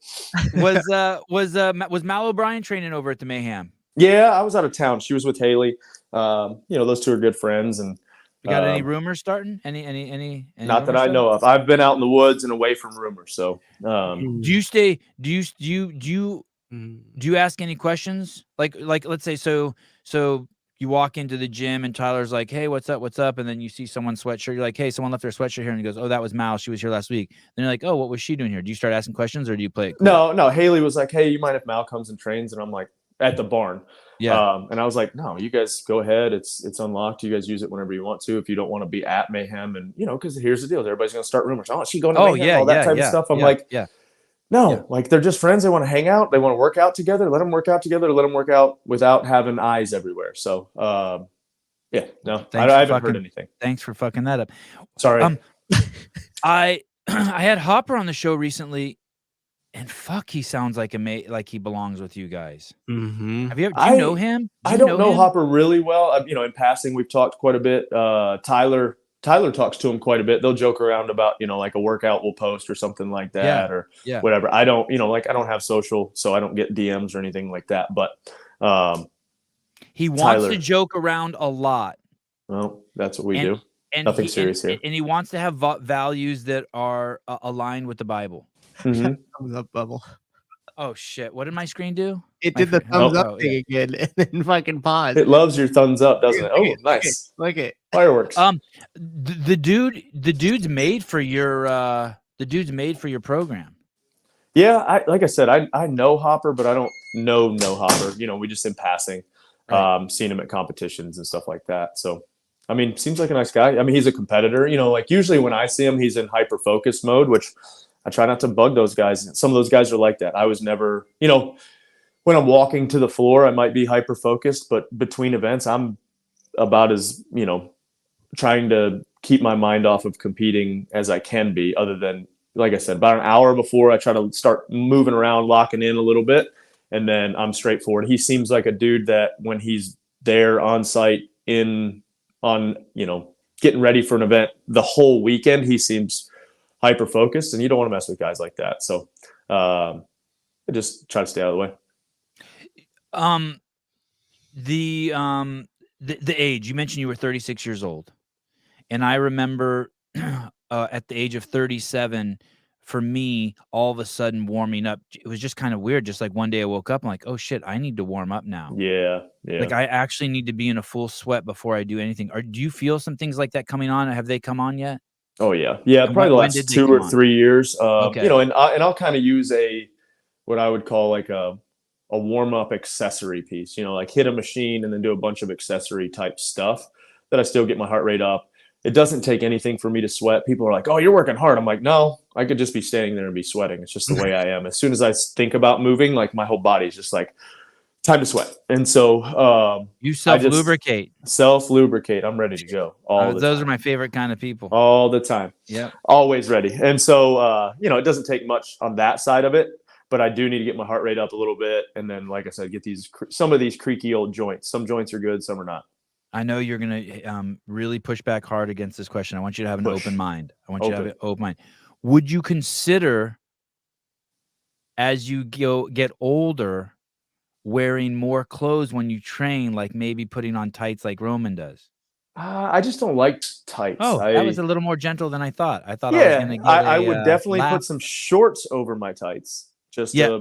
Was Mal O'Brien training over at the Mayhem? Yeah, I was out of town. She was with Haley. Those two are good friends, and you got any rumors starting? Any not that I know of. I've been out in the woods and away from rumors. So, do you ask any questions? Like let's say so you walk into the gym and Tyler's like, "Hey, what's up?" And then you see someone's sweatshirt. You're like, "Hey, someone left their sweatshirt here." And he goes, "Oh, that was Mal. She was here last week." Then you're like, "Oh, what was she doing here?" Do you start asking questions or do you play it cool? No. Haley was like, "Hey, you mind if Mal comes and trains?" And I'm like, at the barn. Yeah. And I was like, no, you guys go ahead. It's unlocked. You guys use it whenever you want to. If you don't want to be at Mayhem, and because here's the deal, everybody's gonna start rumors. Oh, is she going to Mayhem? All that type of stuff. I'm like, no, like they're just friends. They want to hang out. They want to work out together. Let them work out together. Let them work out without having eyes everywhere. So, I haven't heard anything. Thanks for fucking that up. Sorry. I had Hopper on the show recently. And fuck, he sounds like he belongs with you guys. Mm-hmm. Do you know him? I don't know Hopper really well. In passing, we've talked quite a bit. Tyler talks to him quite a bit. They'll joke around about, like a workout we'll post or something like that or whatever. I don't, I don't have social, so I don't get DMs or anything like that. But he wants to joke around a lot. Well, that's what we do. And nothing serious here. And he wants to have values that are aligned with the Bible. Mm-hmm. Thumbs up bubble. Oh shit! What did my screen do? It did the thumbs up thing again, and then fucking pause. It loves your thumbs up, doesn't it? Oh, nice! Like it. Fireworks. The dude's made for your program. Yeah, like I said, I know Hopper, but I don't know Hopper. We just in passing, seen him at competitions and stuff like that. So, seems like a nice guy. He's a competitor. Like usually when I see him, he's in hyper focus mode, which I try not to bug those guys. Some of those guys are like that. I was never, when I'm walking to the floor, I might be hyper focused, but between events, I'm about as, trying to keep my mind off of competing as I can be, other than, like I said, about an hour before I try to start moving around, locking in a little bit, and then I'm straightforward. He seems like a dude that when he's there on site getting ready for an event the whole weekend. He seems hyper focused, and you don't want to mess with guys like that. So I just try to stay out of the way. The age, you mentioned you were 36 years old, and I remember at the age of 37, for me, all of a sudden warming up, it was just kind of weird. Just like one day I woke up, I'm like, oh shit, I need to warm up now. Yeah. Like I actually need to be in a full sweat before I do anything. Do you feel some things like that coming on? Have they come on yet? Oh yeah. And Probably the last 2 or 3 years. Okay. And I'll kind of use what I would call like a warm up accessory piece, like hit a machine and then do a bunch of accessory type stuff that I still get my heart rate up. It doesn't take anything for me to sweat. People are like, oh, you're working hard. I'm like, no, I could just be standing there and be sweating. It's just the way I am. As soon as I think about moving, like my whole body's just like, time to sweat. And so you self-lubricate. Self-lubricate. I'm ready to go all the time. Those are my favorite kind of people. All the time. Yeah. Always ready. And so, it doesn't take much on that side of it, but I do need to get my heart rate up a little bit. And then, like I said, get some of these creaky old joints. Some joints are good, some are not. I know you're going to really push back hard against this question. I want you to have an open mind. I want you to have an open mind. Would you consider, as you get older, wearing more clothes when you train, like maybe putting on tights like Roman does? I just don't like tights. Oh, that was a little more gentle than I thought. I thought I would definitely put some shorts over my tights. Just a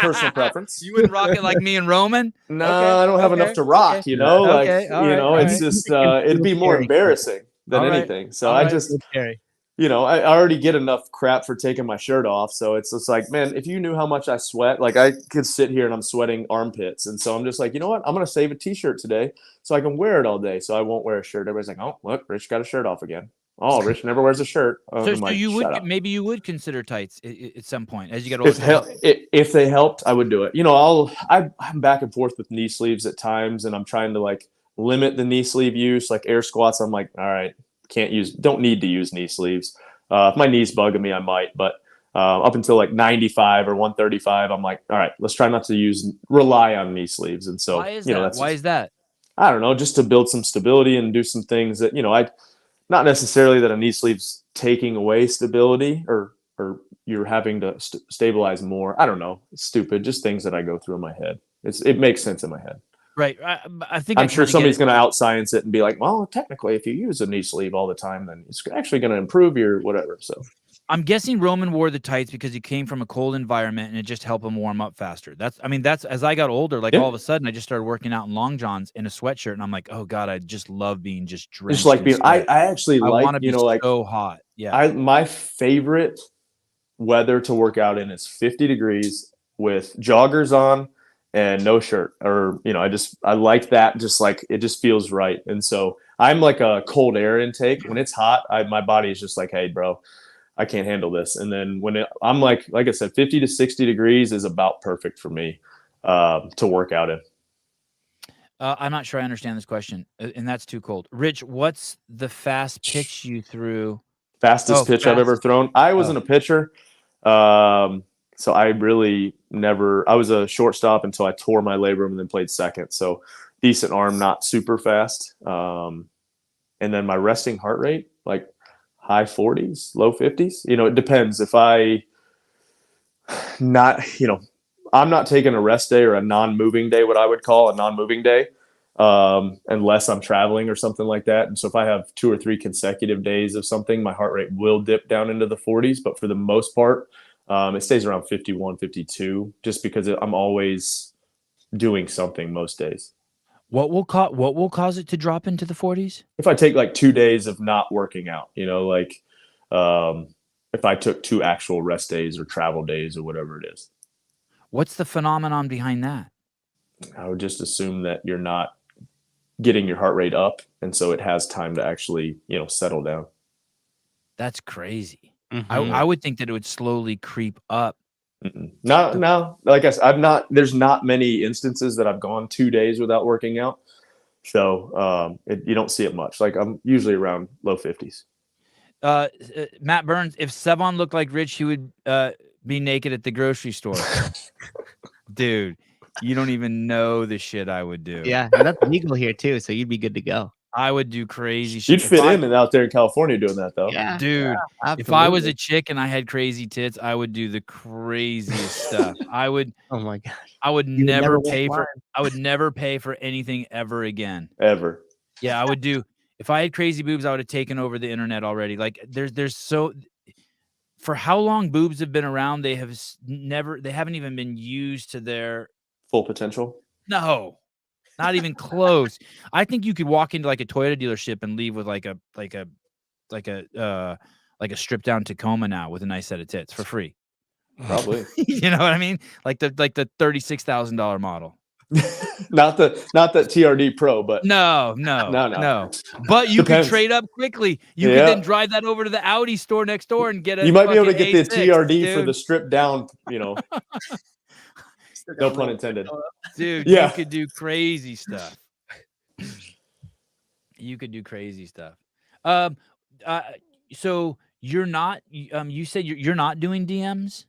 personal preference. You wouldn't rock it like me and Roman? No, I don't have enough to rock, it's just it'd be more embarrassing than anything. So I already get enough crap for taking my shirt off. So it's just like, man, if you knew how much I sweat, like I could sit here and I'm sweating armpits. And so I'm just like, you know what? I'm going to save a t-shirt today so I can wear it all day. So I won't wear a shirt. Everybody's like, oh, look, Rich got a shirt off again. Oh, Rich never wears a shirt. So maybe you would consider tights at some point as you get older. If they helped, I would do it. I'm back and forth with knee sleeves at times, and I'm trying to like limit the knee sleeve use. Like air squats, I'm like, all right, don't need to use knee sleeves. If my knee's bugging me, I might, but up until like 95 or 135, I'm like, all right, let's try not to rely on knee sleeves. And so, why is that? I don't know, just to build some stability and do some things that, not necessarily that a knee sleeve's taking away stability or you're having to stabilize more. I don't know. It's stupid. Just things that I go through in my head. It makes sense in my head. Right. I think I'm sure somebody's going to outscience it and be like, well, technically, if you use a knee sleeve all the time, then it's actually going to improve your whatever. So I'm guessing Roman wore the tights because he came from a cold environment and it just helped him warm up faster. That's as I got older, all of a sudden I just started working out in long johns in a sweatshirt, and I'm like, oh God, I just love being just drenched. Just like being, I actually want to be so hot. Yeah. My favorite weather to work out in is 50 degrees with joggers on and no shirt, or I like that. Just like it just feels right. And so I'm like a cold air intake. When it's hot, my body is just like, hey, bro, I can't handle this. And then I'm like I said, 50 to 60 degrees is about perfect for me to work out in. I'm not sure I understand this question, and that's too cold. Rich, what's the fast pitch you threw? Fastest pitch I've ever thrown. I wasn't a pitcher. So I really I was a shortstop until I tore my labrum and then played second. So decent arm, not super fast. And then my resting heart rate, like high 40s, low 50s. It depends. If I'm not taking a rest day or a non-moving day, what I would call a non-moving day, unless I'm traveling or something like that. And so if I have 2 or 3 consecutive days of something, my heart rate will dip down into the 40s. But for the most part, it stays around 51, 52, just because I'm always doing something most days. What will cause it to drop into the 40s? If I take like 2 days of not working out, if I took 2 actual rest days or travel days or whatever it is. What's the phenomenon behind that? I would just assume that you're not getting your heart rate up, and so it has time to actually, settle down. That's crazy. Mm-hmm. I would think that it would slowly creep up. No. Like I said, there's not many instances that I've gone 2 days without working out. So you don't see it much. Like I'm usually around low 50s. Matt Burns, if Sevon looked like Rich, he would be naked at the grocery store. Dude, You don't even know the shit I would do. Yeah, and that's legal here too, so you'd be good to go. I would do crazy shit. You'd fit in out there in California doing that, though. Yeah, dude. yeah, if I was absolutely. a chick and I had crazy tits, I would do the craziest stuff. I would. Oh my gosh. I would You would never never pay walk for. I would never pay for anything ever again. Ever. Yeah, I would do. If I had crazy boobs, I would have taken over the internet already. Like there's so. For how long boobs have been around, they haven't even been used to their full potential. No, not even close. I think you could walk into like a Toyota dealership and leave with like a stripped down Tacoma now with a nice set of tits for free. Probably. You know what I mean? Like the $36,000 model. not the TRD Pro, but no. But you could trade up quickly. You could then drive that over to the Audi store next door and get a. You might be able to get A6, the TRD dude. for the stripped down. No pun intended. Dude, yeah. You could do crazy stuff. You could do crazy stuff. So you're not. You said you're not doing DMs.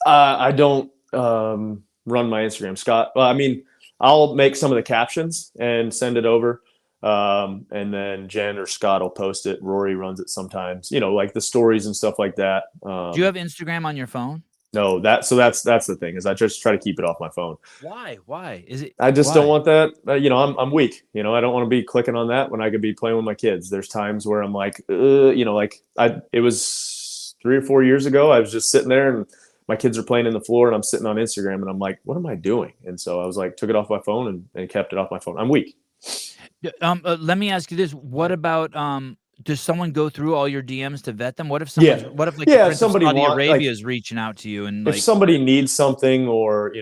I don't run my Instagram, Scott. Well, I mean, I'll make some of the captions and send it over. And then Jen or Scott will post it. Rory runs it sometimes, like the stories and stuff like that. Do you have Instagram on your phone? No, that's the thing is I just try to keep it off my phone. Why is it? I just don't want that. I'm weak. I don't want to be clicking on that when I could be playing with my kids. There's times where I'm like, it was 3 or 4 years ago. I was just sitting there and my kids are playing in the floor and I'm sitting on Instagram and I'm like, what am I doing? And so I was like, took it off my phone and kept it off my phone. I'm weak. Let me ask you this. What about, does someone go through all your DMs to vet them? What if someone, the Prince of Saudi Arabia is reaching out to you and if somebody needs something or,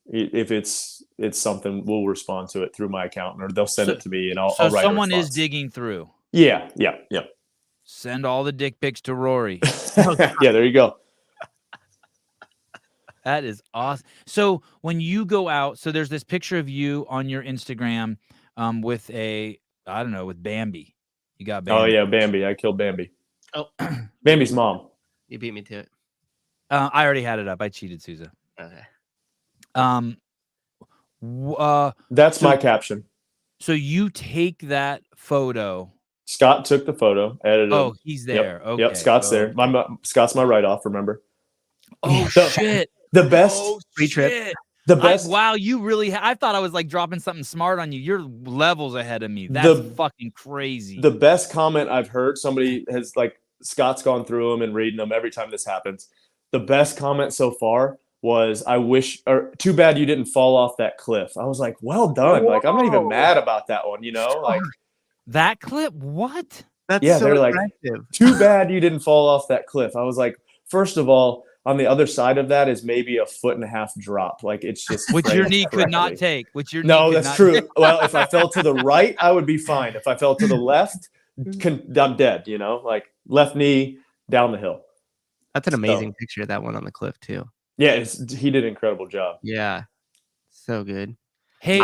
if it's something, we'll respond to it through my account or they'll send it to me and I'll write someone is digging through. Yeah. Send all the dick pics to Rory. Yeah, there you go. That is awesome. So when you go out, so there's this picture of you on your Instagram with with Bambi. You got Bambi. Oh, yeah, Bambi. I killed Bambi. Oh. Bambi's mom. You beat me to it. I already had it up. I cheated, Sousa. Okay. That's my caption. So you take that photo. Scott took the photo, edited. Oh, he's there. Yep. Okay. Yep, Scott's there. Scott's my write-off, remember? Oh, shit. The best free trip. The best. Wow, you really. I thought I was like dropping something smart on you. You're levels ahead of me. That's fucking crazy. The best comment I've heard, somebody has Scott's gone through them and reading them every time this happens. The best comment so far was, too bad you didn't fall off that cliff. I was like, well done. Whoa. Like, I'm not even mad about that one, like that clip. What? That's so they're aggressive. Like, too bad you didn't fall off that cliff. I was like, first of all, on the other side of that is maybe a 1.5 foot drop. Like it's just which your knee could not take. No, that's true. Well, if I fell to the right, I would be fine. If I fell to the left, I'm dead. Like left knee down the hill. That's an amazing picture of that one on the cliff too. Yeah, he did an incredible job. Yeah, so good. Hey,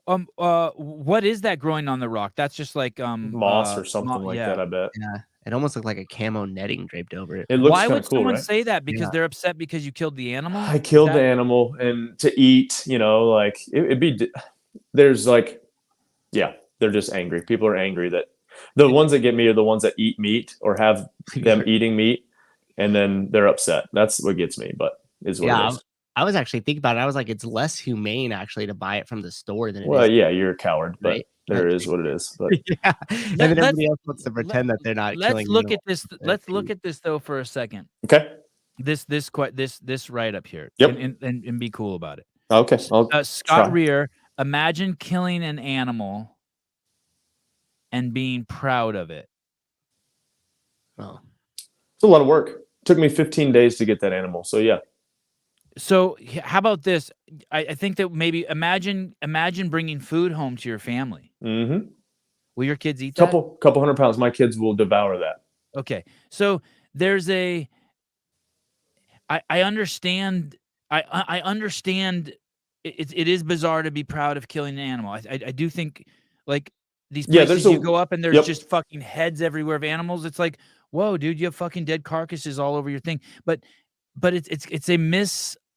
what is that growing on the rock? That's just like moss or something like that. I bet. Yeah. It almost looked like a camo netting draped over it. It looks Why would cool, someone right? say that? Because they're upset because you killed the animal? I killed the animal and to eat, like it'd be, there's like, yeah, they're just angry. People are angry that the ones that get me are the ones that eat meat or have them eating meat and then they're upset. That's what gets me, but is what it is. I was actually thinking about it. I was like, it's less humane actually to buy it from the store than it is. Well, yeah, you're a coward, but right? there is what it is. But yeah, and then everybody else wants to pretend that they're not killing. Let's look at this. Let's look at this though for a second. Okay. This right up here. Yep. And be cool about it. Okay. Scott Rear, imagine killing an animal and being proud of it. Oh, it's a lot of work. Took me 15 days to get that animal. So yeah. So how about this? I think that maybe imagine bringing food home to your family. Mm-hmm. Will your kids eat that? Couple 100 pounds. My kids will devour that. Okay. So there's I understand. I understand. It is bizarre to be proud of killing an animal. I do think like these places you go up and there's just fucking heads everywhere of animals. It's like, whoa, dude, you have fucking dead carcasses all over your thing. But it's a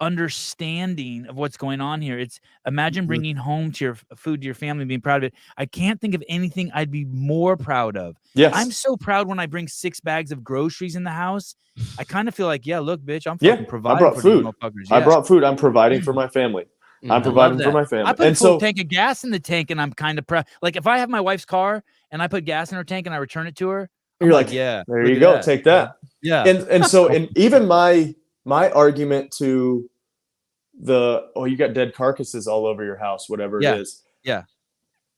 understanding of what's going on here. It's imagine bringing home to your food to your family, being proud of it. I can't think of anything I'd be more proud of. Yes. I'm so proud when I bring 6 bags of groceries in the house. I kind of feel like, yeah, look, bitch, I'm fucking providing I brought for food. these motherfuckers. I brought food. I'm providing for my family. I'm providing for my family. I put a and full so tank of gas in the tank, and I'm kind of proud. Like if I have my wife's car and I put gas in her tank and I return it to her, you're like, yeah, there you go, take that. Yeah. And so even my argument to you got dead carcasses all over your house, whatever it is. Yeah.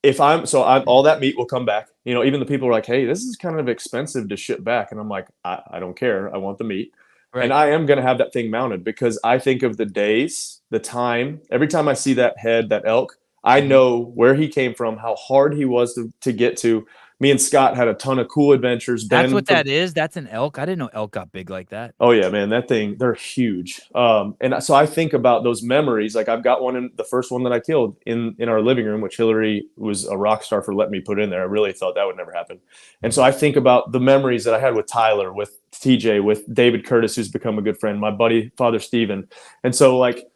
If all that meat will come back. You know, even the people are like, hey, this is kind of expensive to ship back. And I'm like, I don't care. I want the meat. Right. And I am going to have that thing mounted because I think of the days, the time, every time I see that head, that elk, I know where he came from, how hard he was to get to. Me and Scott had a ton of cool adventures. That's what that is. That's an elk. I didn't know elk got big like that. Oh yeah, man, that thing, they're huge. And so I think about those memories. Like I've got one in the first one that I killed in our living room, which Hillary was a rock star for letting me put in there. I really thought that would never happen. And so I think about the memories that I had with Tyler, with TJ, with David Curtis, who's become a good friend, my buddy, Father Steven. And so like,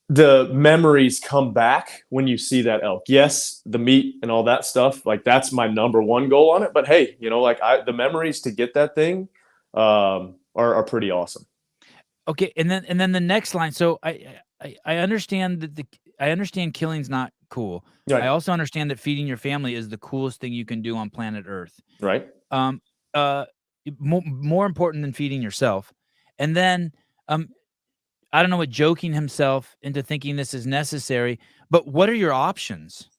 the memories come back when you see that elk. Yes, the meat and all that stuff, like that's my number one goal on it. But hey, you know, like the memories to get that thing are pretty awesome. Okay, and then the next line. So I understand that I understand killing's not cool. Right. I also understand that feeding your family is the coolest thing you can do on planet Earth. Right. More important than feeding yourself. And then I don't know what joking himself into thinking this is necessary, but what are your options?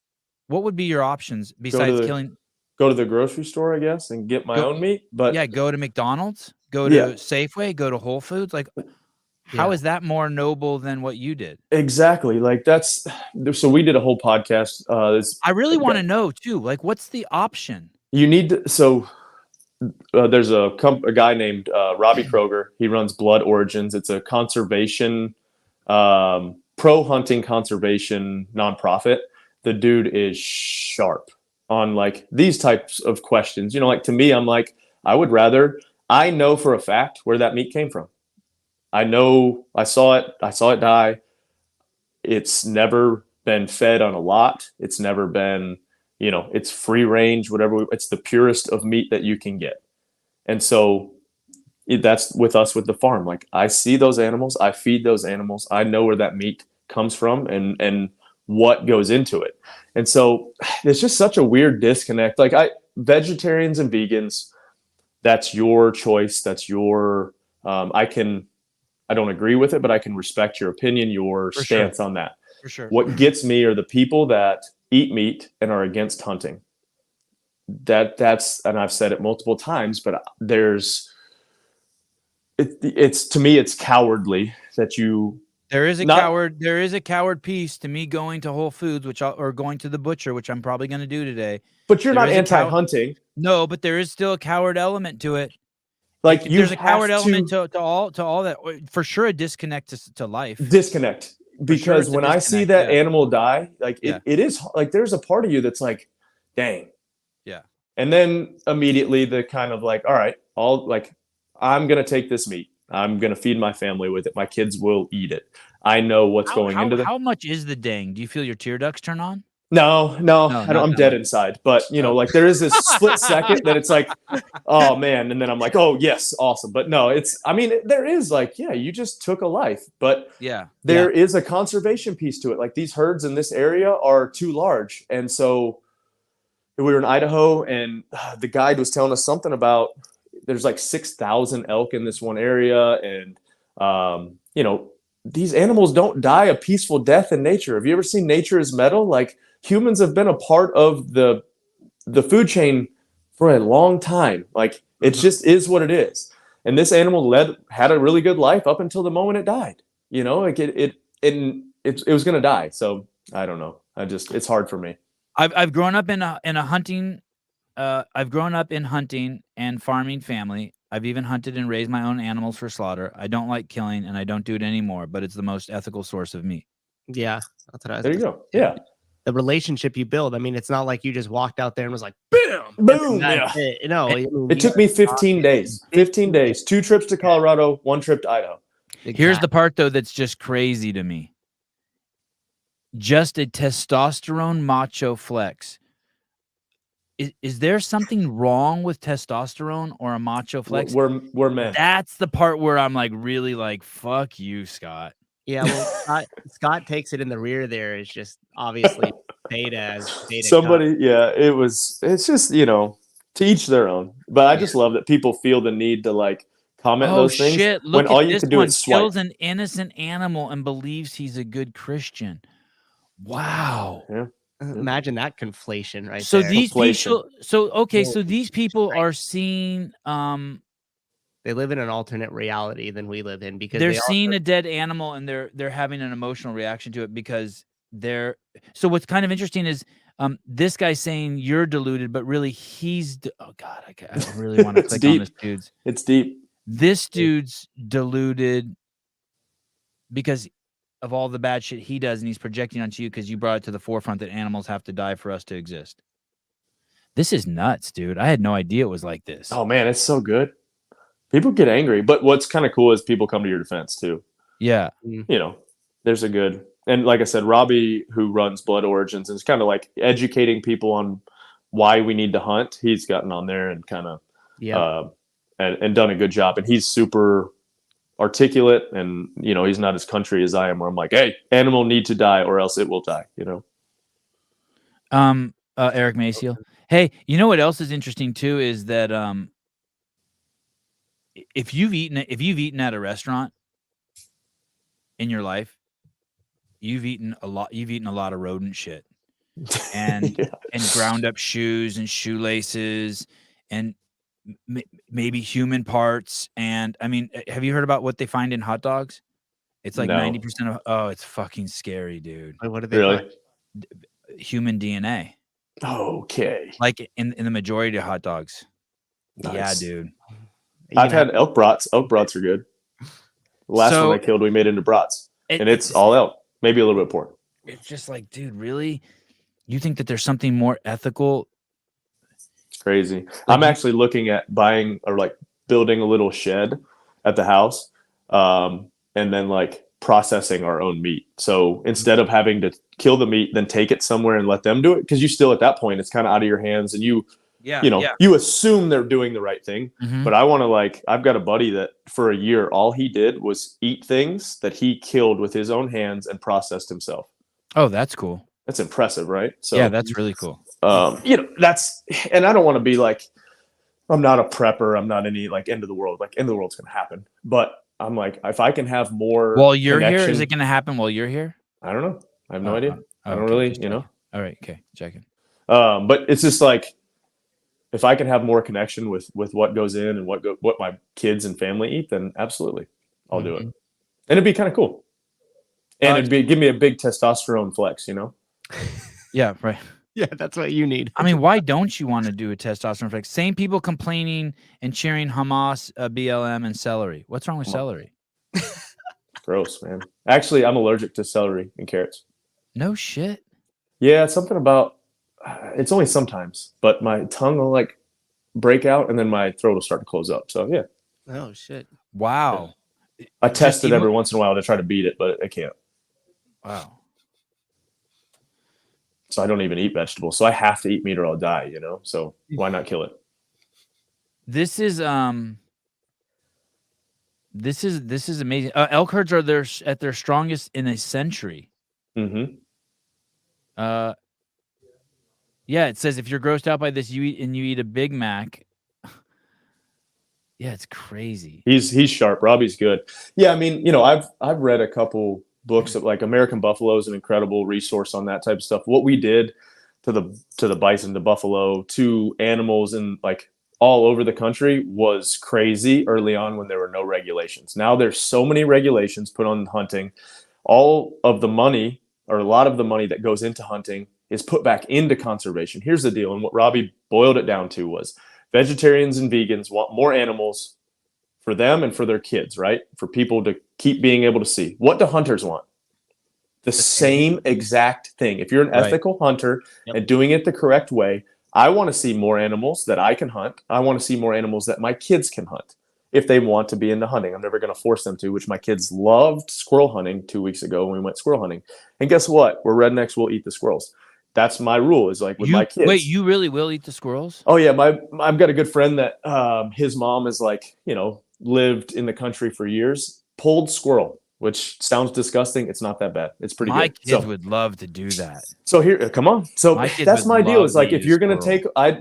What would be your options besides killing? Go to the grocery store, I guess, and get my own meat. But yeah, go to McDonald's, go to Safeway, go to Whole Foods. Like, how is that more noble than what you did? Exactly. Like so we did a whole podcast. I really want to know too. Like, what's the option? You need to, so. There's a guy named Robbie Kroger. He runs Blood Origins. It's a conservation, pro-hunting conservation nonprofit. The dude is sharp on like these types of questions. You know, like to me, I'm like, I know for a fact where that meat came from. I know I saw it die. It's never been fed on a lot. It's never been, you know, it's free range, whatever. It's the purest of meat that you can get. And so that's with us with the farm. Like I see those animals, I feed those animals. I know where that meat comes from and what goes into it. And so it's just such a weird disconnect. Like vegetarians and vegans, that's your choice. That's your, I don't agree with it, but I can respect your opinion, your stance on that. For sure. What gets me are the people that eat meat and are against hunting. That's and I've said it multiple times, but it's to me it's cowardly that you. There is a coward piece to me going to Whole Foods, or going to the butcher, which I'm probably going to do today. But you're not anti-hunting. No, but there is still a coward element to it. Like there's a coward element to all that. For sure, a disconnect to life. Disconnect. Because when I see that animal die, like it is like there's a part of you that's like, dang. Yeah. And then immediately the kind of like, all right, I'm going to take this meat. I'm going to feed my family with it. My kids will eat it. I know what's going into that. How much is the dang? Do you feel your tear ducts turn on? No, I'm dead inside. But, you know, like there is this split second that it's like, oh, man. And then I'm like, oh, yes, awesome. But no, there is like, yeah, you just took a life. But there is a conservation piece to it. Like these herds in this area are too large. And so we were in Idaho and the guide was telling us something about there's like 6,000 elk in this one area. And, you know, these animals don't die a peaceful death in nature. Have you ever seen Nature is Metal? Like humans have been a part of the food chain for a long time. Like it just is what it is. And this animal had a really good life up until the moment it died. You know, like it was going to die. So I don't know. It's hard for me. I've grown up in a hunting. I've grown up in hunting and farming family. I've even hunted and raised my own animals for slaughter. I don't like killing, and I don't do it anymore, but it's the most ethical source of meat. Yeah. That's what I was there you go. Yeah. The relationship you build. I mean, it's not like you just walked out there and was like, bam, boom. Yeah. It took me 15 days. 15 days. 2 trips to Colorado, 1 trip to Idaho. Here's the part, though, that's just crazy to me. Just a testosterone macho flex. Is there something wrong with testosterone or a macho flex? We're men. That's the part where I'm like, really like, fuck you, Scott. Yeah, well, Scott takes it in the rear there. It's just obviously beta as beta. Somebody, it's just, you know, to each their own. But I just love that people feel the need to like comment those things. Shit. Look when at all you this can do one. is swipe. Kills an innocent animal and believes he's a good Christian. Wow. Yeah. Imagine that conflation right so there. These Conflation. people, so these people are seeing they live in an alternate reality than we live in because they're seeing a dead animal and they're having an emotional reaction to it because they're. So what's kind of interesting is this guy saying you're deluded, but really he's oh god, I really want to click on this dude's. It's deep. This dude's deluded because of all the bad shit he does, and he's projecting onto you because you brought it to the forefront that animals have to die for us to exist. This is nuts, dude. I had no idea it was like this. Oh man, it's so good. People get angry, but what's kind of cool is people come to your defense too. Yeah. You know, there's a good, and like I said, Robbie, who runs Blood Origins, is kind of like educating people on why we need to hunt. He's gotten on there and kind of, and done a good job. And he's super articulate, and you know, he's not as country as I am, where I'm like, hey, animal need to die or else it will die, you know. Eric Maciel. Hey, you know what else is interesting too is that if you've eaten at a restaurant in your life, you've eaten a lot of rodent shit and and ground up shoes and shoelaces and maybe human parts. And I mean, have you heard about what they find in hot dogs? It's like 90% of it's fucking scary, dude. What do they really? Human DNA. Okay. Like in the majority of hot dogs. Nice. Yeah, dude. I've had elk brats. Elk brats are good. The last one I killed, we made into brats. And it's all elk. Maybe a little bit of pork. It's just like, dude, really? You think that there's something more ethical? It's crazy. I'm actually looking at buying or like building a little shed at the house, and then like processing our own meat. So instead of having to kill the meat, then take it somewhere and let them do it, because you still at that point it's kind of out of your hands, and you assume they're doing the right thing. Mm-hmm. But I want to like, I've got a buddy that for a year all he did was eat things that he killed with his own hands and processed himself. Oh, that's cool. That's impressive, right? So yeah, that's really cool. You know, that's, and I don't want to be like, I'm not a prepper, I'm not any like end of the world. Like end of the world's gonna happen. But I'm like, if I can have more while you're here, is it gonna happen while you're here? I don't know. I have no idea. I don't really, you know. All right, okay, checking. But it's just like, if I can have more connection with what goes in and what my kids and family eat, then absolutely, I'll do it. And it'd be kind of cool. And it'd give me a big testosterone flex, you know? Yeah, right. Yeah, that's what you need. I mean, why don't you want to do a testosterone flex? Same people complaining and cheering Hamas, BLM, and celery. What's wrong with celery? Gross, man. Actually, I'm allergic to celery and carrots. No shit. Yeah, it's something about, it's only sometimes, but my tongue will like break out and then my throat will start to close up. So yeah. Oh shit. Wow. Yeah. I test it every once in a while to try to beat it, but I can't. Wow. So I don't even eat vegetables. So I have to eat meat or I'll die, you know? So why not kill it? This is amazing. Elk herds are at their strongest in a century. Mm-hmm. Yeah, it says if you're grossed out by this, you eat a Big Mac. Yeah, it's crazy. He's sharp. Robbie's good. Yeah, I mean, you know, I've read a couple books of like American Buffalo is an incredible resource on that type of stuff. What we did to the bison, to buffalo, to animals in like all over the country was crazy early on when there were no regulations. Now there's so many regulations put on hunting. All of the money, or a lot of the money that goes into hunting, is put back into conservation. Here's the deal. And what Robbie boiled it down to was vegetarians and vegans want more animals for them and for their kids, right? For people to keep being able to see. What do hunters want? The same exact thing. If you're an ethical hunter and doing it the correct way, I want to see more animals that I can hunt. I want to see more animals that my kids can hunt. if they want to be into hunting. I'm never going to force them to, which my kids loved squirrel hunting 2 weeks ago when we went squirrel hunting. And guess what? We're rednecks, we'll eat the squirrels. That's my rule, is like with my kids. Wait, you really will eat the squirrels? Oh yeah. I've got a good friend that his mom is like, lived in the country for years, pulled squirrel, which sounds disgusting. It's not that bad. It's pretty good. My kids would love to do that. So here, come on. So that's my deal. Is like, if you're going to take, I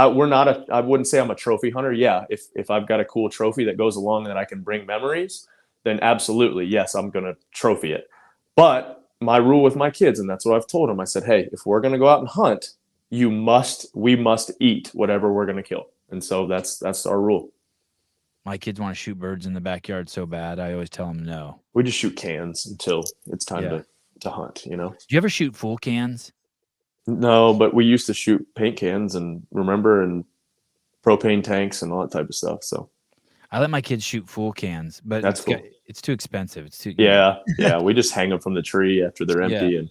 wouldn't say I'm a trophy hunter. Yeah. If I've got a cool trophy that goes along that I can bring memories, then absolutely. Yes, I'm going to trophy it. But my rule with my kids, and that's what I've told them, I said, hey, if we're going to go out and hunt, we must eat whatever we're going to kill. And so that's our rule. My kids want to shoot birds in the backyard so bad. I always tell them no. We just shoot cans until it's time to hunt, Do you ever shoot full cans? No, but we used to shoot paint cans and propane tanks and all that type of stuff. So I let my kids shoot full cans, but that's cool. It's too expensive. It's too yeah. We just hang them from the tree after they're empty, and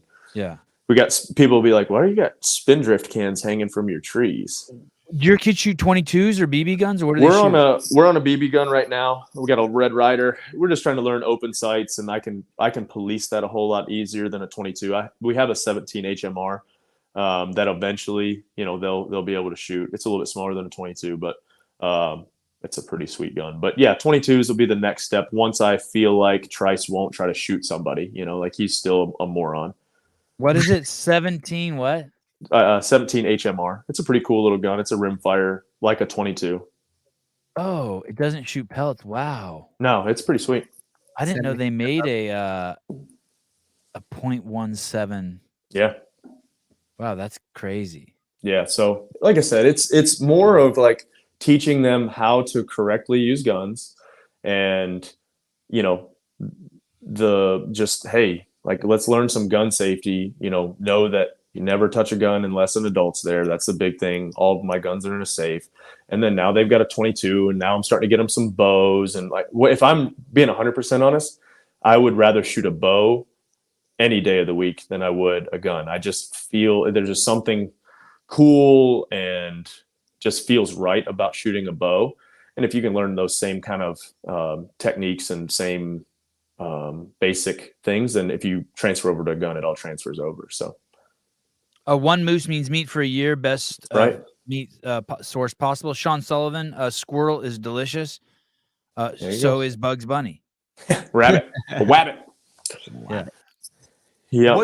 we got people will be like, "Why do you got Spindrift cans hanging from your trees?" Do your kids shoot 22s or BB guns, or what? We're on a BB gun right now. We got a Red Ryder. We're just trying to learn open sights, and I can police that a whole lot easier than a 22. We have a 17 HMR that eventually, they'll be able to shoot. It's a little bit smaller than a 22, but it's a pretty sweet gun. But yeah, 22s will be the next step once I feel like Trice won't try to shoot somebody. Like he's still a moron. What is it? 17 what? 17 HMR. It's a pretty cool little gun. It's a rimfire like a 22. Oh, it doesn't shoot pellets. Wow. No, it's pretty sweet. I didn't know they made a .17. Yeah. Wow, that's crazy. Yeah. So like I said, it's more of like teaching them how to correctly use guns, and hey, like, let's learn some gun safety. Know that you never touch a gun unless an adult's there. That's the big thing. All of my guns are in a safe. And then now they've got a 22, and now I'm starting to get them some bows. And like, if I'm being 100% honest, I would rather shoot a bow any day of the week than I would a gun. I just feel there's just something cool and just feels right about shooting a bow. And if you can learn those same kind of techniques and same basic things, then if you transfer over to a gun, it all transfers over. So one moose means meat for a year. Best meat source possible. Sean Sullivan, squirrel is delicious. So is Bugs Bunny. Rabbit. A wabbit. Yeah.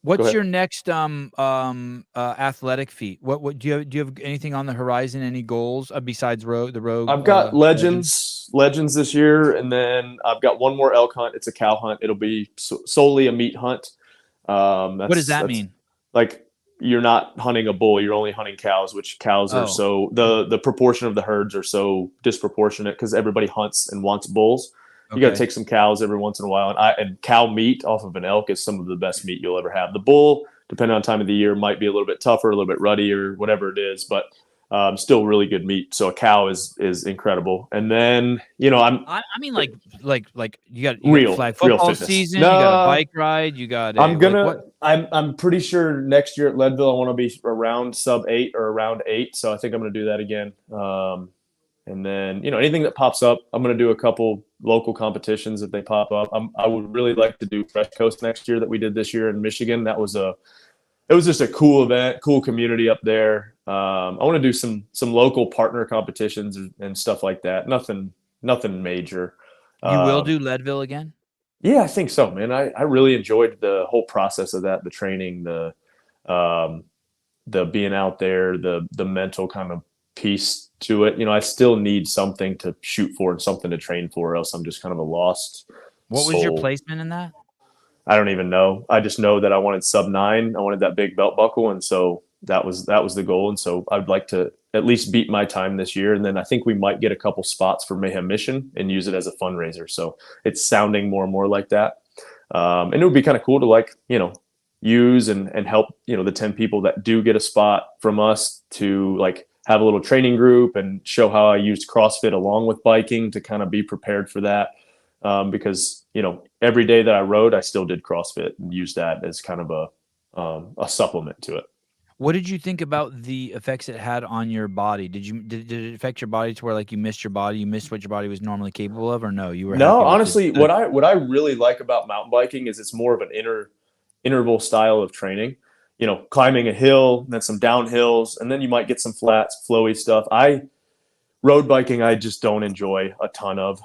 What's your next athletic feat? What do you have anything on the horizon? Any goals besides the rogue? I've got legends this year, and then I've got one more elk hunt. It's a cow hunt. It'll be solely a meat hunt. What does that mean? Like, you're not hunting a bull, you're only hunting cows, which cows are so the proportion of the herds are so disproportionate because everybody hunts and wants bulls. You got to take some cows every once in a while, and cow meat off of an elk is some of the best meat you'll ever have. The bull, depending on time of the year, might be a little bit tougher, a little bit ruddy, or whatever it is, but still really good meat. So a cow is incredible. And then I mean like you got flag football season, no, you got a bike ride, you got. I'm pretty sure next year at Leadville I want to be around sub-8 or around 8. So I think I'm going to do that again. And then, anything that pops up, I'm going to do a couple local competitions if they pop up. I would really like to do Fresh Coast next year that we did this year in Michigan. It was just a cool event, cool community up there. I want to do some local partner competitions and stuff like that. Nothing major. You will do Leadville again? Yeah, I think so, man. I really enjoyed the whole process of that, the training, the being out there, the mental kind of piece to it. I still need something to shoot for and something to train for, or else I'm just kind of a lost What was your placement in that? I don't even know. I just know that I wanted sub-9. I wanted that big belt buckle, and so that was the goal. And so I'd like to at least beat my time this year, and then I think we might get a couple spots for Mayhem Mission and use it as a fundraiser. So it's sounding more and more like that. And it would be kind of cool to use and help the 10 people that do get a spot from us to have a little training group and show how I used CrossFit along with biking to kind of be prepared for that. Because every day that I rode, I still did CrossFit and used that as kind of a supplement to it. What did you think about the effects it had on your body? Did it affect your body to where like you missed your body, you missed what your body was normally capable of, or no? You were No, happy with honestly, it? what I really like about mountain biking is it's more of an interval style of training. You know, climbing a hill, then some downhills, and then you might get some flats, flowy stuff. Road biking, I just don't enjoy a ton of.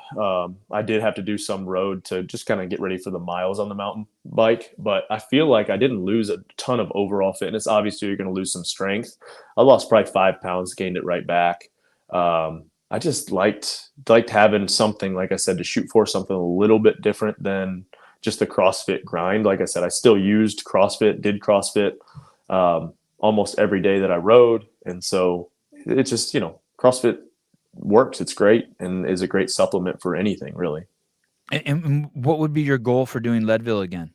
I did have to do some road to just kind of get ready for the miles on the mountain bike, but I feel like I didn't lose a ton of overall fitness. Obviously, you're going to lose some strength. I lost probably 5 pounds, gained it right back. I just liked having something, like I said, to shoot for, something a little bit different than just the CrossFit grind. Like I said, I still used CrossFit, did CrossFit almost every day that I rode, and so it's just, you know, CrossFit works. It's great and is a great supplement for anything, really. And what would be your goal for doing Leadville again?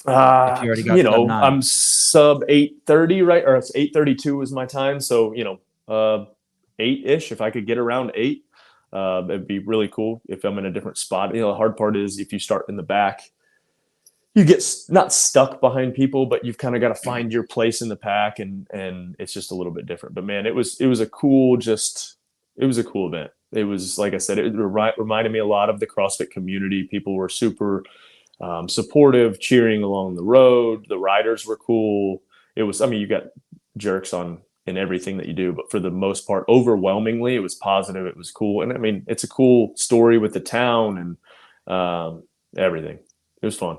If you already got you know, 9. I'm sub 8:30, right? Or it's 8:32 was my time. So, you know, 8-ish, if I could get around 8, it'd be really cool if I'm in a different spot. You know, the hard part is if you start in the back, you get not stuck behind people, but you've kind of got to find your place in the pack, and it's just a little bit different. But man, it was a cool event. It was, like I said, it reminded me a lot of the CrossFit community. People were super supportive, cheering along the road. The riders were cool. It was, I mean, you got jerks in everything that you do, but for the most part, overwhelmingly, it was positive. It was cool. And I mean, it's a cool story with the town and everything. It was fun.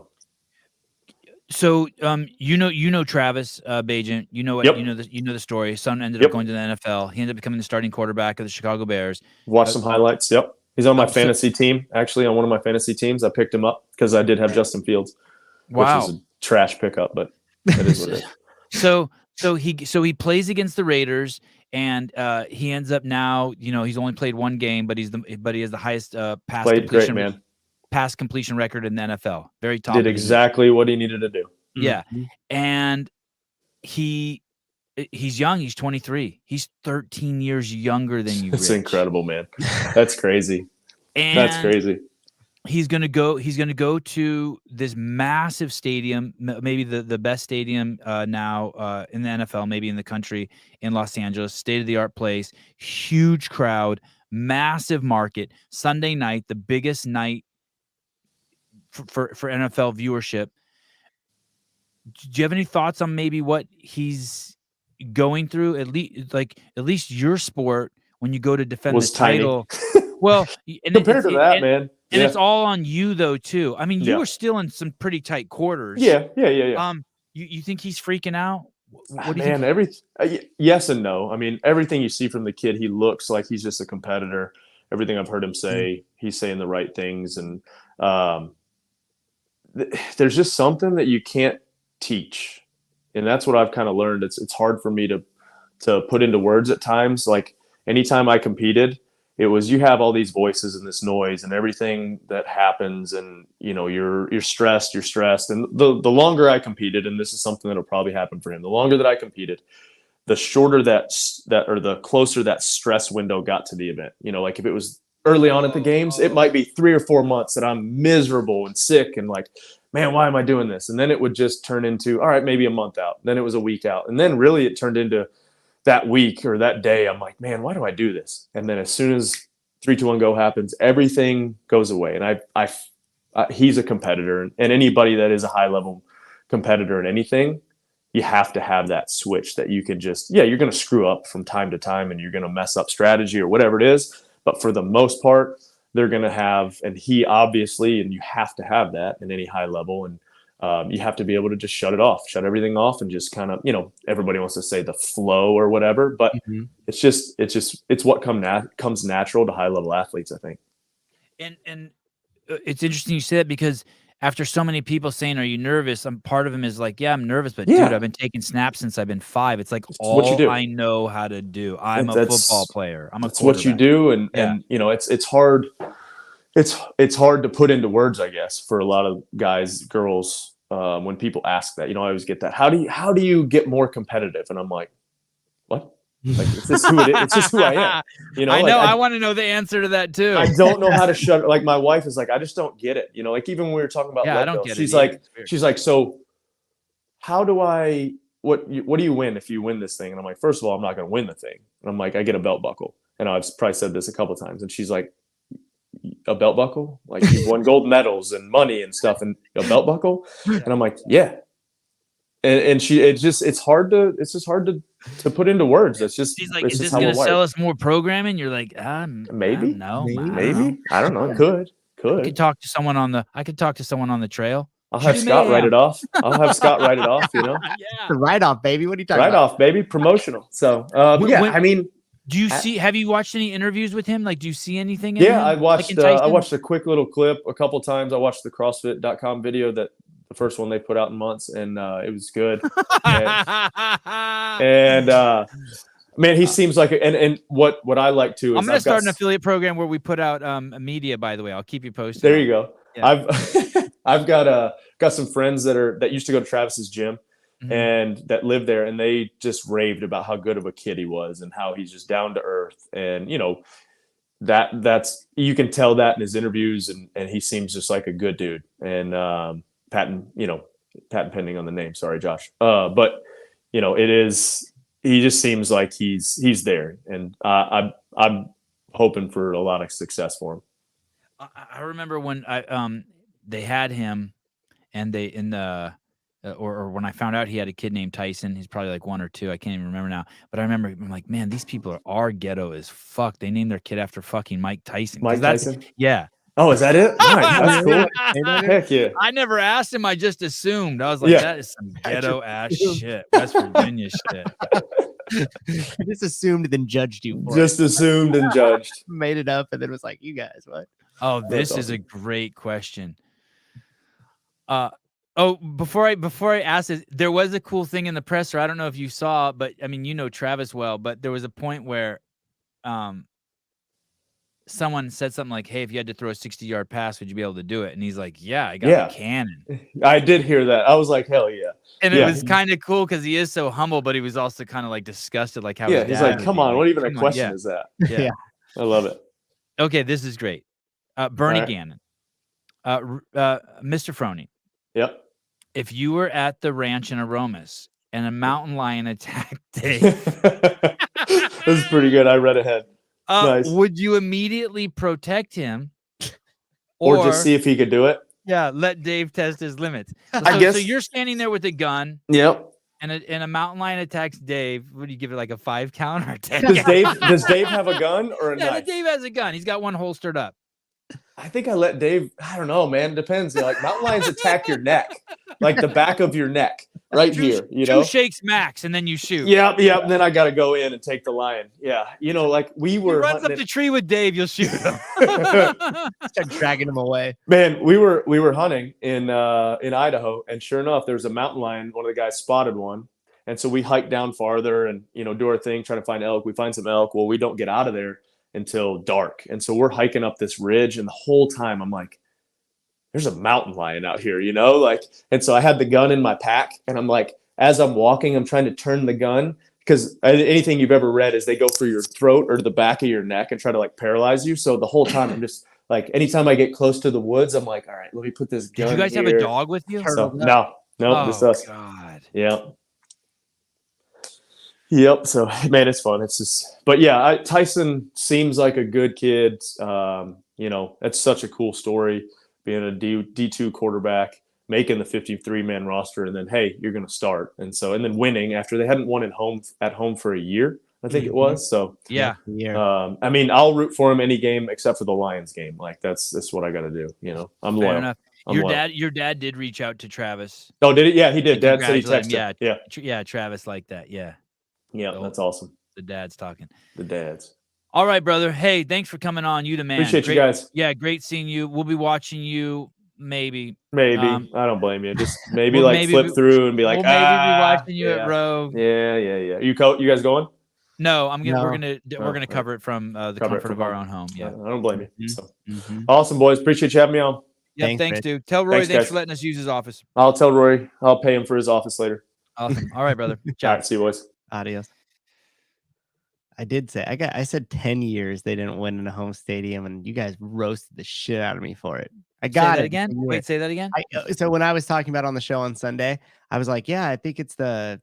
So, you know Travis Bagent. You know what? Yep. You know the story. His son ended up going to the NFL. He ended up becoming the starting quarterback of the Chicago Bears. Watch some highlights. Yep, he's on my fantasy team. Actually, on one of my fantasy teams, I picked him up because I did have Justin Fields. Wow, which is a trash pickup, but that is what it is. So he plays against the Raiders, and he ends up now. You know, he's only played one game, but he has the highest pass Played completion. Great, man. Pass completion record in the NFL. Very top. Did exactly what he needed to do. Yeah. Mm-hmm. And he's young. He's 23. He's 13 years younger than you. It's incredible, man. That's crazy. And that's crazy. He's going to go to this massive stadium, maybe the best stadium now in the NFL, maybe in the country, in Los Angeles, state-of-the-art place, huge crowd, massive market, Sunday night, the biggest night for NFL viewership. Do you have any thoughts on maybe what he's going through? At least your sport, when you go to defend the title, well, compared to that, man, and it's all on you though too. I mean, you were still in some pretty tight quarters. Yeah. You think he's freaking out? What do you think? Yes and no. I mean, everything you see from the kid, he looks like he's just a competitor. Everything I've heard him say, he's saying the right things, and there's just something that you can't teach, and that's what I've kind of learned. It's hard for me to put into words at times. Like anytime I competed, it was, you have all these voices and this noise and everything that happens, and you know, you're stressed. And the longer I competed, and this is something that'll probably happen for him, the longer that I competed, the shorter that or the closer that stress window got to the event. You know, like if it was early on at the games, it might be 3 or 4 months that I'm miserable and sick and like, man, why am I doing this? And then it would just turn into, all right, maybe a month out. Then it was a week out. And then really it turned into that week or that day. I'm like, man, why do I do this? And then as soon as 3, 2, 1, go happens, everything goes away. And he's a competitor, and anybody that is a high level competitor in anything, you have to have that switch that you can just, you're going to screw up from time to time and you're going to mess up strategy or whatever it is. But for the most part, they're going to have, and he obviously, and you have to have that in any high level. And you have to be able to just shut everything off and just kind of, you know, everybody wants to say the flow or whatever, but it's what comes natural to high level athletes, I think. And it's interesting you say that, because after so many people saying, are you nervous? Part of him is like, yeah, I'm nervous, but dude, I've been taking snaps since I've been 5. It's like all I know how to do. I'm a football player. That's what you do. And you know, it's hard. It's hard to put into words, I guess, for a lot of guys, girls, when people ask that. You know, I always get that. How do you get more competitive? And I'm like, what? Like, it's just who it is. It's just who I am. You know, I want to know the answer to that too. I don't know how to shut. Like my wife is like, I just don't get it. You know, like even when we were talking about, I don't get she's it. She's like, so how do I what do you win if you win this thing? And I'm like, first of all, I'm not going to win the thing. And I'm like, I get a belt buckle. And I've probably said this a couple of times. And she's like, a belt buckle? Like, you've won gold medals and money and stuff, and a belt buckle? And I'm like, yeah. And it's just hard to put into words. It's just, she's like, it's is just this how going to we're sell wired. us more programming? You're like, maybe, no, maybe. I don't know. It could. I could talk to someone on the trail. I'll have Scott write it off. I'll have Scott write it off, you know? Yeah. The write-off, baby. What are you talking Write about? off, baby. Promotional. So, I mean, do you see? Have you watched any interviews with him? Like, do you see anything? Yeah, in him? I watched. Like I watched a quick little clip a couple times. I watched the CrossFit.com video, that the first one they put out in months, and it was good. and man, he seems like and what I like too is I'm going to start an affiliate program where we put out media. By the way, I'll keep you posted. There you go. Yeah. I've got some friends that used to go to Travis's gym. Mm-hmm. And that lived there, and they just raved about how good of a kid he was and how he's just down to earth. And, you know, that's you can tell that in his interviews, and he seems just like a good dude. And patent pending on the name. Sorry, Josh. But, you know, he just seems like he's there. And I'm hoping for a lot of success for him. I remember when they had him, and they or when I found out he had a kid named Tyson. He's probably like 1 or 2. I can't even remember now. But I remember, I'm like, man, these people are ghetto as fuck. They named their kid after fucking Mike Tyson. Mike Tyson? Yeah. Oh, is that it? Nice. That's cool. Heck yeah. I never asked him. I just assumed. I was like, that is some ghetto ass shit. West Virginia shit. I just assumed, then judged you for just it. Assumed and judged. Made it up and then was like, you guys, what? Oh, this is a great question. Before I ask this, there was a cool thing in the presser. I don't know if you saw, but I mean, you know Travis well, but there was a point where someone said something like, hey, if you had to throw a 60-yard pass, would you be able to do it? And he's like, yeah, I got a cannon. I did hear that. I was like, hell yeah. And it was kind of cool because he is so humble, but he was also kind of like disgusted, like how he's like, come on, what even a question is that? Yeah. I love it. Okay, this is great. Bernie Gannon. Mr. Froning. Yep. If you were at the ranch in Aromas and a mountain lion attacked Dave. This is pretty good. I read ahead. Nice. Would you immediately protect him? Or just see if he could do it? Yeah, let Dave test his limits. I guess. So you're standing there with a gun. Yep. And a mountain lion attacks Dave. Would you give it like a 5 count or 10? Does Dave have a gun or a knife? Yeah, Dave has a gun. He's got one holstered up. I think I let Dave. I don't know, man. Depends. Like, mountain lions attack your neck, like the back of your neck, right here. You know, 2 shakes max, and then you shoot. Yep. And then I got to go in and take the lion. Yeah, you know, like we were. He runs up the tree with Dave. You'll shoot him. Start dragging him away. Man, we were hunting in Idaho, and sure enough, there was a mountain lion. One of the guys spotted one, and so we hiked down farther and do our thing, trying to find elk. We find some elk. Well, we don't get out of there until dark. And so we're hiking up this ridge, and the whole time I'm like, there's a mountain lion out here, and so I had the gun in my pack, and I'm like, as I'm walking, I'm trying to turn the gun, because anything you've ever read is they go for your throat or the back of your neck and try to like paralyze you. So the whole time I'm just like, anytime I get close to the woods, I'm like, all right, let me put this gun. Did you guys here. have a dog with you? So, no, just us. God. Yeah. Yep. So, man, it's fun. It's just, but yeah, Tyson seems like a good kid. That's such a cool story, being a D2 quarterback, making the 53-man roster, and then, hey, you're going to start. And then winning after they hadn't won at home for a year, I think it was. So, yeah. I mean, I'll root for him any game except for the Lions game. Like that's what I got to do. I'm loyal. Fair enough. Your dad did reach out to Travis. Oh, did he? Yeah, he did. Dad said he texted him. Yeah. Travis liked that. Yeah. Yeah, that's awesome. The dad's talking. The dads. All right, brother. Hey, thanks for coming on. You the man. Appreciate you guys. Yeah, great seeing you. We'll be watching you. Maybe. I don't blame you. Just maybe flip through and be like, maybe be watching you at Rogue. Yeah. You guys going? No, we're gonna cover it from the comfort of our own home. Yeah, I don't blame you. So. Awesome, boys. Appreciate you having me on. Yeah, thanks dude. Tell Roy thanks for letting us use his office. I'll tell Roy. I'll pay him for his office later. Awesome. All right, brother. Ciao. All right, see you, boys. Adios. I did say I said 10 years they didn't win in a home stadium, and you guys roasted the shit out of me for it. I got it again. Wait, say that again. So when I was talking about on the show on Sunday, I was like, yeah, I think it's the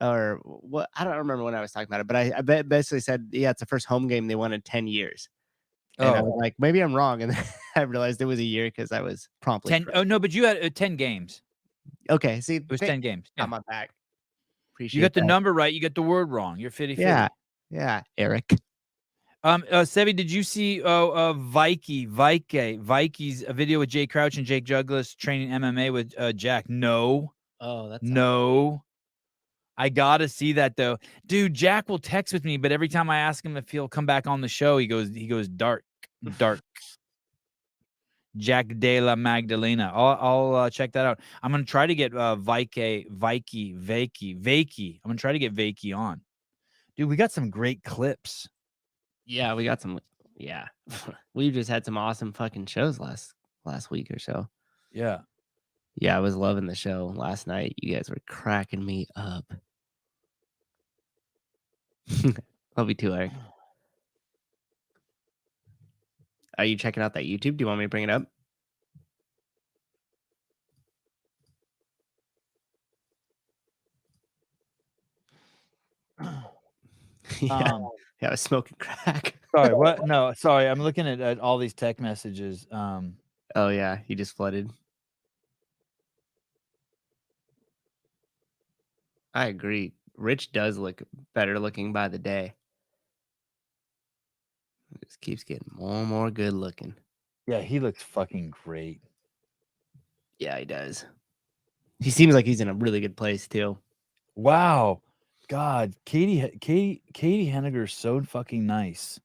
or what? I don't remember when I was talking about it, but I basically said, yeah, it's the first home game they won in 10 years. And I was like, maybe I'm wrong. And then I realized it was a year because I was promptly 10. Oh, no, but you had 10 games. Okay, see, it was 10 games. Yeah. On my back. Appreciate you got the that. number right. You got the word wrong. You're 50-50. Yeah, Eric. Sevi, did you see Vikey's a video with Jay Crouch and Jake Douglas training MMA with Jack? No. Oh, that's no. I gotta see that though. Dude, Jack will text with me, but every time I ask him if he'll come back on the show, he goes dark. Jack de la Magdalena. I'll check that out. I'm gonna try to get Vakey. I'm gonna try to get Vakey on. Dude, we got some great clips. Yeah, we got some. Yeah, we just had some awesome fucking shows last week or so. Yeah. Yeah, I was loving the show last night. You guys were cracking me up. Love you too, Eric. Are you checking out that YouTube? Do you want me to bring it up? Yeah, I was smoking crack. Sorry, what? No, sorry. I'm looking at all these text messages. Oh yeah, he just flooded. I agree. Rich does look better looking by the day. It just keeps getting more and more good looking. Yeah, he looks fucking great. Yeah, he does. He seems like he's in a really good place too. Wow. God, Katie Henniger is so fucking nice.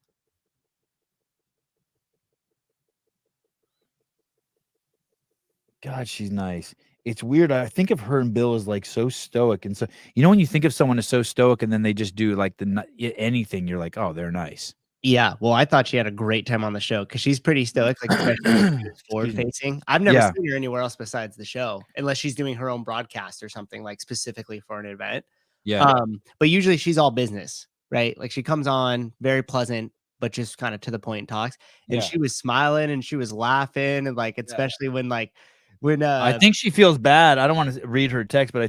God, she's nice. It's weird. I think of her and Bill as like so stoic, and so when you think of someone as so stoic, and then they just do like anything, you're like, oh, they're nice. Yeah, well, I thought she had a great time on the show because she's pretty stoic, like especially forward facing. I've never seen her anywhere else besides the show, unless she's doing her own broadcast or something like specifically for an event. Yeah. But usually she's all business, right? Like she comes on very pleasant, but just kind of to the point and talks. And she was smiling and she was laughing, and like especially when I think she feels bad. I don't want to read her text, but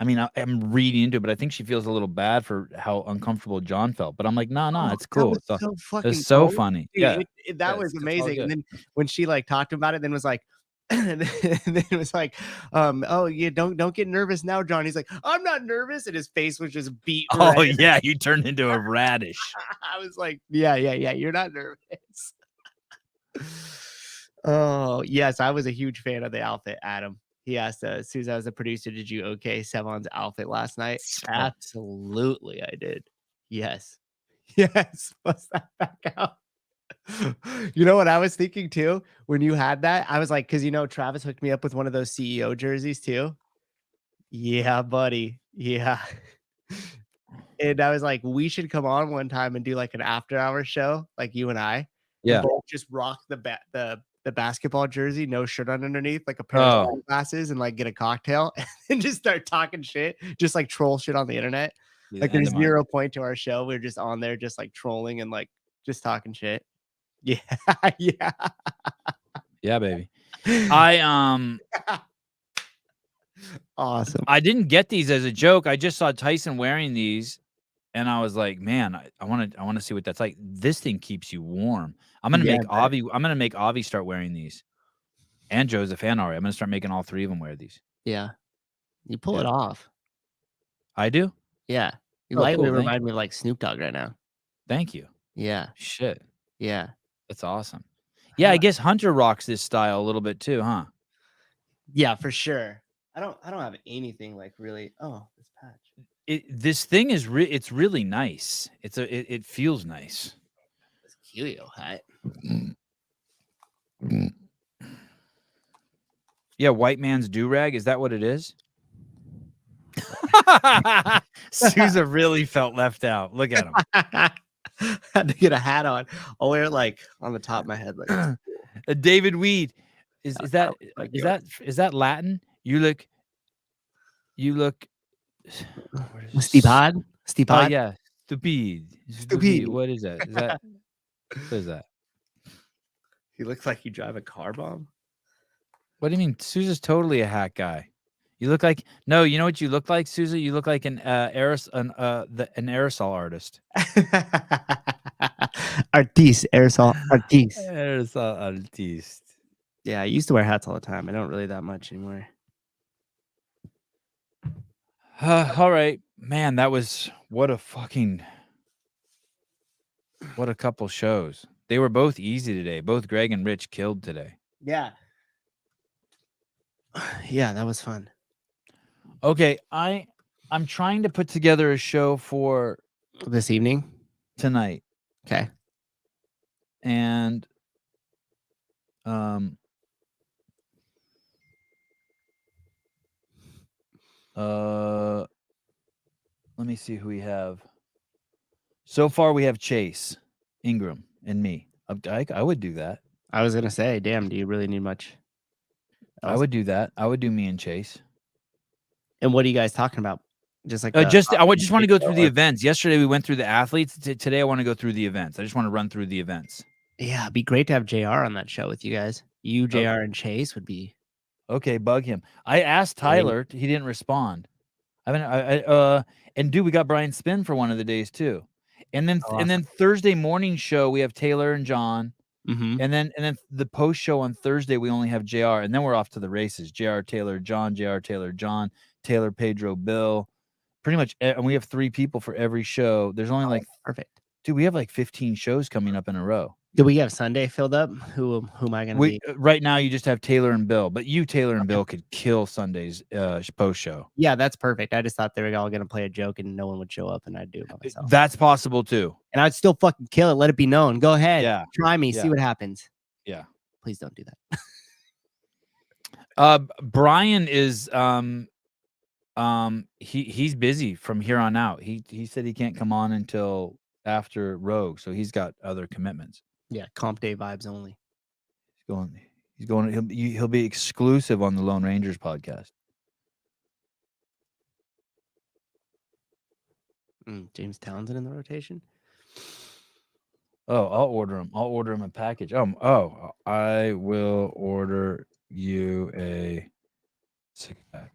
I'm reading into it, but I think she feels a little bad for how uncomfortable John felt. But I'm like, no, it's cool. It's so funny. Dude, that was amazing. And then when she like talked about it, then was like, and then it was like, oh yeah, don't get nervous now, John. He's like, I'm not nervous, and his face was just beat. Oh yeah, you turned into a radish. I was like, yeah, you're not nervous. Oh yes, I was a huge fan of the outfit, Adam. He asked as soon as I was a producer, did you okay Sevon's outfit last night? Absolutely, I did. Yes. Bust that back out. You know what I was thinking too when you had that? I was like, because Travis hooked me up with one of those CEO jerseys too. Yeah, buddy. Yeah. And I was like, we should come on one time and do like an after-hour show, like you and I. Yeah. And both just rock the basketball jersey, no shirt underneath, like a pair of sunglasses, and like get a cocktail and just start talking shit, just like troll shit on the internet. Like there's 0 point to our show. We're just on there, just like trolling and like just talking shit. Yeah, yeah, baby. Awesome. I didn't get these as a joke. I just saw Tyson wearing these, and I was like, man, I want to see what that's like. This thing keeps you warm. I'm gonna make Avi. I'm gonna make Avi start wearing these, and Joseph and Ari. I'm gonna start making all three of them wear these. Yeah, you pull it off. I do. Yeah, you lightly remind me of like Snoop Dogg right now. Thank you. Yeah. Shit. Yeah. That's awesome. Yeah, I guess Hunter rocks this style a little bit too, huh? Yeah, for sure. I don't have anything like really. Oh, this patch. This thing is it's really nice. It feels nice. This Helio hat. Yeah, white man's do-rag. Is that what it is? Sousa really felt left out. Look at him. Had to get a hat on. I'll wear it like on the top of my head. Like David Weed. Is that Latin? You look Stupid. Oh yeah. Stupid. What is that? What is that? You look like you drive a car bomb. What do you mean? Sousa's totally a hat guy. You look like you know what you look like, Susie? You look like an aerosol artist. Aerosol artiste. Aerosol artiste. Yeah, I used to wear hats all the time. I don't really that much anymore. All right, man. That was what a couple shows. They were both easy today. Both Greg and Rich killed today. Yeah. Yeah, that was fun. Okay, I'm trying to put together a show for this evening tonight. Okay. And let me see who we have. So far we have Chase, Ingram, and me. I would do that. I was gonna say, damn, do you really need much else? I would do that. I would do me and Chase. And what are you guys talking about? Just like I just want to go through the events. Yesterday we went through the athletes. Today I want to go through the events. I just want to run through the events. Yeah, it'd be great to have JR on that show with you guys. You, JR, and Chase would be okay. Bug him. I asked Tyler. He didn't respond. And dude, we got Brian Spin for one of the days too. And then Thursday morning show we have Taylor and John. Mm-hmm. And then the post show on Thursday we only have JR, and then we're off to the races. JR, Taylor, John, JR, Taylor, John, Taylor, Pedro, Bill. Pretty much, and we have 3 people for every show. There's only perfect. Dude, we have like 15 shows coming up in a row. Do we have Sunday filled up? Who am I gonna be? Right now you just have Taylor and Bill, but you, Taylor and Bill, could kill Sunday's post show. Yeah, that's perfect. I just thought they were all gonna play a joke and no one would show up, and I'd do it by myself. That's possible too. And I'd still fucking kill it. Let it be known. Go ahead. Yeah. Try me. Yeah. See what happens. Yeah. Please don't do that. Brian is he's busy from here on out. He said he can't come on until after Rogue, so he's got other commitments. Yeah, comp day vibes only. He's going. He'll be exclusive on the Lone Rangers podcast. James Townsend in the rotation. Oh, I'll order him a package. I will order you a 6-pack.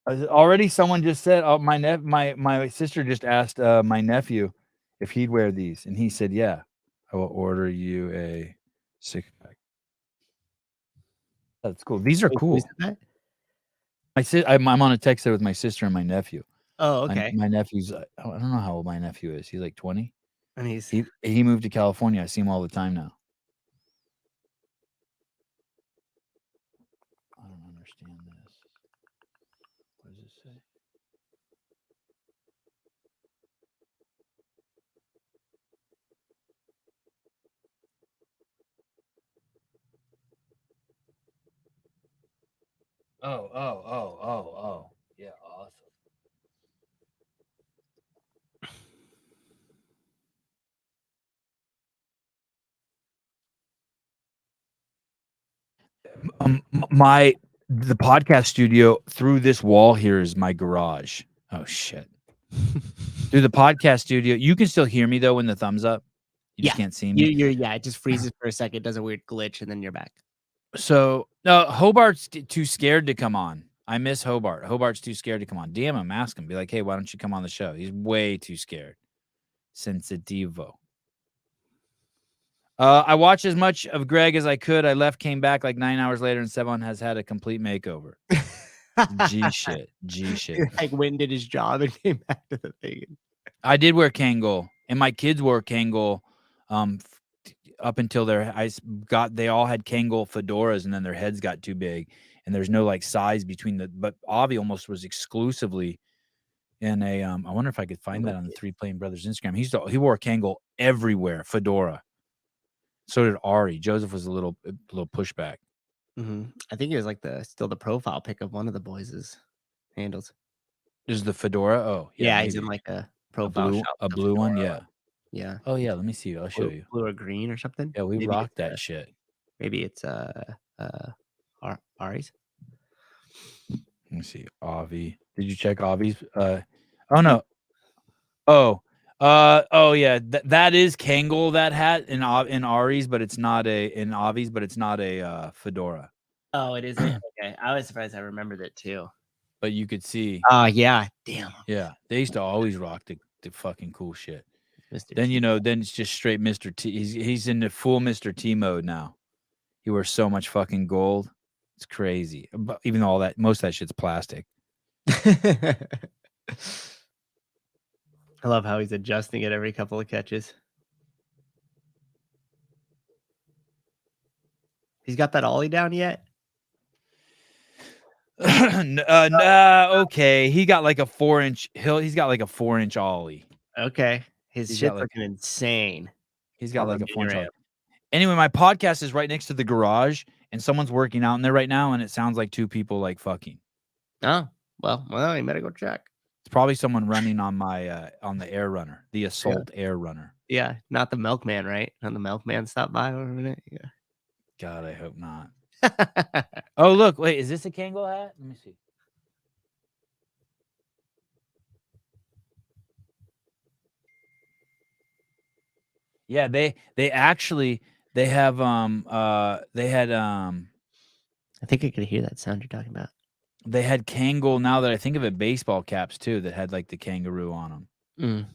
Already, someone just said, my sister just asked my nephew if he'd wear these, and he said, yeah. I will order you a 6-pack. That's cool. These are cool. I'm on a text there with my sister and my nephew. Oh, okay. My nephew's, I don't know how old my nephew is. He's like 20. And he moved to California. I see him all the time now. I don't understand this. What does it say? Oh. Yeah, awesome. The podcast studio through this wall here is my garage. Oh shit. Through the podcast studio, you can still hear me though in the thumbs up. You just can't see me. It just freezes for a second, does a weird glitch, and then you're back. So no, Hobart's too scared to come on. I miss Hobart. Hobart's too scared to come on. DM him, ask him, be like, hey, why don't you come on the show? He's way too scared. Sensitivo. I watched as much of Greg as I could. I left, came back like 9 hours later, and Sevon has had a complete makeover. G shit. Like when did his job and came back to the thing. I did wear Kangol, and my kids wore Kangol up until they all had Kangol fedoras, and then their heads got too big, and there's no like size between but Avi almost was exclusively in a I wonder if I could find that on the 3 Plain Brothers Instagram. He wore Kangol everywhere, fedora. So did Ari. Joseph was a little pushback. Mm-hmm. I think it was like still the profile pic of one of the boys' handles. Is the fedora? Oh, yeah, he's in like a profile a blue one. Yeah. Yeah. Oh yeah, let me see. I'll show you. Blue or green or something. Yeah, we rocked that shit. Maybe it's Ari's. Let me see. Avi. Did you check Avi's? Oh no. Oh yeah. That is Kangol, that hat in Ari's, but it's not in Avi's, but it's not a fedora. Oh, it isn't? Okay. I was surprised I remembered it too. But you could see. Oh, yeah. Damn. Yeah. They used to always rock the fucking cool shit. Mr. Then, T. you know, then it's just straight Mr. T. He's in the full Mr. T mode now. He wears so much fucking gold. It's crazy. But even though most of that shit's plastic. I love how he's adjusting it every couple of catches. He's got that ollie down yet? Okay. He got like a 4-inch he's got like a 4-inch ollie. Okay. His He's shit's got like- looking insane. He's got like a 4-inch ollie. ramp. Anyway, my podcast is right next to the garage, and someone's working out in there right now, and it sounds like 2 people like fucking. Oh, well, you better go check. It's probably someone running on my on the air runner, the assault air runner. Yeah, not the milkman, right? Not the milkman stopped by over a minute. Yeah. God, I hope not. Oh, look, wait, is this a Kangol hat? Let me see. Yeah, they have I think I could hear that sound you're talking about. They had Kangol, now that I think of it, baseball caps too that had like the kangaroo on them. Mm.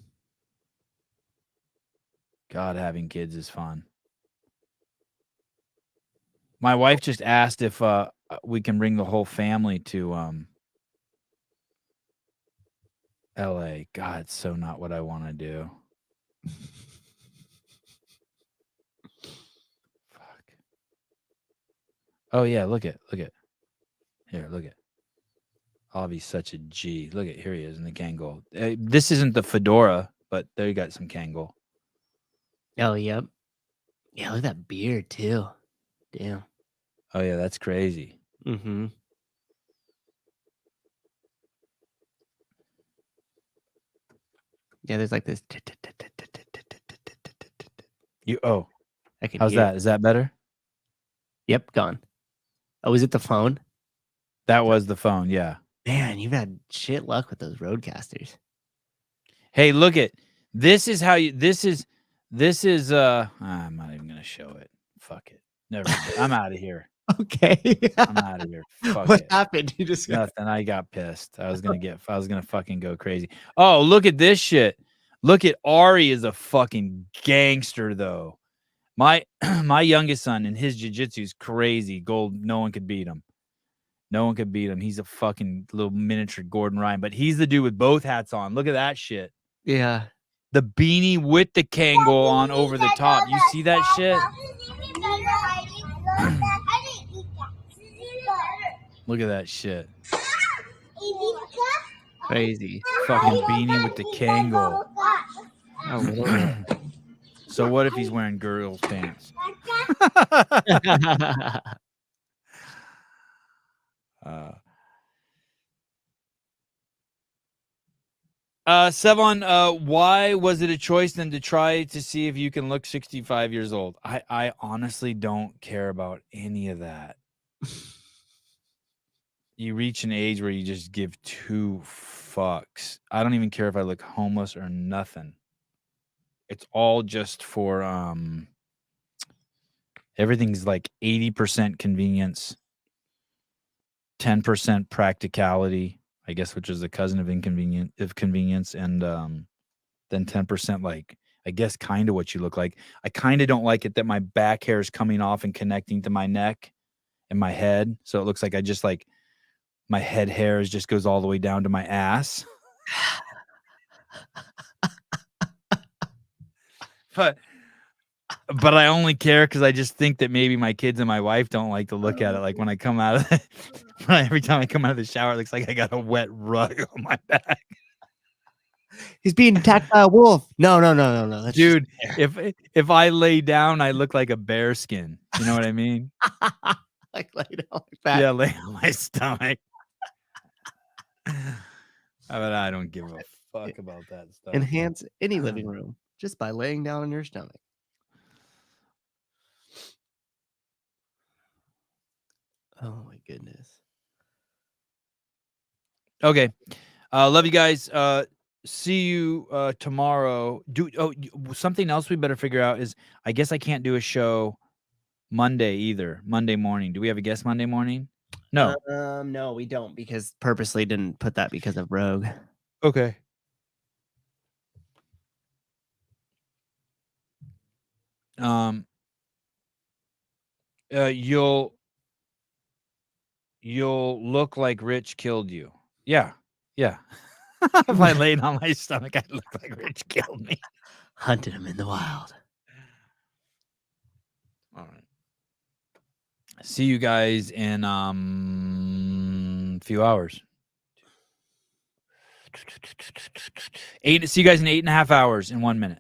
God, having kids is fun. My wife just asked if we can bring the whole family to LA. God, it's so not what I want to do. Fuck. Oh yeah, look at. Here, look at. Avi's such a G. Look at, here he is in the Kangol. This isn't the fedora, but there you got some Kangol. Oh, yep. Yeah, look at that beard too. Damn. Oh yeah, that's crazy. Mm-hmm. Yeah, there's like this. I can how's hear that? it. Is that better? Yep, gone. Oh, is it the phone? That was the phone, yeah. Man, you've had shit luck with those roadcasters. Hey, look at this is how you this is I'm not even gonna show it. Fuck it. Never mind. I'm out of here. Okay. I'm out of here. Fuck What it. happened? You just got... Nothing. I got pissed. I was gonna fucking go crazy. Oh, look at this shit. Look at Ari is a fucking gangster though. My youngest son and his jiu-jitsu is crazy. Gold, no one could beat him. No one could beat him. He's a fucking little miniature Gordon Ryan, but he's the dude with both hats on. Look at that shit. Yeah. The beanie with the Kangol on over the top. You see that shit? Look at that shit. Crazy. Fucking beanie with the Kangol. Oh, So what if he's wearing girls' pants? Sevon, why was it a choice then to try to see if you can look 65 years old? I honestly don't care about any of that. You reach an age where you just give 2 fucks. I don't even care if I look homeless or nothing. It's all just for everything's like 80% convenience, 10% practicality, I guess, which is the cousin of convenience, and then 10% like, I guess, kind of what you look like. I kind of don't like it that my back hair is coming off and connecting to my neck and my head, so it looks like I just like my head hair just goes all the way down to my ass. But I only care because I just think that maybe my kids and my wife don't like to look at it. Like when I come out of every time I come out of the shower, it looks like I got a wet rug on my back. He's being attacked by a wolf. No. That's dude, if I lay down, I look like a bear skin. You know what I mean? Like lay down like that. Yeah, lay on my stomach. But I don't give a fuck about that stuff. Enhance any living room just by laying down on your stomach. Oh my goodness. Okay. Love you guys. See you tomorrow. Something else we better figure out is I guess I can't do a show Monday either. Monday morning. Do we have a guest Monday morning? No. No, we don't, because purposely didn't put that because of Rogue. Okay. You'll look like Rich killed you. Yeah. If I laid on my stomach, I'd look like Rich killed me. Hunted him in the wild. All right. See you guys in a few hours. See you guys in 8.5 hours in 1 minute.